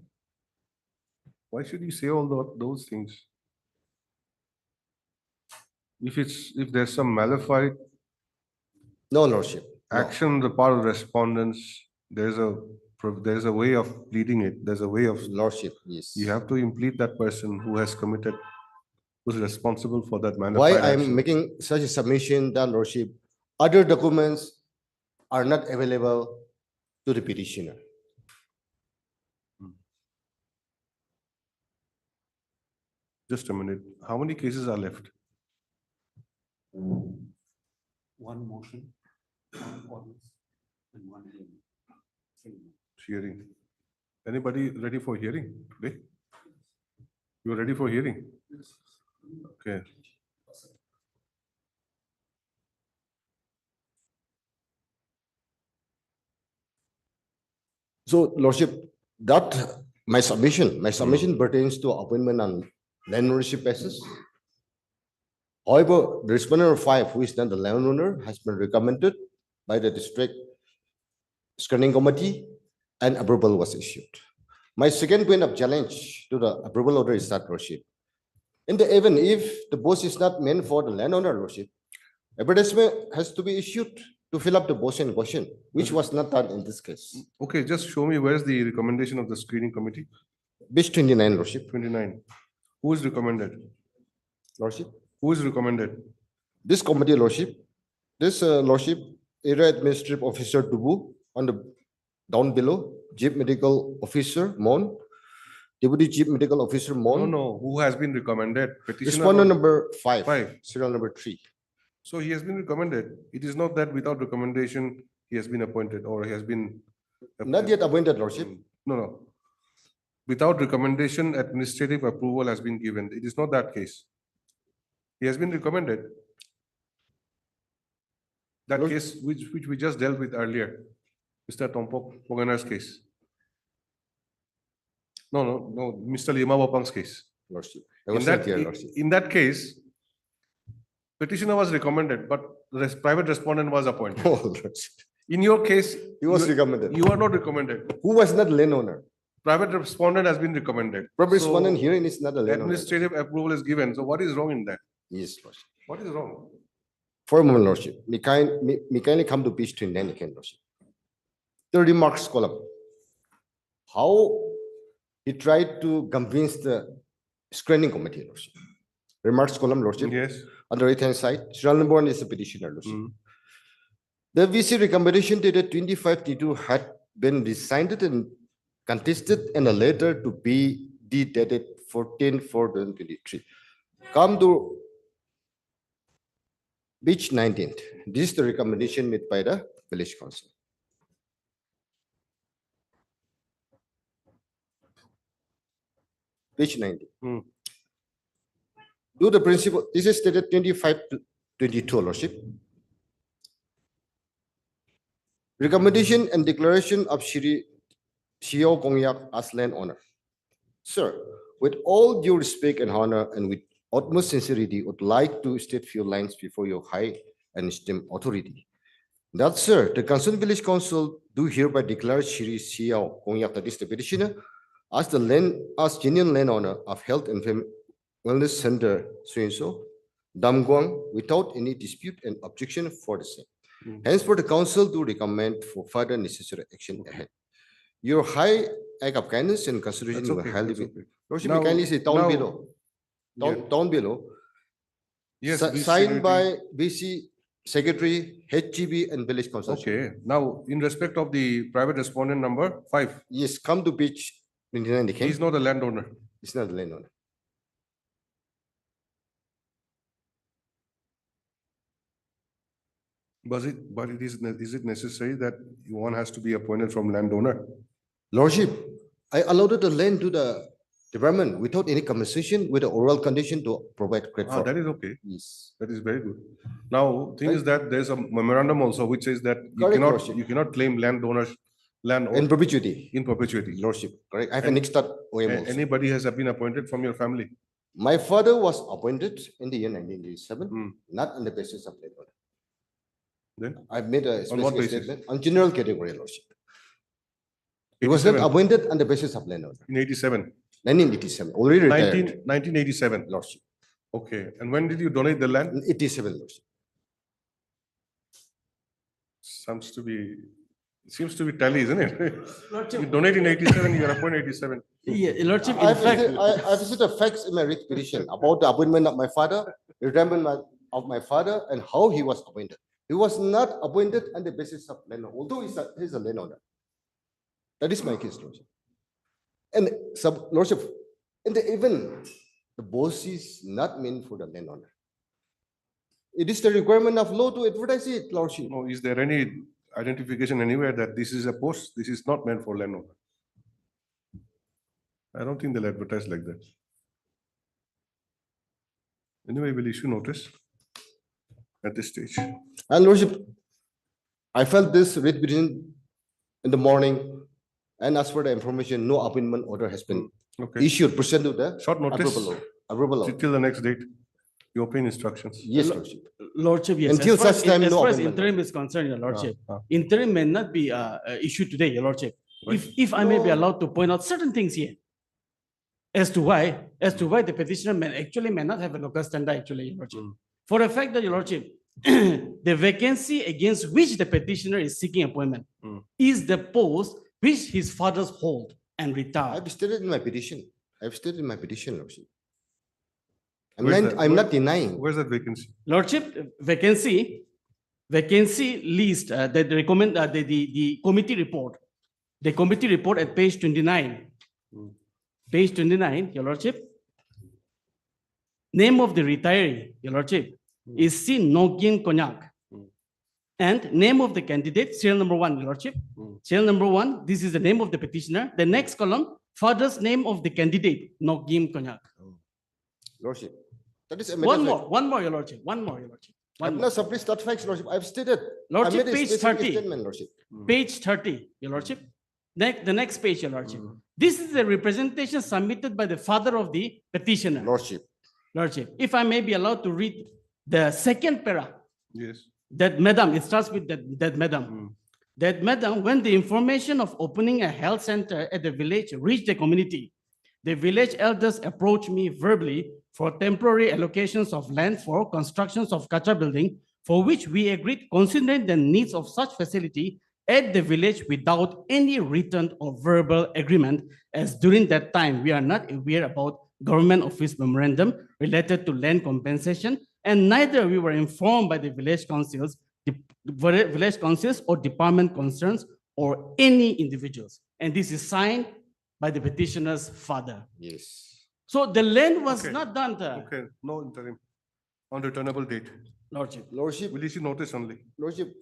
Why should you say all those things? If there's some malified No, Lordship. No. action on the part of respondents, there's a way of pleading it, there's a way of, Lordship, yes. you have to implead that person who has committed, who's responsible for that Why malified I'm action. making such a submission that, Lordship, other documents are not available to the petitioner. Just a minute, how many cases are left? One motion, one ordinance, and one Hearing. Anybody ready for hearing today? You are ready for hearing? Okay. So, Lordship, that my submission pertains to appointment on land ownership basis. However, the respondent 5, who is not the land owner, has been recommended by the district screening committee and approval was issued. My second point of challenge to the approval order is that, Lordship, in the event if the post is not meant for the landowner, Lordship, advertisement has to be issued to fill up the post in question, which was not done in this case. Okay, just show me where's the recommendation of the screening committee? Page 29, Lordship. 29. Who is recommended? Lordship. Who is recommended? This committee, Lordship, this Lordship, Area Administrative Officer Dubu, on the down below, Chief Medical Officer Mon, Deputy Chief Medical Officer Mon. No, who has been recommended? Petitioner Respondent or- number 5, Five. serial number 3. So he has been recommended. It is not that without recommendation, he has been appointed or he has been. Not yet appointed, Lordship. No. Without recommendation, administrative approval has been given. It is not that case. He has been recommended. That Lord- case which we just dealt with earlier, Mr. Tompok Mogana's case. No, Mr. Lima Wapang's case. Lordship. I In was not that, here, Lordship. in that case, petitioner was recommended, but private respondent was appointed. Oh, Lordship. In your case, He was you- recommended. you are not recommended. Who was not landowner? Private respondent has been recommended. Private So, respondent hearing is not a landowner. Administrative approval is given. So what is wrong in that? Yes, Lordship. What is wrong? For a moment, Lordship, may kindly come to page 29 again, Lordship. The remarks column. How he tried to convince the screening committee, Lordship. Remarks column, Lordship. Yes. On the right-hand side, serial number 1 is the petitioner, Lordship. Mm. The VC recommendation dated 25/22 had been resigned and contested and a letter to be dated 14/4/2023. Come to page 19. This is the recommendation made by the village council. Page 19. Mm. Do the principle, this is stated 25/22, Lordship. Recommendation and declaration of Shri Xiao Gongyak as landowner. Sir, with all due respect and honor and with utmost sincerity, would like to state few lines before your high and esteemed authority. That, sir, the concerned village council do hereby declare Shri Xiao Gongyak, that is the petitioner, as genuine landowner of Health and Wellness Center, so Damguang, without any dispute and objection for the same. Hence, for the council to recommend for further necessary action ahead. Your high act of kindness and consideration That's will okay, highly that's be. okay. Lordship, Now- kindly say down now- below. Down below. Yes, this Signed by security- BC Secretary, HGB and Village Council. Okay, now in respect of the private respondent number 5, Yes, come to page 29. he is not a landowner. It's not the landowner. But is it necessary that one has to be appointed from landowner? Lordship, I allotted the land to the department without any compensation with the oral condition to provide credit for. That is okay. Yes. That is very good. Now, thing is that there's a memorandum also which says that Correct, Lordship. you cannot claim landowners, land In perpetuity, in perpetuity. Lordship, correct? I have And- annexed that OM also. Anybody has been appointed from your family? My father was appointed in the year 1987, Hmm. not on the basis of labor. Then? I've made a On what specific basis? statement on general category, Lordship. He was not 87, appointed on the basis of landowner. in 87, 1987, already retired, 1987. Lordship. Okay, and when did you donate the land? 87, Lordship. Seems to be tally, isn't it? You donate in 87, you are appointed 87. Yeah, Lordship, I in fact, I visited facts in my writ petition about the appointment of my father, retirement of my father, and how he was appointed. He was not appointed on the basis of landowner, although he's a landowner. That is my case, Lordship. And Lordship, and even the boss is not meant for the landowner. It is the requirement of law to advertise it, Lordship. No, is there any identification anywhere that this is a post, this is not meant for landowner? I don't think they'll advertise like that. Anyway, we'll issue notice at this stage. And Lordship, I felt this writ petition in the morning, and as for the information, no appointment order has been Okay, issued pursuant to the short notice approval law. till the next date. You obtain instructions. Yes, Lordship. Lordship, yes. Until As far as- such time, as no far as appointment. interim is concerned, your Lordship, Ah, ah. interim may not be issued today, your Lordship. Right. If I may be allowed to point out certain things here. As to why the petitioner may not have a local standard actually, your Lordship. For the fact that, your Lordship, the vacancy against which the petitioner is seeking appointment is the post which his fathers hold and retired. I've stated in my petition. Lordship. Where's that? I'm not denying. Where's that vacancy? Lordship, vacancy list, that recommend, the committee report. The committee report at page 29. Page 29, your Lordship. Name of the retiree, your Lordship, is C. Nogin Konyak. And name of the candidate, serial number 1, your Lordship. Serial number 1, this is the name of the petitioner. The next column, father's name of the candidate, Nogin Konyak. Lordship. That is a One more, your Lordship, one more, your Lordship. I've not suppressed that facts, Lordship. I've stated. I Lordship, made a page specific 30. statement, Lordship. Page 30, your Lordship. The next page, your Lordship. This is the representation submitted by the father of the petitioner. Lordship. Lordship, if I may be allowed to read the second para, Yes. that madam, it starts with that madam. That madam, when the information of opening a health center at the village reached the community, the village elders approached me verbally for temporary allocations of land for constructions of Kacha building, for which we agreed considering the needs of such facility at the village without any written or verbal agreement, as during that time we are not aware about government office memorandum related to land compensation, and neither we were informed by the village councils or department concerns or any individuals. And this is signed by the petitioner's father. Yes. So the land was Okay. not done, Okay, no interim. On returnable date. Lordship. Lordship, Will issue notice only. Lordship,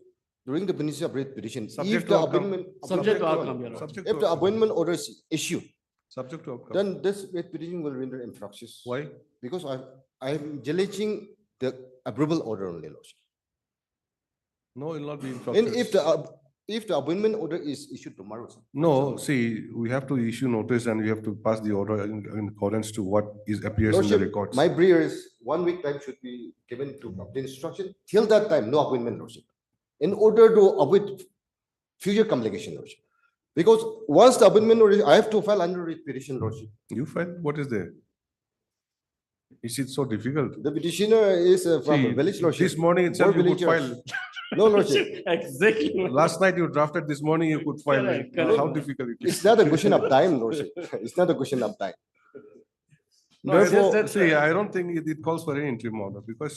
during the Ministry of Writ petition, Subject if to the outcome. appointment. Subject to outcome, your Lordship. Subject If to the outcome. appointment order is issued, Subject to outcome. then this writ petition will render infructuous. Why? Because I'm challenging the approval order only, Lordship. No, it will not be And infructuous. if the appointment order is issued tomorrow. Sir. No, see, we have to issue notice and we have to pass the order in accordance to what is appears in the Lordship, records. my prayer is 1 week time should be given to obtain instruction. Till that time, no appointment, Lordship. In order to avoid future complication, Lordship. Because once the appointment order, I have to file under writ petition, Lordship. You file, what is there? Is it so difficult? The petitioner is from See, a village, Lordship. this morning itself More you could villagers. file. No, Lordship. Exactly. Last night you drafted, this morning you could file. Correct, How correct. difficult it is. It's not a question of time, Lordship. It's not a question of time. No, I just- Therefore, see, I don't think it calls for any interim order because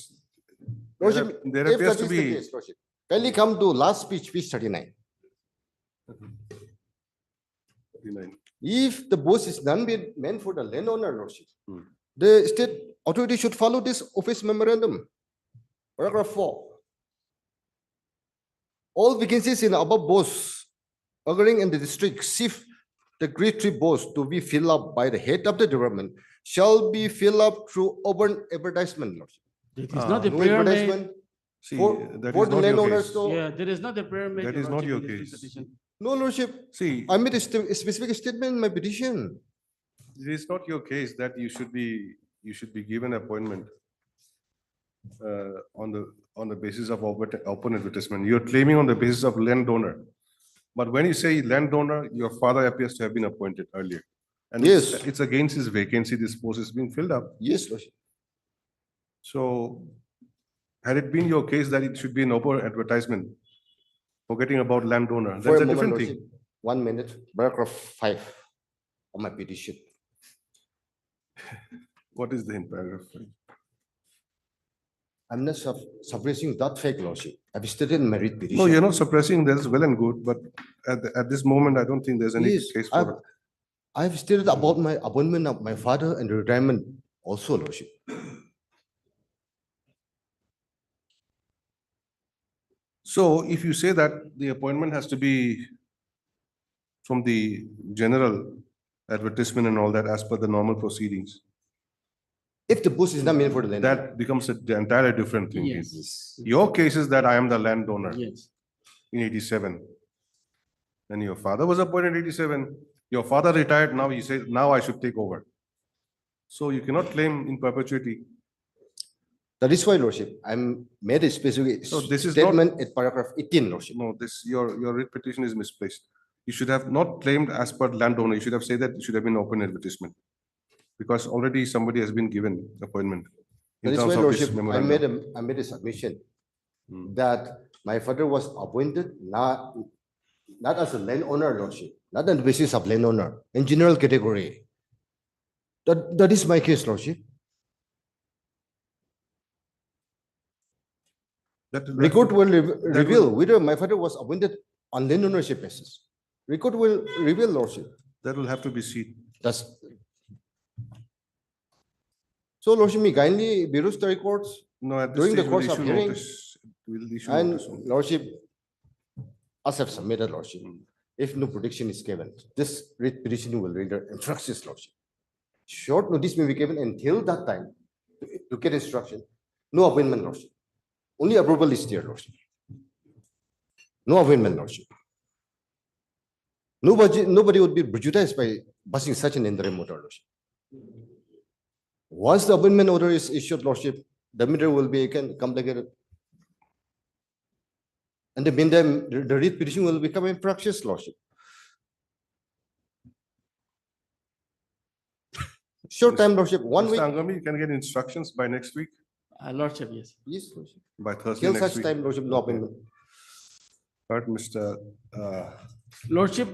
Lordship, there if appears that to is the be. case, Lordship, kindly come to last speech, speech 39. 39. If the boss is none meant for the landowner, Lordship, Hmm. the state authority should follow this office memorandum. Paragraph 4. All vacancies in above boss occurring in the district, if the grade 3 boss to be filled up by the head of the department shall be filled up through open advertisement, Lordship. It is not a No prayer made. advertisement See, for, that for is the not your landowners case. to, Yeah, there is not a prayer made. That Your is not Lordship, your in this case. petition. no, Lordship. See, I made a specific statement in my petition. it is not your case that you should be given appointment on the basis of open advertisement. You're claiming on the basis of landowner. But when you say landowner, your father appears to have been appointed earlier. And Yes. it's against his vacancy, this post is being filled up. Yes, Lordship. So had it been your case that it should be an open advertisement, forgetting about landowner, For that's a a moment, different Lordship. thing. 1 minute, paragraph 5 of my petition. What is the in paragraph? I'm not suppressing that fact, Lordship. I've stated in my writ petition. No, you're not suppressing, that's well and good, but at this moment, I don't think there's any Yes, case I've, for it. I've stated about my appointment of my father and retirement also, Lordship. So if you say that the appointment has to be from the general advertisement and all that as per the normal proceedings, If the post is not meant for the landowner. that becomes an entirely different thing. Yes. Your case is that I am the landowner Yes. in 87. And your father was appointed in 87. Your father retired, now he says, now I should take over. So you cannot claim in perpetuity. That is why, Lordship, I'm made a specific So this is not- statement at paragraph 18, Lordship. No, your writ petition is misplaced. You should have not claimed as per landowner. You should have said that it should have been open advertisement. Because already somebody has been given appointment. in That is terms why, of this Lordship, I memorandum. made a submission Hmm. that my father was appointed not as a landowner, Lordship, not on the basis of landowner, in general category. That is my case, Lordship. Record will reveal whether my father was appointed on landownership basis. Record will reveal, Lordship. That will have to be seen. That's. So, Lordship, me kindly peruse the records No, at this during the stage, we'll course of issue hearing. notice. We'll issue And notice only. Lordship, as I've submitted, Lordship, if no prediction is given, this writ petition will render infructuous, Lordship. Short notice may be given until that time to get instruction. No appointment, Lordship. Only approval is there, Lordship. No appointment, Lordship. Nobody would be prejudiced by passing such an interim order, Lordship. Once the appointment order is issued, Lordship, the matter will be again complicated. And the meantime, the writ petition will become infructuous, Lordship. Short time, Lordship, 1 Mr. week. Angami, you can get instructions by next week, Lordship, yes. Yes, Lordship. by Thursday Till next such week. time, Lordship, no appointment. Right, Mr. Lordship,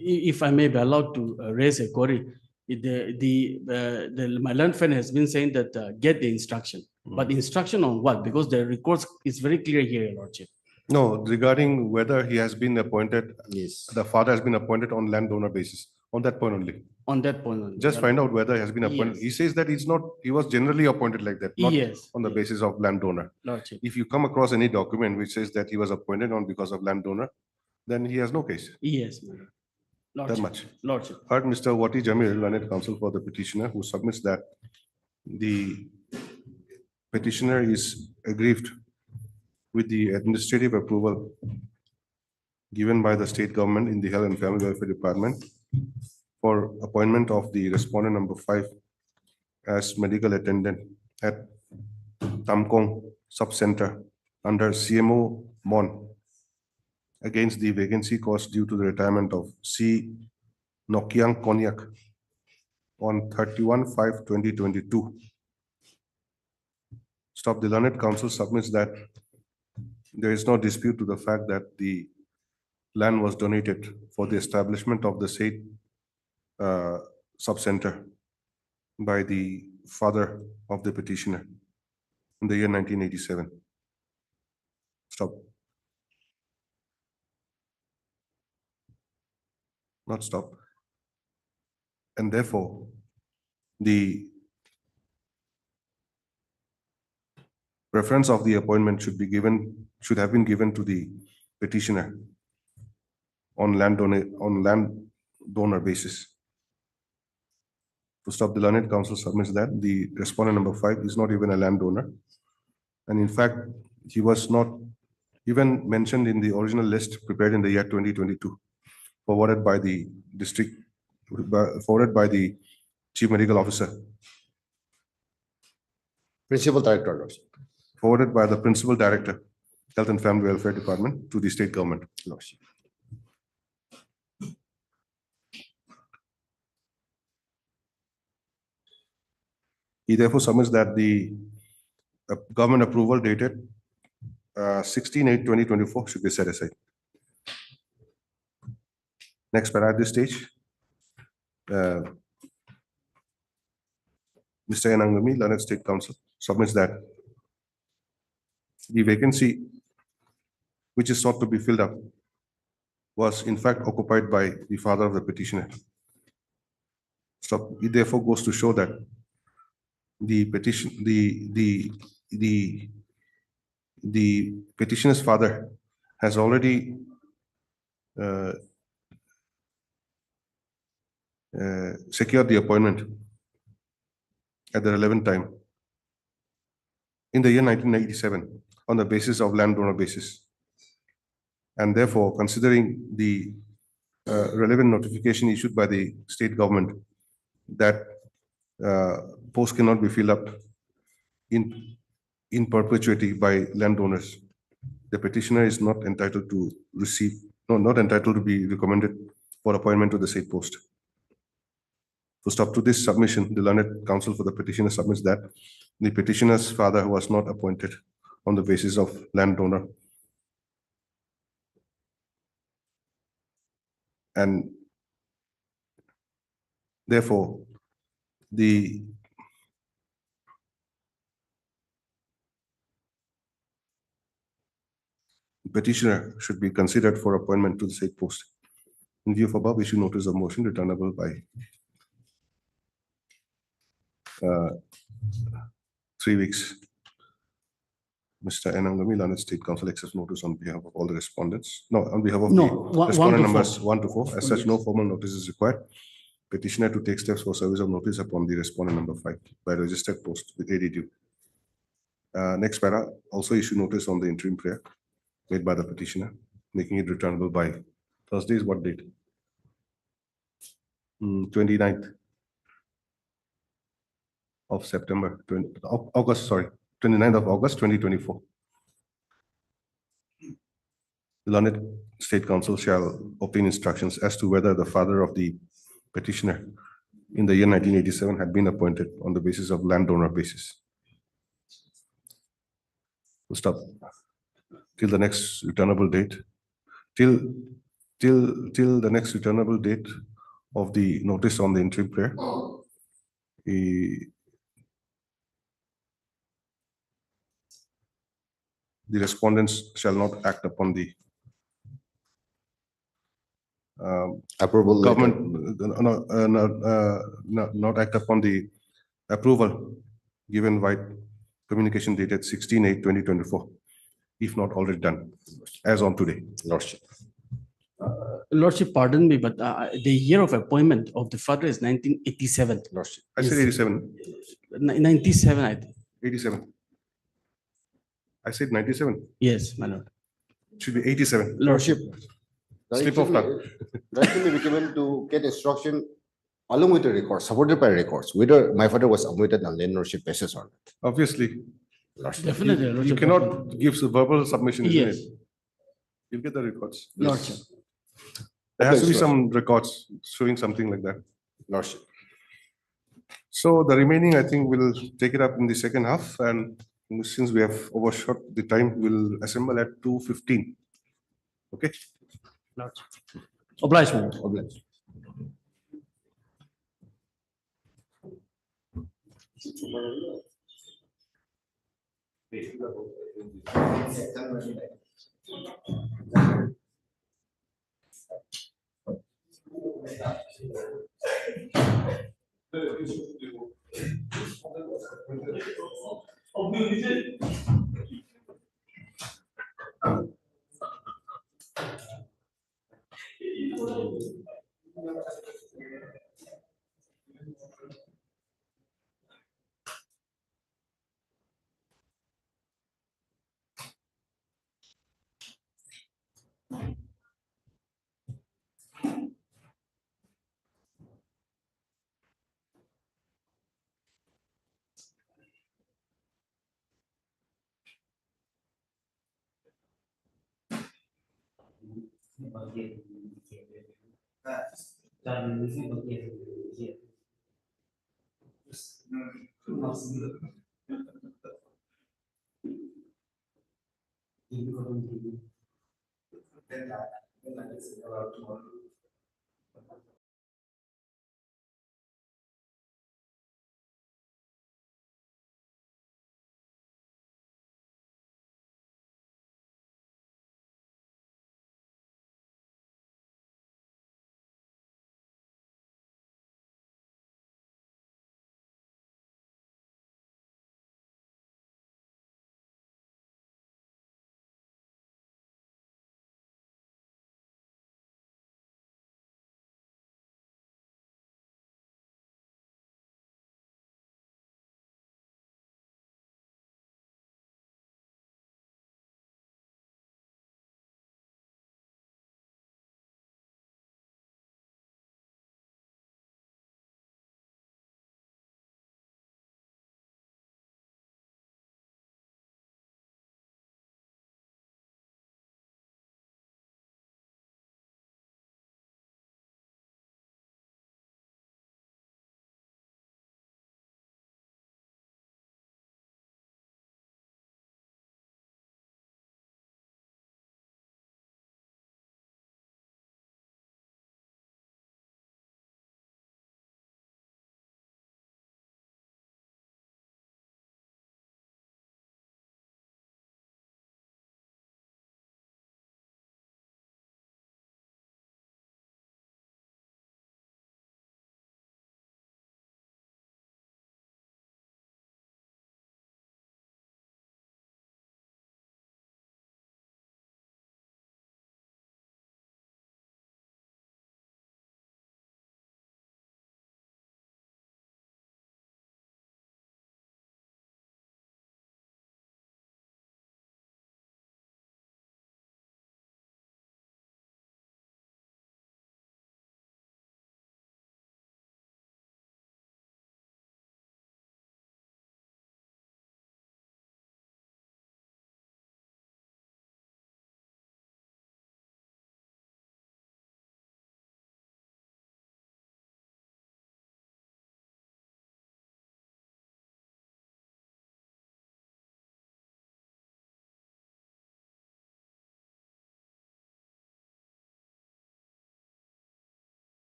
if I may be allowed to raise a query, my learned friend has been saying that get the instruction, but instruction on what? Because the records is very clear here, Your Lordship. No, regarding whether he has been appointed, Yes. the father has been appointed on landowner basis, on that point only. On that point. only. Just find out whether he has been appointed. Yes. He says that it's not, he was generally appointed like that, not Yes, on the yes. basis of landowner. Lordship. If you come across any document which says that he was appointed on because of landowner, then he has no case. Yes. Madam. Lordship. much. Lordship. Heard Mr. Wati Jamil, learned counsel for the petitioner, who submits that the petitioner is aggrieved with the administrative approval given by the state government in the Health and Family Welfare Department for appointment of the respondent number 5 as medical attendant at Tamkong Sub-Center under CMO Mon against the vacancy caused due to the retirement of C. Nokyang Konyak on 31/5/2022. Stop. The learned counsel submits that there is no dispute to the fact that the land was donated for the establishment of the said sub-center by the father of the petitioner in the year 1987. Stop. Not stop. And therefore, the preference of the appointment should have been given to the petitioner on land donor basis. To stop, the learned counsel submits that the respondent number 5 is not even a landowner. And in fact, he was not even mentioned in the original list prepared in the year 2022, forwarded by the Chief Medical Officer, Principal Director, Lordship. Forwarded by the Principal Director, Health and Family Welfare Department to the state government, Lordship. He therefore submits that the government approval dated 16/8/2024 should be set aside. Next para at this stage, Mr. Enangami, Learned State Council, submits that the vacancy which is sought to be filled up was in fact occupied by the father of the petitioner. So it therefore goes to show that the petitioner's father has already secured the appointment at the relevant time in the year 1987 on the basis of landowner basis. And therefore, considering the relevant notification issued by the state government that post cannot be filled up in perpetuity by landowners, the petitioner is not entitled to receive, not entitled to be recommended for appointment to the said post. To stop to this submission, the learned counsel for the petitioner submits that the petitioner's father was not appointed on the basis of landowner, and therefore the petitioner should be considered for appointment to the said post. In view of above, issue notice of motion returnable by 3 weeks. Mr. Enangami, Learned State Council accepts notice on behalf of all the respondents. No, on behalf of No, the respondent numbers 1 to 4. As such, no formal notice is required. Petitioner to take steps for service of notice upon the respondent number 5 by registered post with ADD. Next para, also issue notice on the interim prayer made by the petitioner, making it returnable by Thursday is what date? 29th of September, 29th of August 2024. The Learned State Council shall obtain instructions as to whether the father of the petitioner in the year 1987 had been appointed on the basis of landowner basis. We'll stop till the next returnable date, till the next returnable date of the notice on the interim prayer. The respondents shall not act upon the Approval government, not act upon the approval given by communication dated 16/8/2024, if not already done, as on today. Lordship. Lordship, pardon me, but the year of appointment of the father is 1987. Lordship. I said 87. 97, I think. 87. I said 97. Yes, my lord. It should be 87. Lordship. Slip of tongue. Directly we given to get instruction along with the records, supported by records, whether my father was admitted on land ownership basis or not. Obviously, Definitely. you Lordship, cannot definitely. give a verbal submission, isn't Yes, it? You'll get the records. Lordship. There has to be Okay, some records showing something like that. Lordship. So the remaining, I think we'll take it up in the second half, and since we have overshot the time, we'll assemble at 2:15. Okay? Obliged, my lord. Obliged.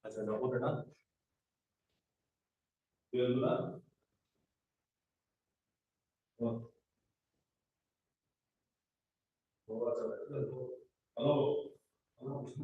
Agenda order na. Clear dulu lah. Oh. Halo. Halo.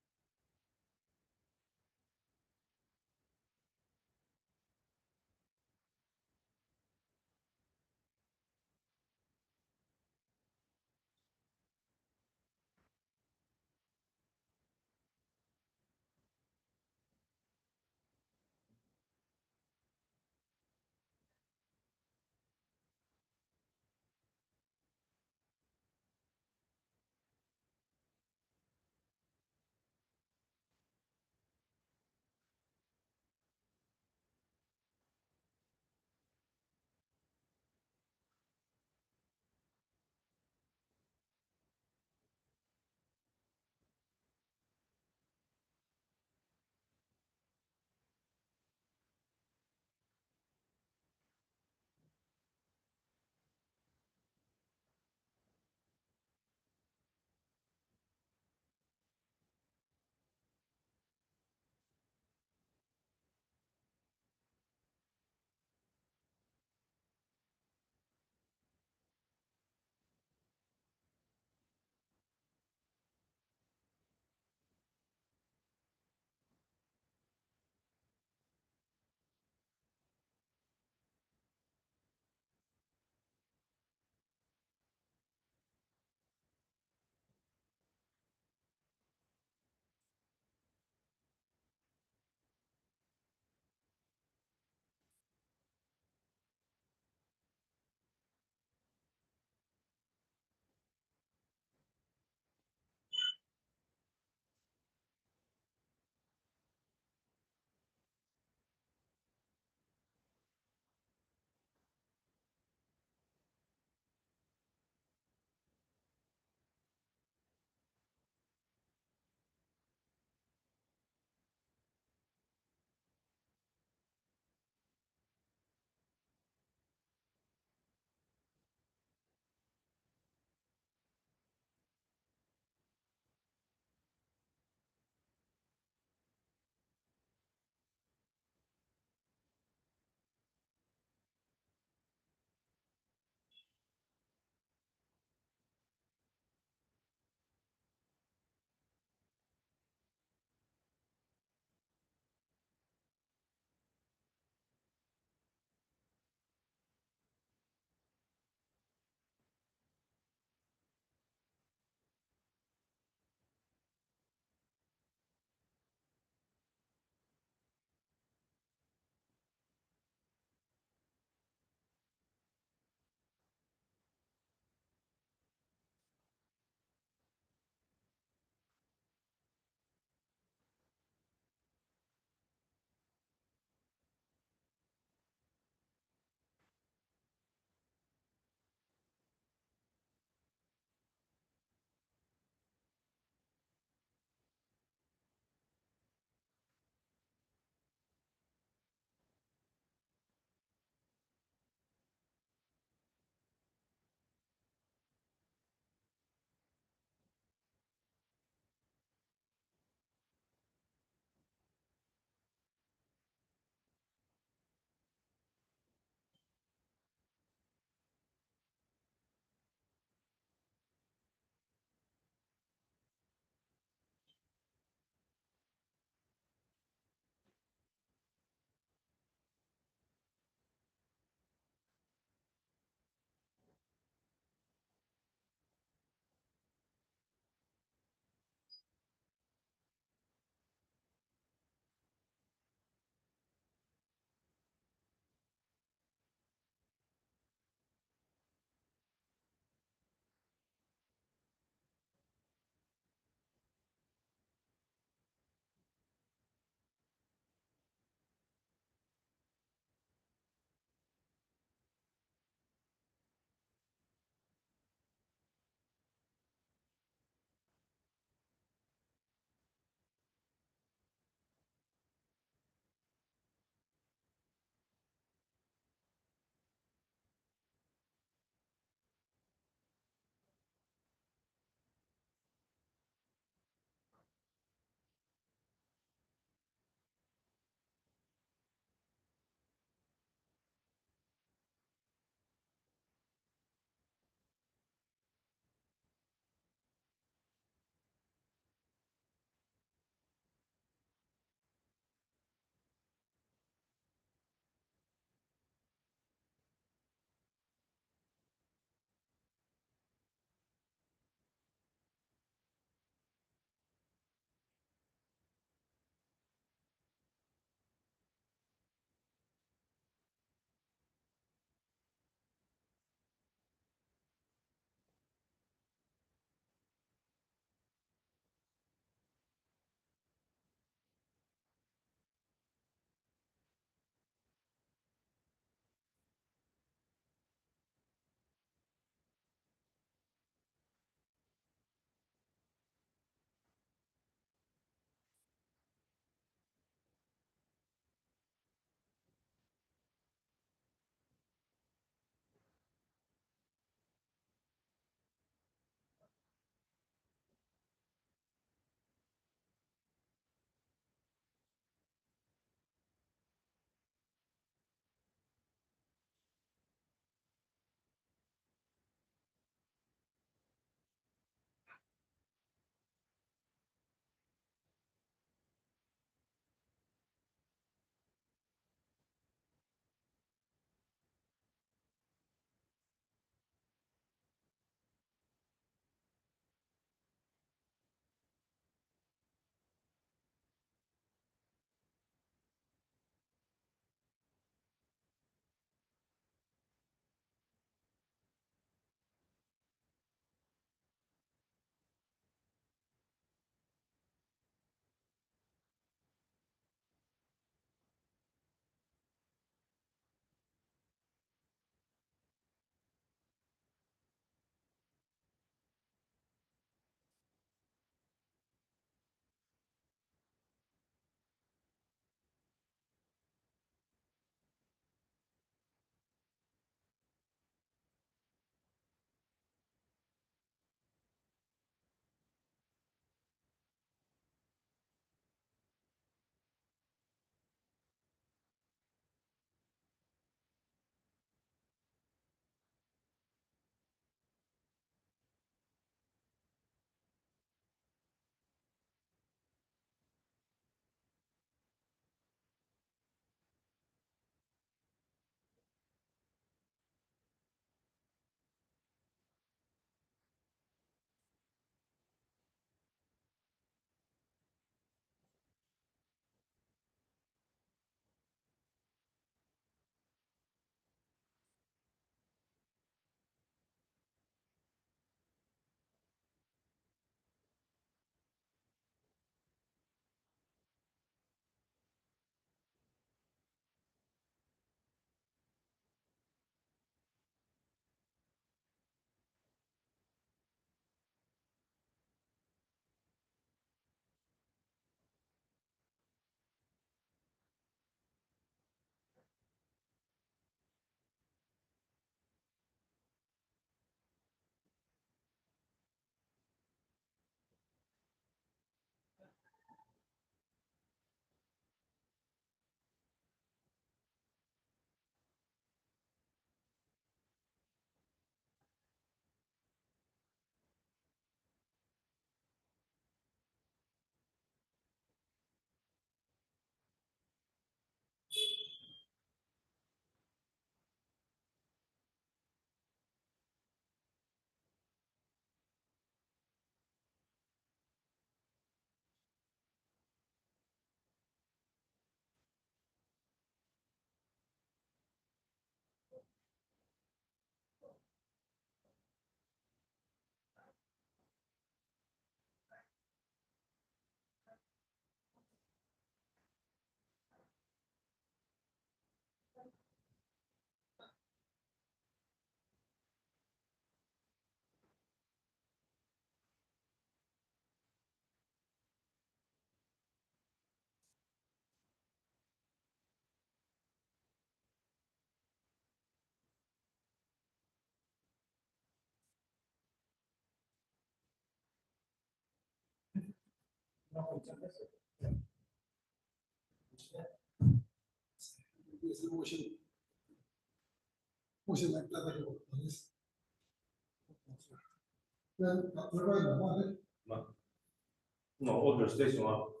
No, order station 아.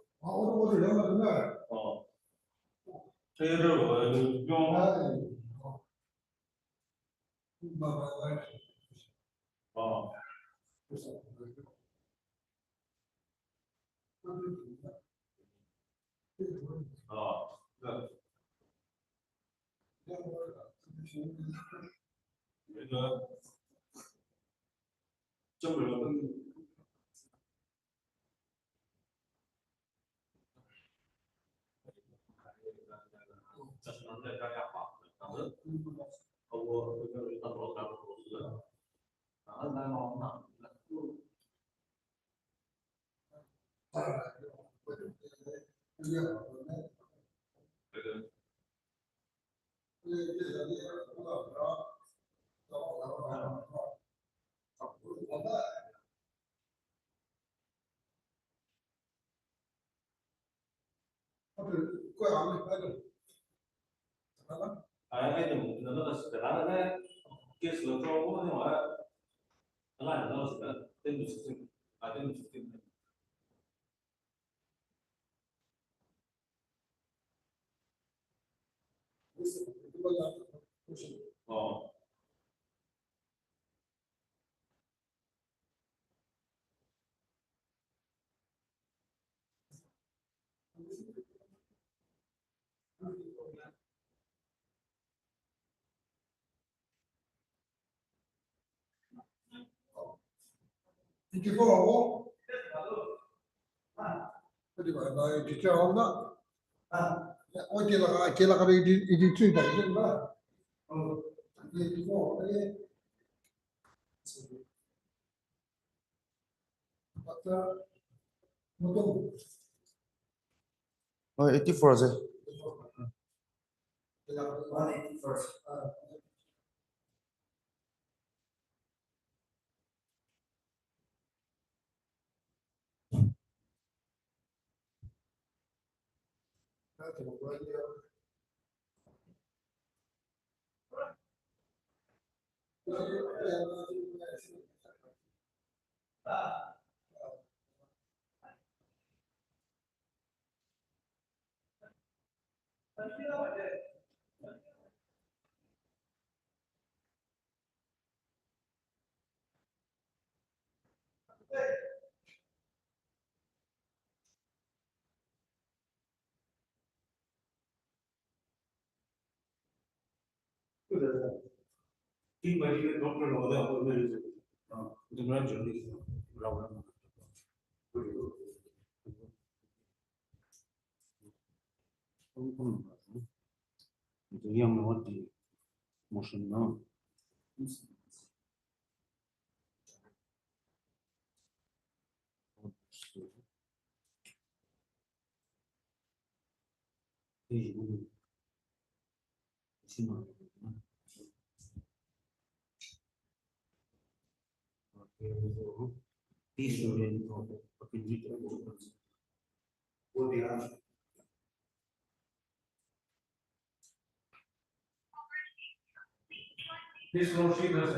저희를 용. 어, 84 하세요. Yang lewat di motion now. This lordship has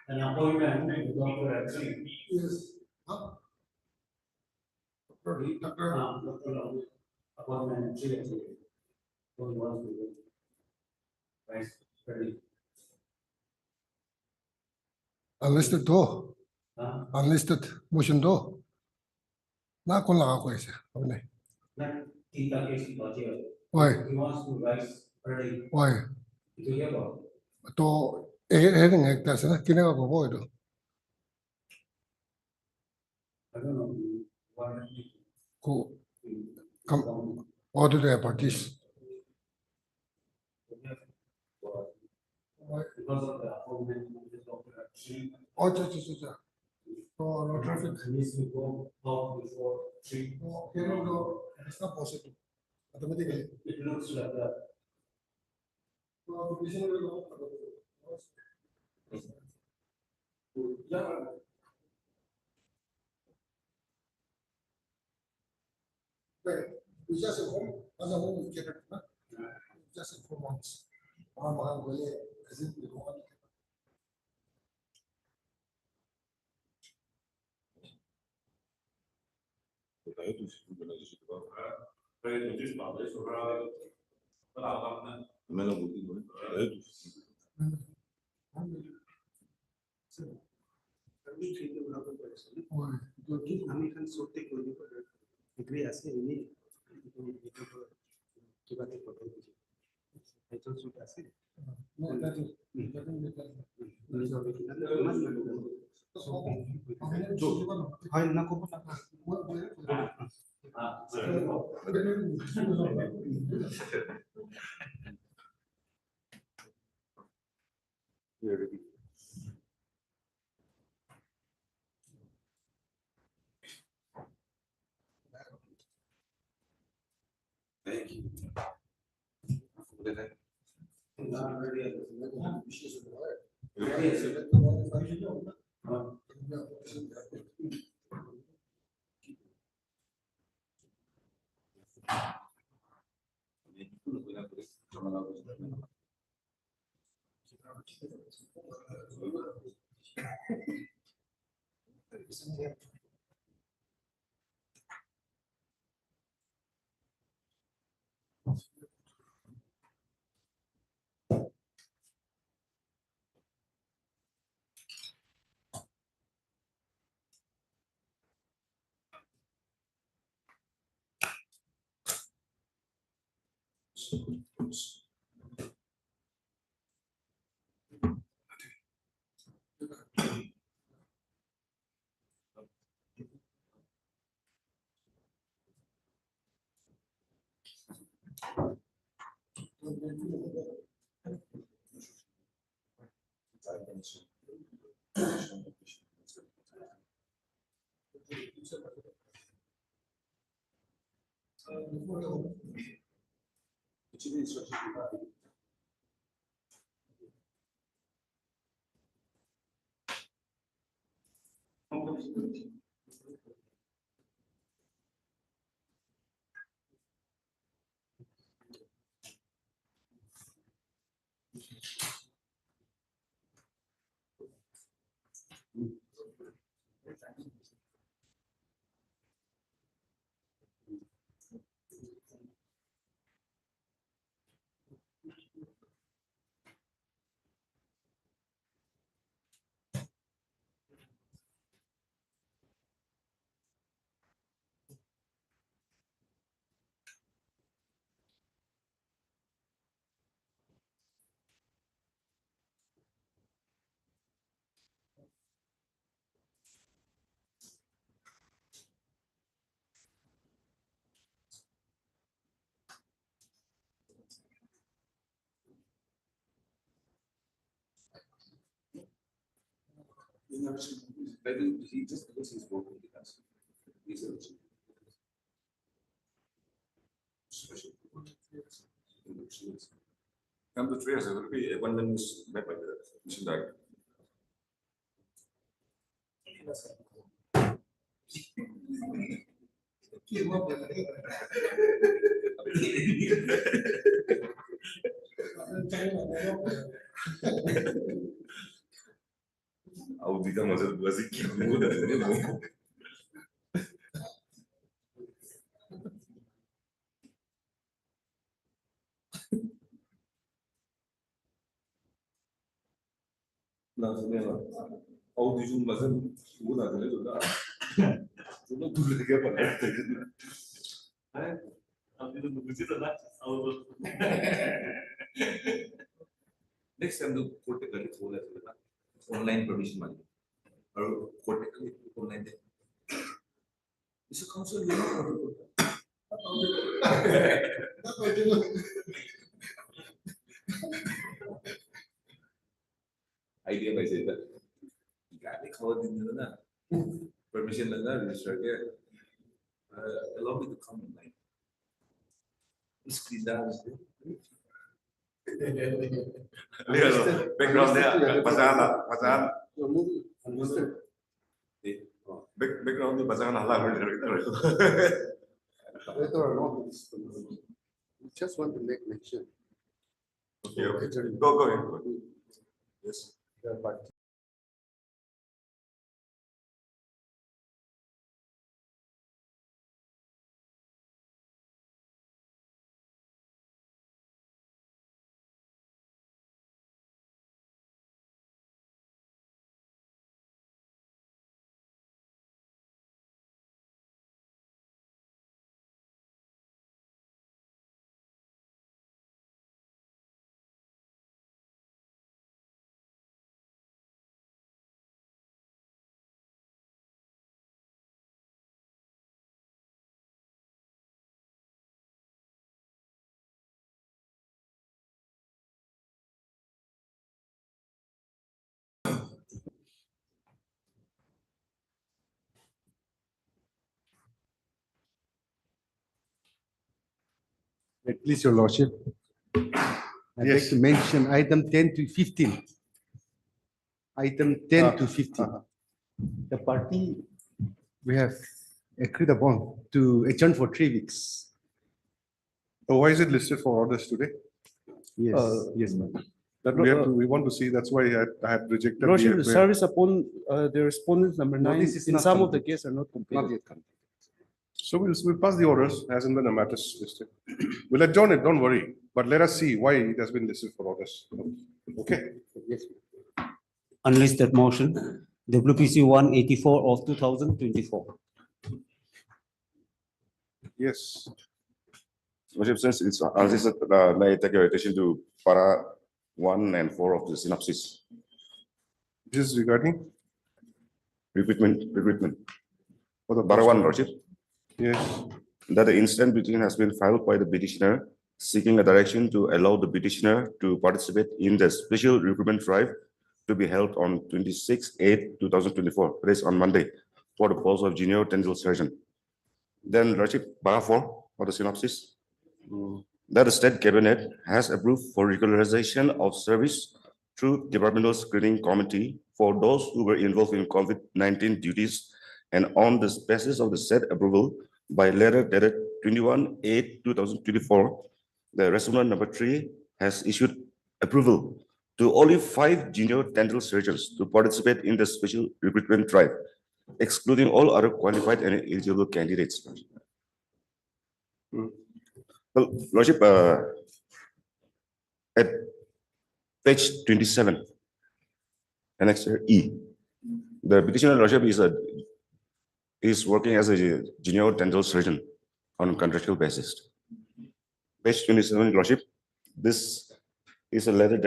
an appointment with Dr. Actually. Yes. Appointment seriously. Right, ready. Unlisted door. Unlisted motion door. Na kon laka ko isa. Why? He wants to rise early. Why? Ito yan ba? To hearing hektas na kinaga ko po ito. I don't know. Why? Ko come order the parties. Because of the appointment with Dr. Actually. Oh, cha. No traffic. Needs to go out before 3. No, it's not possible. Automatically. It looks like that. No, Yeah. We just home, as a home, we get it, just 4 months. As in, we go on. আমি খান সত্যি করি degree আছে এনে কিবাতে কথা বুঝি এটা suit আছে হয় না কব Thank you. Maybe he just because he's working with us. He's a special. Come to trace, it will be abundance map like that. You should like. Audita maksud gua sih gua dari mau. Langsungnya lah. Audisi maksud gua dari itu dah. Cuma dulu lagi apa lagi? Audisi begitu lah. Next time the court can hold it online permission money or court can online there. This is council idea by say that you got to call it in the permission and register there allow me to come online. Screen down. Backgroundnya pasangan background pasangan halal Whether or not it's, we just want to make mention. Okay, go ahead. Go ahead. Yes. Yeah, but Please, your lordship. I'd like Yes. to mention item 10 to 15. Item 10 to 15. The party, we have agreed upon to adjourn for 3 weeks. So why is it listed for orders today? Yes, yes, ma'am. That we want to see, that's why I had rejected. the Lordship, the FAI. service upon the respondents number No, 9, this is in not some of the complete. cases are not Not completed. yet complete. So we'll pass the orders as and when the matters listed. We'll adjourn it, don't worry, but let us see why it has been listed for orders. Okay, Yes. Unlisted motion, WPC 184 of 2024. yes. Lordship, since it's unlisted, may I take your attention to para 1 and 4 of the synopsis. This is regarding, Recruitment. for the Para 1, Lordship, yes, that the instant petition has been filed by the petitioner seeking a direction to allow the petitioner to participate in the special recruitment drive to be held on 26/8/2024, that is on Monday, for the post of junior dental surgeon. Then, Lordship, para 4 for the synopsis, that the state cabinet has approved for regularization of service through departmental screening committee for those who were involved in COVID-19 duties, and on the basis of the said approval by letter dated 21/8/2024, the resolution number 3 has issued approval to only 5 junior dental surgeons to participate in the special recruitment drive, excluding all other qualified and eligible candidates. Well, Lordship, at page 27, annexure E, the petitioner Lordship is working as a junior dental surgeon on a contractual basis. Page 27, Lordship, this is a letter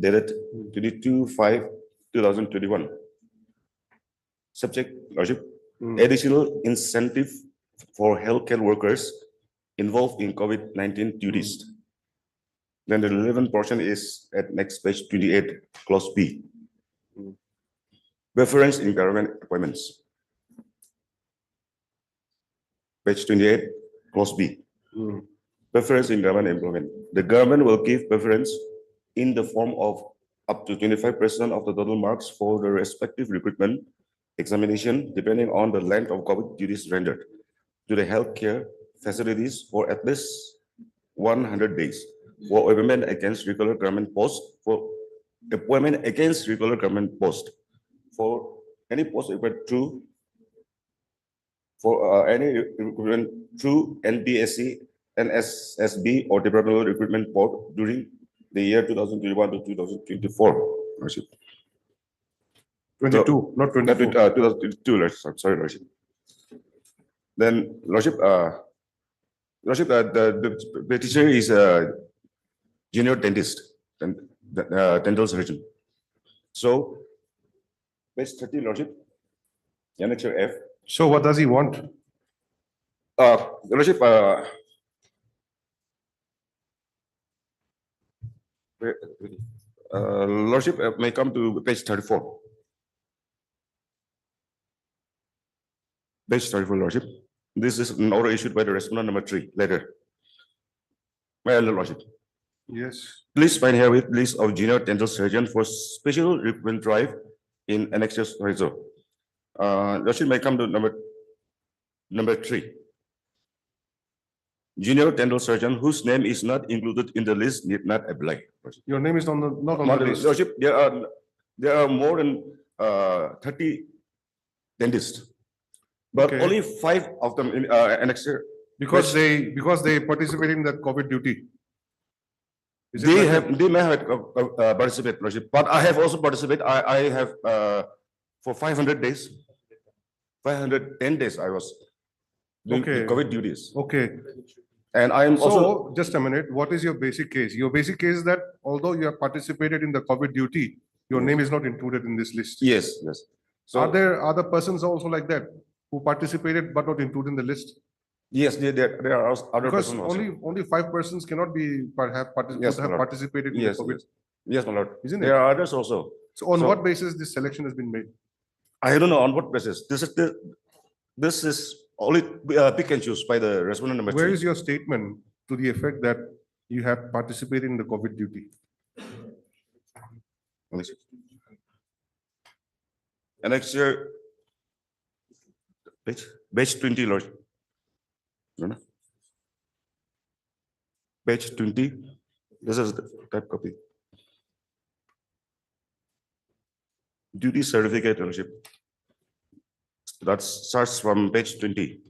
dated 22/5/2021. Subject, Lordship, additional incentive for healthcare workers involved in COVID-19 duties. Then the relevant portion is at next page 28, clause B. Reference in government appointments. Page 28, clause B. Preference in government employment. The government will give preference in the form of up to 25% of the total marks for the respective recruitment examination, depending on the length of COVID duties rendered to the healthcare facilities for at least 100 days for appointment against regular government post, for appointment against regular government post, for any post appointed through any recruitment through NBSC, NSSB, or Departmental Recruitment Board during the year 2021 to 2024. Lordship. 22, not 24. 2022, Lordship. Sorry, Lordship. Then, Lordship, the petitioner is a junior dentist and dental surgeon. So, page 30, Lordship, annexure F. So what does he want? Lordship, Lordship, may come to page 34. Page 34, Lordship. This is an order issued by the respondent number 3, letter. My Lordship. Yes. Please find here with list of junior dental surgeon for special recruitment drive in annexure result. Lordship may come to number 3. junior dental surgeon whose name is not included in the list need not apply. Your name is not on the list. Lordship, there are more than 30 dentists, but Okay. only 5 of them in annexed. Because they participate in the COVID duty. Is it They like have, that? they may have participated, Lordship, but I have also participated. I have for 500 days, 510 days I was doing the Okay. COVID duties. Okay. And I am also, So, just a minute, what is your basic case? Your basic case is that although you have participated in the COVID duty, your name is not included in this list. yes, yes. So, Are there other persons also like that who participated but not included in the list? yes, there are also other Because persons also. only 5 persons cannot be, Yes, have my lord. participated in the Yes, COVID. yes. Yes, my lord. Isn't There it? are others also. So on So- what basis this selection has been made? I don't know on what basis. This is only pick and choose by the respondent number Where 3. is your statement to the effect that you have participated in the COVID duty? Let me see. Annexure page 20, Lord. No, no. Page 20. This is the type copy. Duty certificate, Lordship. That starts from page 20.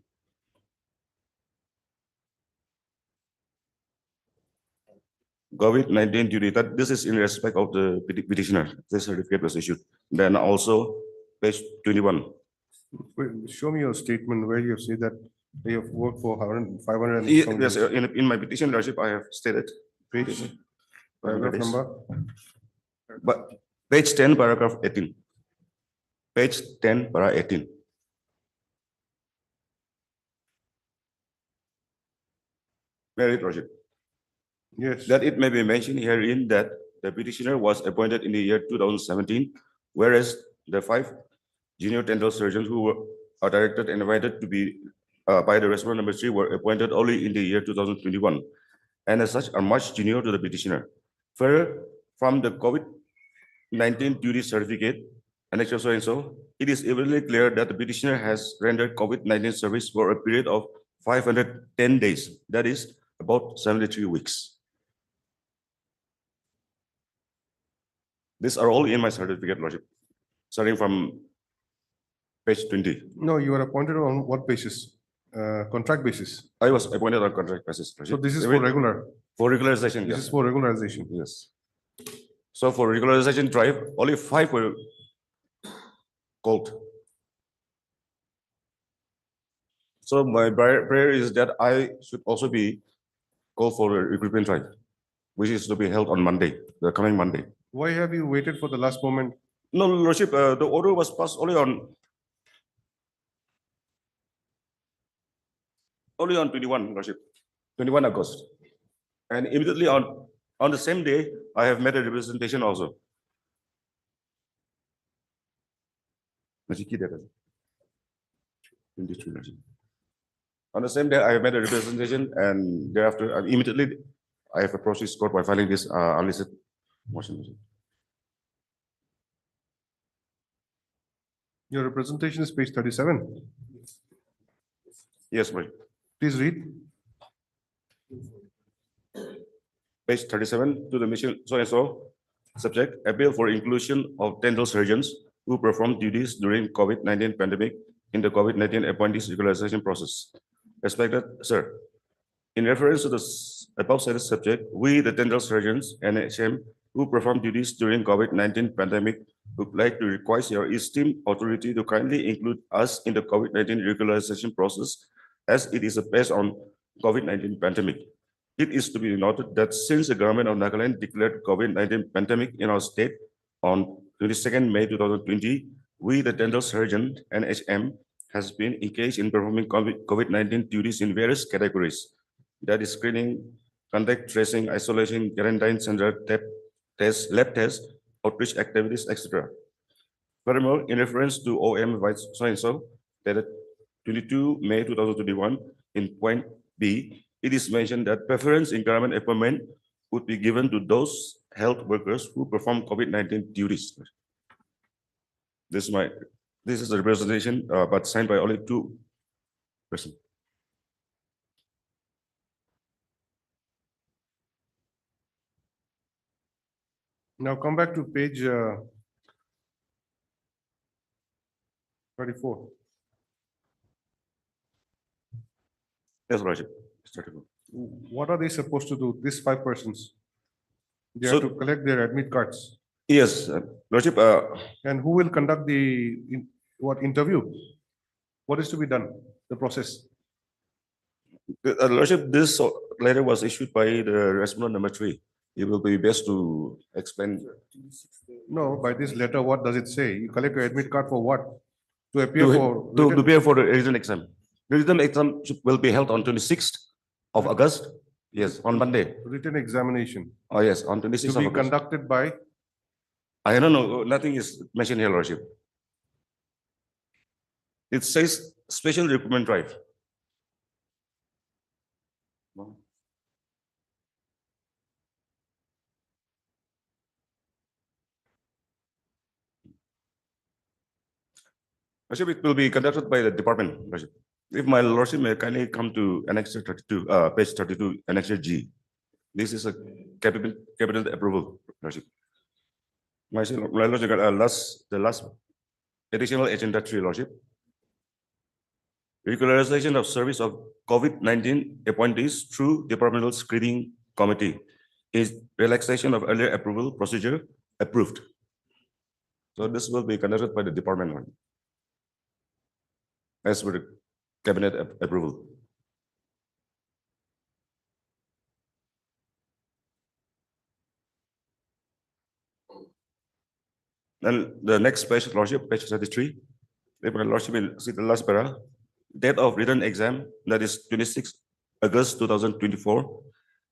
COVID-19 duty, that this is in respect of the petitioner. This certificate was issued. Then also page 21. Wait, show me your statement where you say that you have worked for 500 and some Yes, days. in my petition, Lordship, I have stated. Page, paragraph Days. number. But page 10, paragraph 18. Page 10, para 18. Very Lordship. Yes. That it may be mentioned herein that the petitioner was appointed in the year 2017, whereas the 5 junior dental surgeons who are directed and invited to be by the respondent number 3 were appointed only in the year 2021, and as such are much junior to the petitioner. Further, from the COVID-19 duty certificate, Annex so and so, it is evidently clear that the petitioner has rendered COVID-19 service for a period of 510 days, that is about 73 weeks. These are all in my certificate, Lordship, starting from page 20. No, you are appointed on what basis? Contract basis. I was appointed on contract basis, So Lordship. this is for regular. For regularization, This yes. is for regularization. Yes. So for regularization drive, only 5 were called. So my prayer is that I should also be called for the recruitment drive, which is to be held on Monday, the coming Monday. Why have you waited for the last moment? No, Lordship, the order was passed only on 21, Lordship, 21 August. And immediately on the same day, I have made a representation also. On the same day, I have made a representation, and thereafter, immediately, I have approached this court by filing this unlisted motion. Your representation is page 37. Yes, ma'am. Please read. Page 37 to the mission so and so. Subject, appeal for inclusion of dental surgeons who perform duties during COVID-19 pandemic in the COVID-19 appointees regularization process. Respected sir, in reference to the above cited subject, we, the dental surgeons and HM who perform duties during COVID-19 pandemic would like to request your esteemed authority to kindly include us in the COVID-19 regularization process as it is based on COVID-19 pandemic. It is to be noted that since the government of Nagaland declared COVID-19 pandemic in our state on 22nd May 2020, we, the dental surgeon and HM, has been engaged in performing COVID-19 duties in various categories. That is screening, contact tracing, isolation, quarantine center, lab tests, outreach activities, etc. Furthermore, in reference to OM Vice so dated 22 May 2021, in point B, it is mentioned that preference in government appointment would be given to those health workers who perform COVID-19 duties. This is the representation, but signed by only 2 persons. Now come back to page 34. Yes, Lordship. 34. What are they supposed to do? These 5 persons? They So- have to collect their admit cards. Yes, Lordship, And who will conduct the interview? What is to be done? The process. Lordship, this letter was issued by the respondent number 3. It will be best to explain. No, by this letter, what does it say? You collect your admit card for what? To appear To, for to written- prepare for the written exam. The written exam will be held on 26th of August. Yes, on Monday. written examination Oh, yes, on to 26th of be August. conducted by. I don't know, nothing is mentioned here, Lordship. It says special recruitment drive. Lordship, it will be conducted by the department, Lordship. If my Lordship may kindly come to Annexure 32, page 32, Annexure G. This is a cabinet approval, Lordship. My Lordship, the last additional agenda 3, Lordship. Regularization of service of COVID-19 appointees through departmental screening committee is relaxation of earlier approval procedure approved. So this will be conducted by the department as per the cabinet approval. Then the next page, Lordship, page 33. If my Lordship will see the last para, date of written exam, that is 26 August 2024.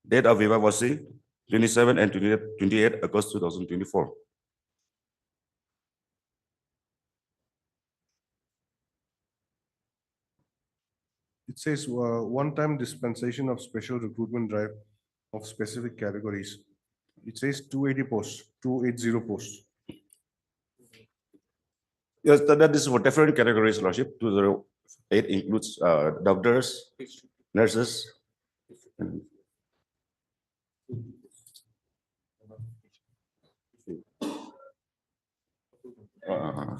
Date of viva voce, 27 and 28 August 2024. It says one-time dispensation of special recruitment drive of specific categories. It says 280 posts, 280 posts. Yes, that is for different categories, Lordship. 208 includes doctors, nurses. and- Uh,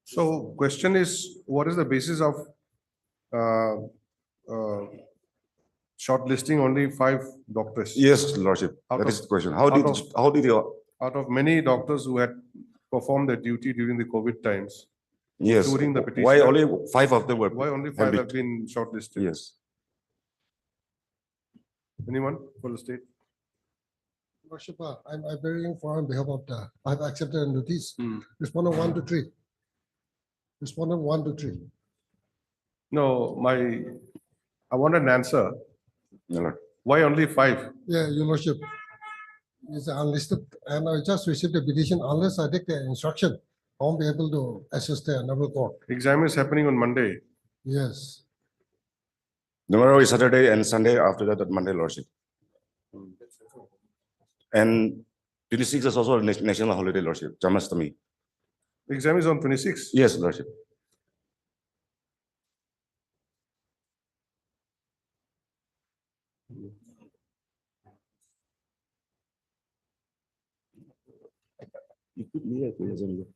So question is, what is the basis of shortlisting only 5 doctors? Yes, Lordship, Out that of- is the question. out of- How did you, Out of many doctors who had performed their duty during the COVID times, yes, including the why petitioner. only 5 of them were? Why only 5 have handpicked? been shortlisted? Yes. Anyone for the state? Worship, I'm appearing for on behalf of the, I've accepted a notice. Hmm. Respondent 1 to 3. Respondent 1 to 3. No, I want an answer. No, Lord. Why only 5? Yeah, your lordship. It's unlisted and I just received a petition unless I take the instruction. I won't be able to assist the honorable court. Exam is happening on Monday. Yes. Tomorrow is Saturday and Sunday, after that, Monday, Lordship. And 26 is also a national holiday, Lordship, Jamastami. Exam is on 26. Yes, Lordship. Ikut dia ke exam dia?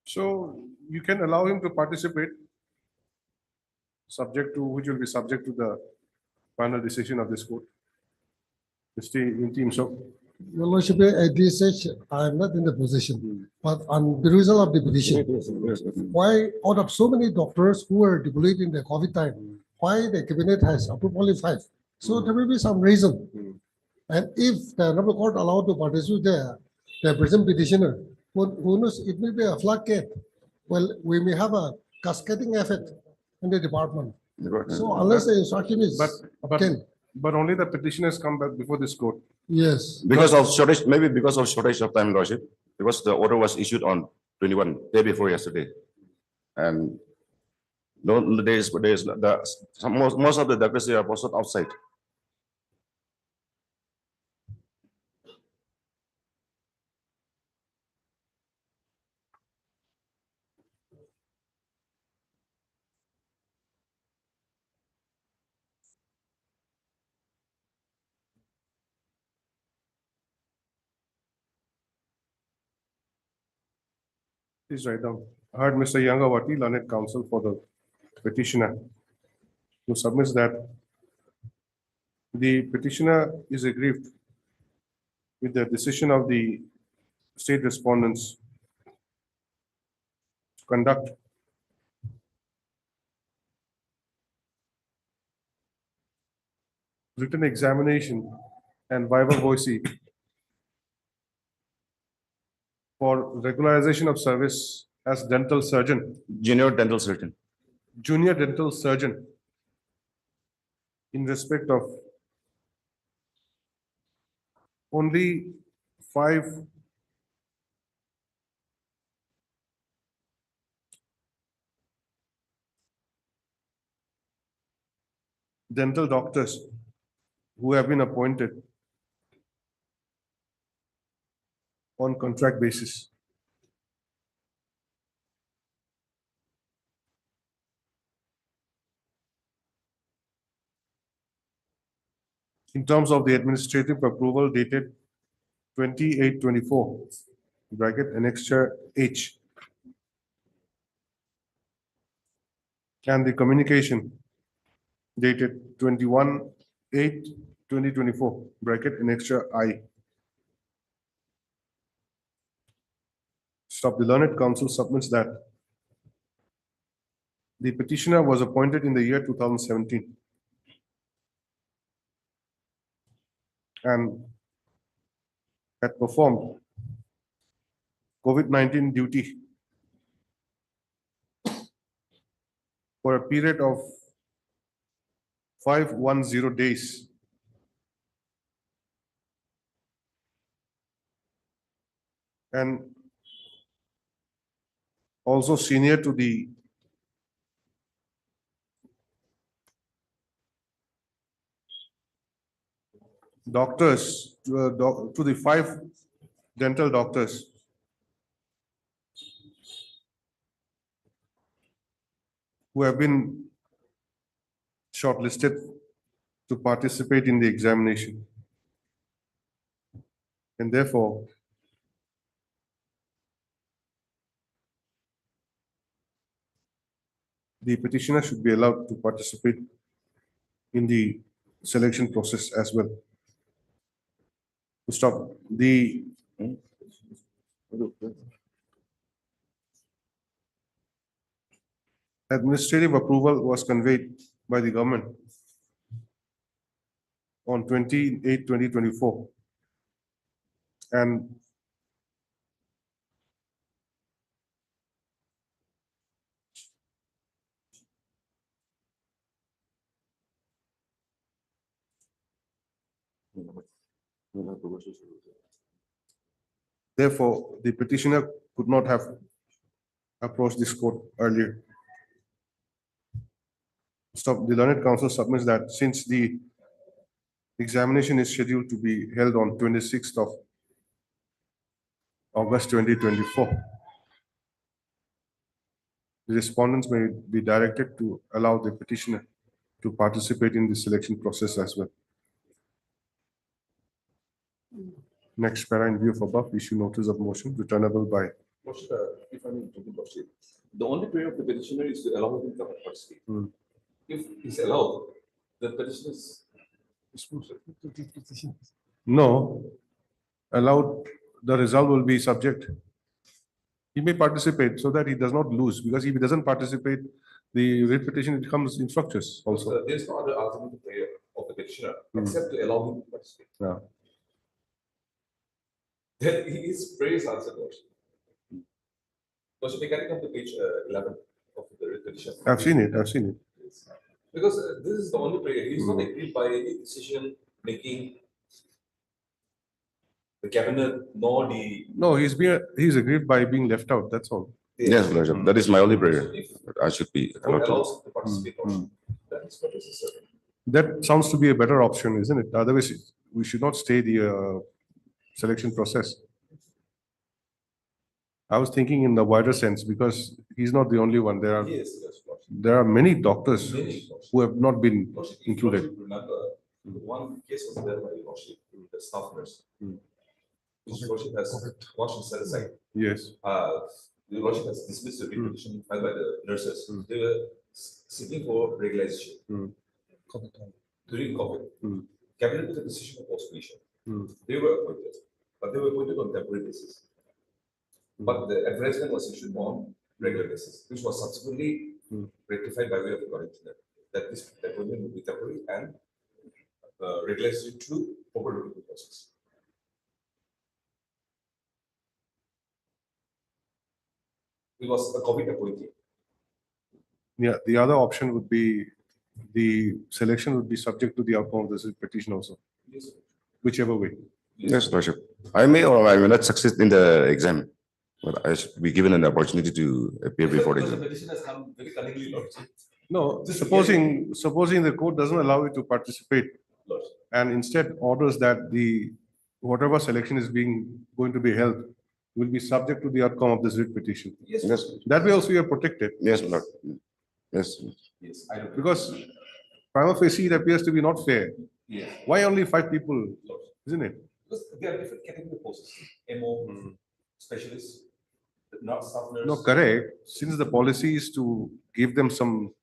So you can allow him to participate, subject to, which will be subject to the final decision of this court. Mr. Intim, so Your lordship, at this stage, I'm not in the position, but on the result of the petition, why out of so many doctors who were deployed in the COVID time, why the cabinet has approved only 5? So there will be some reason. And if the honorable court allowed to participate there, the present petitioner, who knows, it will be a floodgate. Well, we may have a cascading effect in the department. So unless the instruction is But only the petitioners come back before this court. Yes. Because of shortage, maybe because of shortage of time, Lordship, because the order was issued on 21, day before yesterday. And no, most of the doctors are posted outside. Please write down. I heard Mr. Gauhati, learned counsel for the petitioner, who submits that the petitioner is aggrieved with the decision of the state respondents to conduct written examination and viva voce for regularization of service as dental surgeon. Junior dental surgeon. Junior dental surgeon in respect of only 5 dental doctors who have been appointed on contract basis. In terms of the administrative approval dated 28/24, bracket annexure H, and the communication dated 21/8/2024, bracket annexure I. Stop. The learned counsel submits that the petitioner was appointed in the year 2017 and had performed COVID-19 duty for a period of 510 days. And also senior to the doctors, to the 5 dental doctors who have been shortlisted to participate in the examination. And therefore, the petitioner should be allowed to participate in the selection process as well. To stop. The administrative approval was conveyed by the government on 28/2024. And therefore, the petitioner could not have approached this court earlier. Stop. The learned counsel submits that since the examination is scheduled to be held on 26th of August 2024, the respondents may be directed to allow the petitioner to participate in the selection process as well. Next para, in view of above, issue notice of motion returnable by. If I may, the only prayer of the petitioner is to allow him to participate. If he's allowed, the petitioners. No, allowed, the result will be subject. He may participate so that he does not lose, because if he doesn't participate, the writ petition becomes infructuous also. There is no other alternative prayer of the petitioner, except to allow him to participate. Yeah. Then his praise answered, Lordship. Lordship, can you come to page 11 of the writ petition? I've seen it. I've seen it. Because this is the only prayer. He's not agreed by any decision making, the cabinet, nor the. No, he's aggrieved by being left out. That's all. Yes, Lordship, that is my only prayer. That I should be allowed to. Allows to participate. That is what is certain. That sounds to be a better option, isn't it? Otherwise, we should not stay the selection process. I was thinking in the wider sense because he's not the only one. Yes, yes, Lordship. There are many doctors Many, who have not been Lordship, if included. Lordship remember, one case was there by Lordship, the staff nurse. Which Lordship has watched and set aside. Yes. The Lordship has dismissed the petition filed by the nurses. They were seeking for regularization. During COVID. Cabinet took a decision of post-petition. They were appointed, but they were appointed on temporary basis. But the advertisement was issued on regular basis, which was subsequently rectified by way of acknowledgement that this appointment will be temporary and regularization through proper recruitment process. It was a COVID appointee. Yeah, the other option would be the selection would be subject to the outcome of this petition also, Yes. whichever way. Yes, Lordship. I may or I may not succeed in the exam, but I should be given an opportunity to appear before the Because the exam. petition has come very cunningly, Lordship. No, supposing the court doesn't allow you to participate Lordship. and instead orders that the whatever selection is going to be held will be subject to the outcome of this writ petition. Yes. Yes, That way also you are protected. yes, Lord. Yes. Yes, I don't. Because prima facie it appears to be not fair. Yes. Why only 5 people, Lordship. isn't it? Because there are different category posts, MO, specialists, not staff nurse. No, correct. Since the policy is to give them some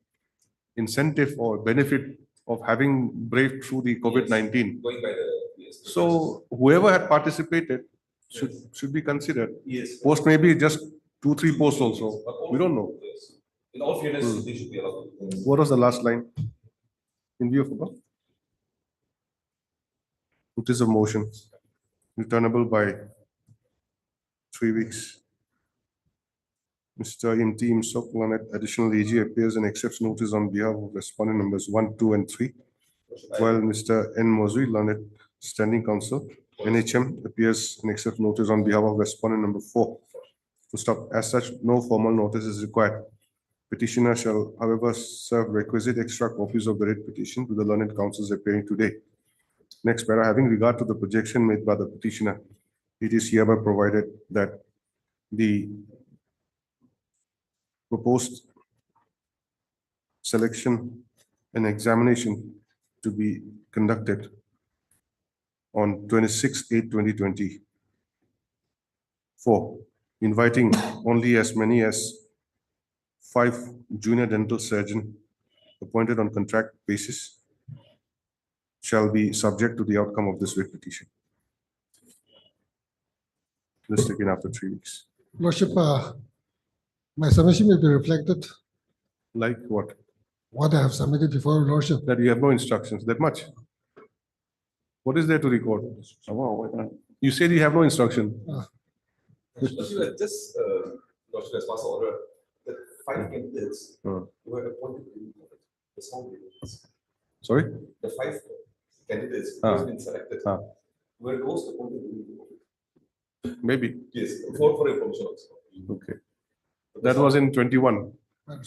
incentive or benefit of having braved through the COVID-19. Going by the. Yes. So whoever had participated should be considered. Yes. Post maybe just 2-3 posts also. But all- We don't know. Yes. In all fairness, they should be allowed. What was the last line? In view of above? Notice of motion returnable by 3 weeks. Mr. Imti Imsok, additional AG appears and accepts notice on behalf of respondent numbers 1, 2, and 3. While Mr. N. Mozui, learned standing counsel, NHM, appears and accepts notice on behalf of respondent number 4. To stop, as such, no formal notice is required. Petitioner shall, however, serve requisite extra copies of the writ petition to the learned counsels appearing today. Next para, having regard to the projection made by the petitioner, it is hereby provided that the proposed selection and examination to be conducted on 26/8/2024, inviting only as many as 5 junior dental surgeon appointed on contract basis shall be subject to the outcome of this writ petition. This taken after 3 weeks. Lordship, my submission will be reflected, Like what? what I have submitted before Lordship. That you have no instructions, that much? What is there to record? You said you have no instruction. Lordship, just, Lordship, as fast order, the 5 candidates were appointed in the small buildings. Sorry? The 5 candidates who have been selected were those appointed in the Maybe. Yes, for information also. Okay. That was in 21.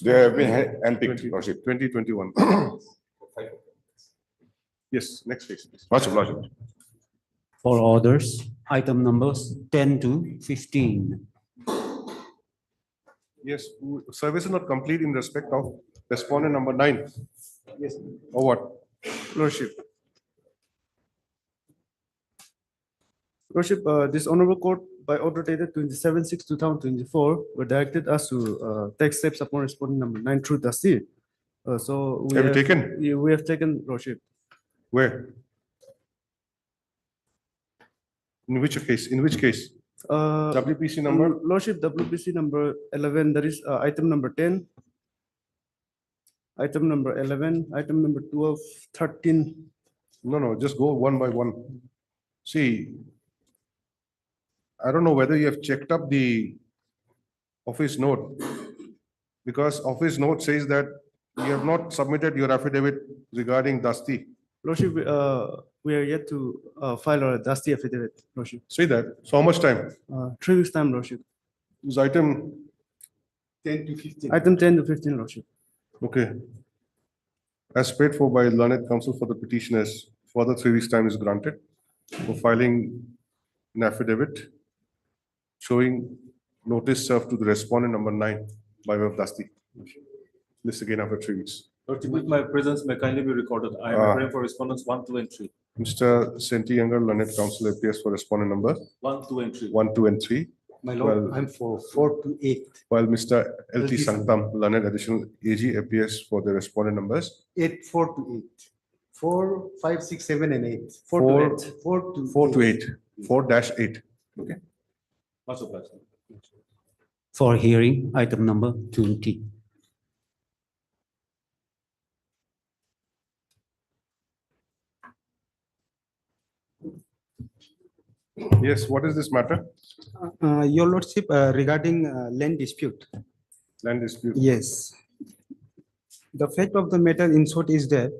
They have been handpicked, Lordship. 2021. Yes, next case. Please. Lordship, Lordship. For orders, item numbers 10 to 15. Yes, service is not complete in respect of respondent number 9. Yes. Or what? Lordship. Lordship, this honorable court by order dated 27/6/2024 were directed us to take steps upon respondent number 9 through Dasti. So we Have you taken? Yeah, we have taken, Lordship. Where? In which case? In which case? WPC number? Lordship, WPC number 11, that is item number 10. Item number 11, item number 12, 13, No, just go one by one. See, I don't know whether you have checked up the office note, because office note says that you have not submitted your affidavit regarding Dusty. Lordship, we are yet to file our Dusty affidavit, Lordship. Say that. So how much time? 3 weeks time, Lordship. This item, 10 to 15. Item 10 to 15, Lordship. okay. As paid for by learned counsel for the petitioners, further 3 weeks time is granted for filing an affidavit showing notice served to the respondent number 9 by way of Dusty. This again after 3 weeks. Lordship, with my presence may kindly be recorded. I am appearing for respondents 1, 2, and 3. Mr. Senti Younger, learned counsel appears for respondent number 1, 2, and 3. 1, 2, and 3. My lord, Well- I'm for 4 to 8. While Mr. LT LT Sanktam, learned additional AG appears for the respondent numbers 8, 4 to 8. 4, 5, 6, 7, and 8. 4 to 8. 4 to 8, 4-8. Okay. Much obliged. For hearing, item number 20. Yes, what is this matter? Your Lordship, regarding land dispute. Land dispute. Yes. The fact of the matter in short is that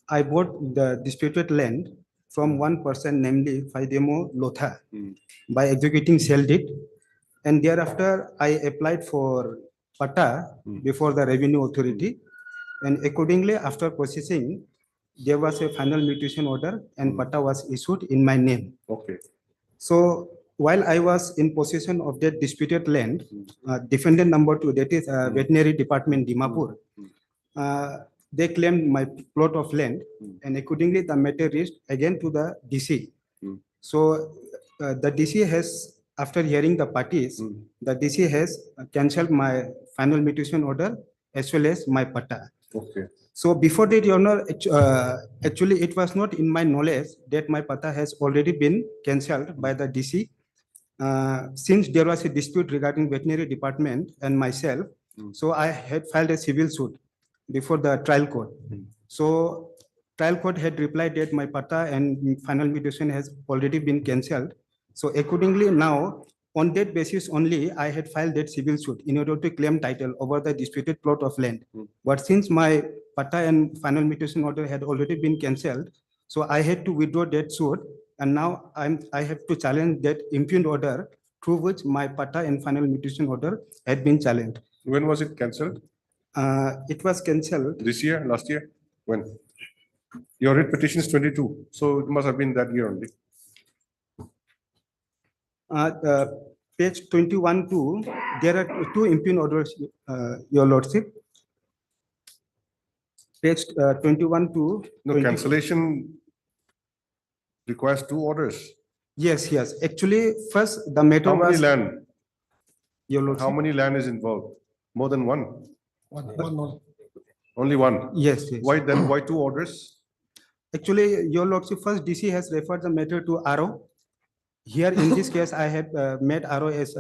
I bought the disputed land from one person, namely Faidemo Lotha, by executing sale deed. And thereafter, I applied for pata before the revenue authority. And accordingly, after processing, there was a final mutation order and pata was issued in my name. Okay. So while I was in possession of that disputed land, defendant number 2, that is veterinary department Dimapur, they claimed my plot of land, and accordingly the matter reached again to the DC. So the DC has, after hearing the parties, the DC has cancelled my final mutation order as well as my pata. Okay. So before that, Your Honor, actually it was not in my knowledge that my pata has already been cancelled by the DC. Since there was a dispute regarding veterinary department and myself, so I had filed a civil suit before the trial court. So trial court had replied that my pata and final mutation has already been cancelled. So accordingly now, on that basis only, I had filed that civil suit in order to claim title over the disputed plot of land. But since my pata and final mutation order had already been cancelled, so I had to withdraw that suit, and now I have to challenge that impugned order through which my pata and final mutation order had been challenged. When was it cancelled? It was cancelled. This year, last year? When? Your writ petition is 22, so it must have been that year only. Page 21 to, there are two impugned orders, Your Lordship. Page 21 to. No, cancellation requires 2 orders. Yes, yes. Actually, first the matter How many was. land? Your Lordship. How many land is involved? More than one? One. Only one? Yes, yes. Why then, why 2 orders? Actually, Your Lordship, first DC has referred the matter to RO. Here in this case, I have made RO as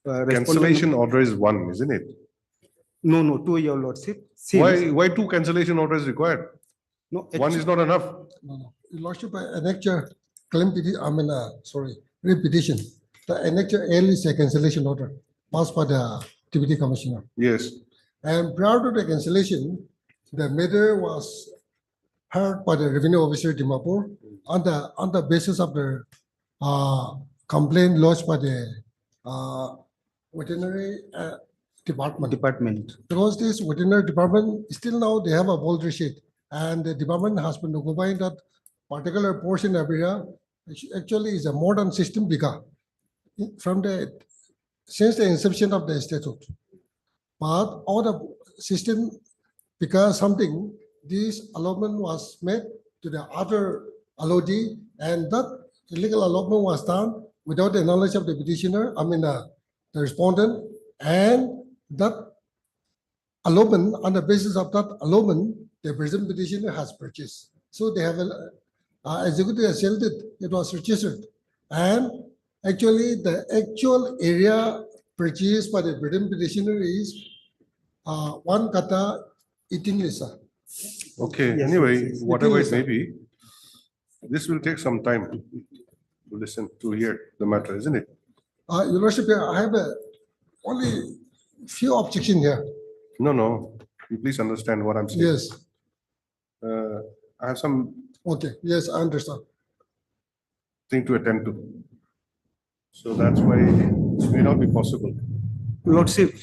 Cancellation order is 1, isn't it? No, 2, Your Lordship. Why 2 cancellation orders required? No, 1 is not enough. No. Your Lordship, annexure claim petition, writ petition. The annexure L is a cancellation order passed by the Deputy Commissioner. Yes. And prior to the cancellation, the matter was heard by the revenue officer Dimapur on the basis of the complaint lodged by the veterinary department. Because this veterinary department, still now they have a bold receipt, and the department has been occupying that particular portion area, which actually is a modern system bigger since the inception of the statute. But all the system, because something, this allotment was made to the other allotee, and that illegal allotment was done without the knowledge of the petitioner, the respondent, and that allotment, on the basis of that allotment, the present petitioner has purchased. So they have executed a sale deed, it was registered. And actually, the actual area purchased by the present petitioner is 1 kata 18 lisa. Okay, Yes, anyway, yes, yes. whatever it Yes, may sir. be, this will take some time to listen, to hear the matter, isn't it? Your Lordship, I have only few objection here. No, you please understand what I'm saying. Yes, I have some okay, yes, I understand. thing to attend to. So that's why it may not be possible. Lordship,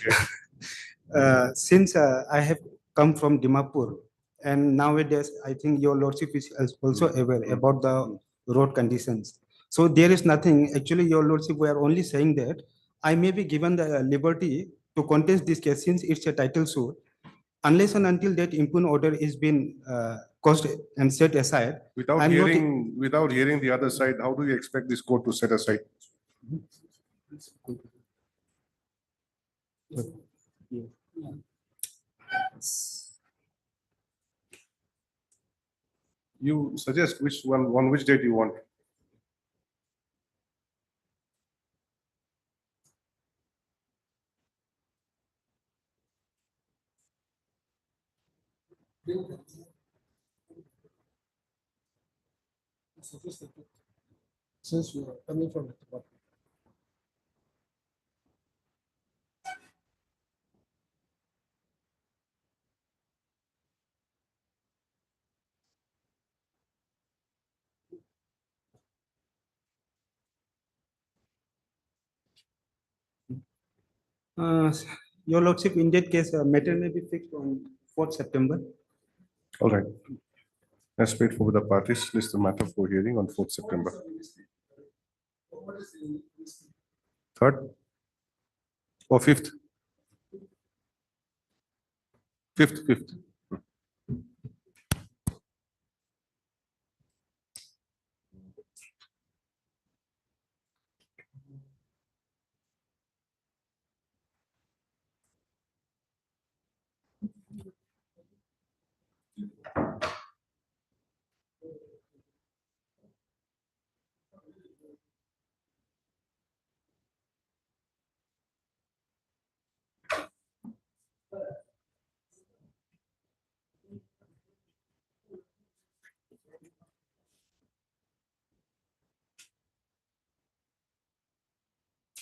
since I have come from Dimapur, and nowadays I think your Lordship is also aware about the road conditions. So there is nothing, actually, your Lordship, we are only saying that I may be given the liberty to contest this case since it's a title suit. Unless and until that impugned order is being caused and set aside. Without I'm not- hearing the other side, how do you expect this court to set aside? You suggest which one, on which date you want? Since we are coming from the department. Your Lordship, in that case, matter may be fixed on 4th September. All right. Let's wait for the parties, list the matter for hearing on 4th September. Third? Or fifth? Fifth.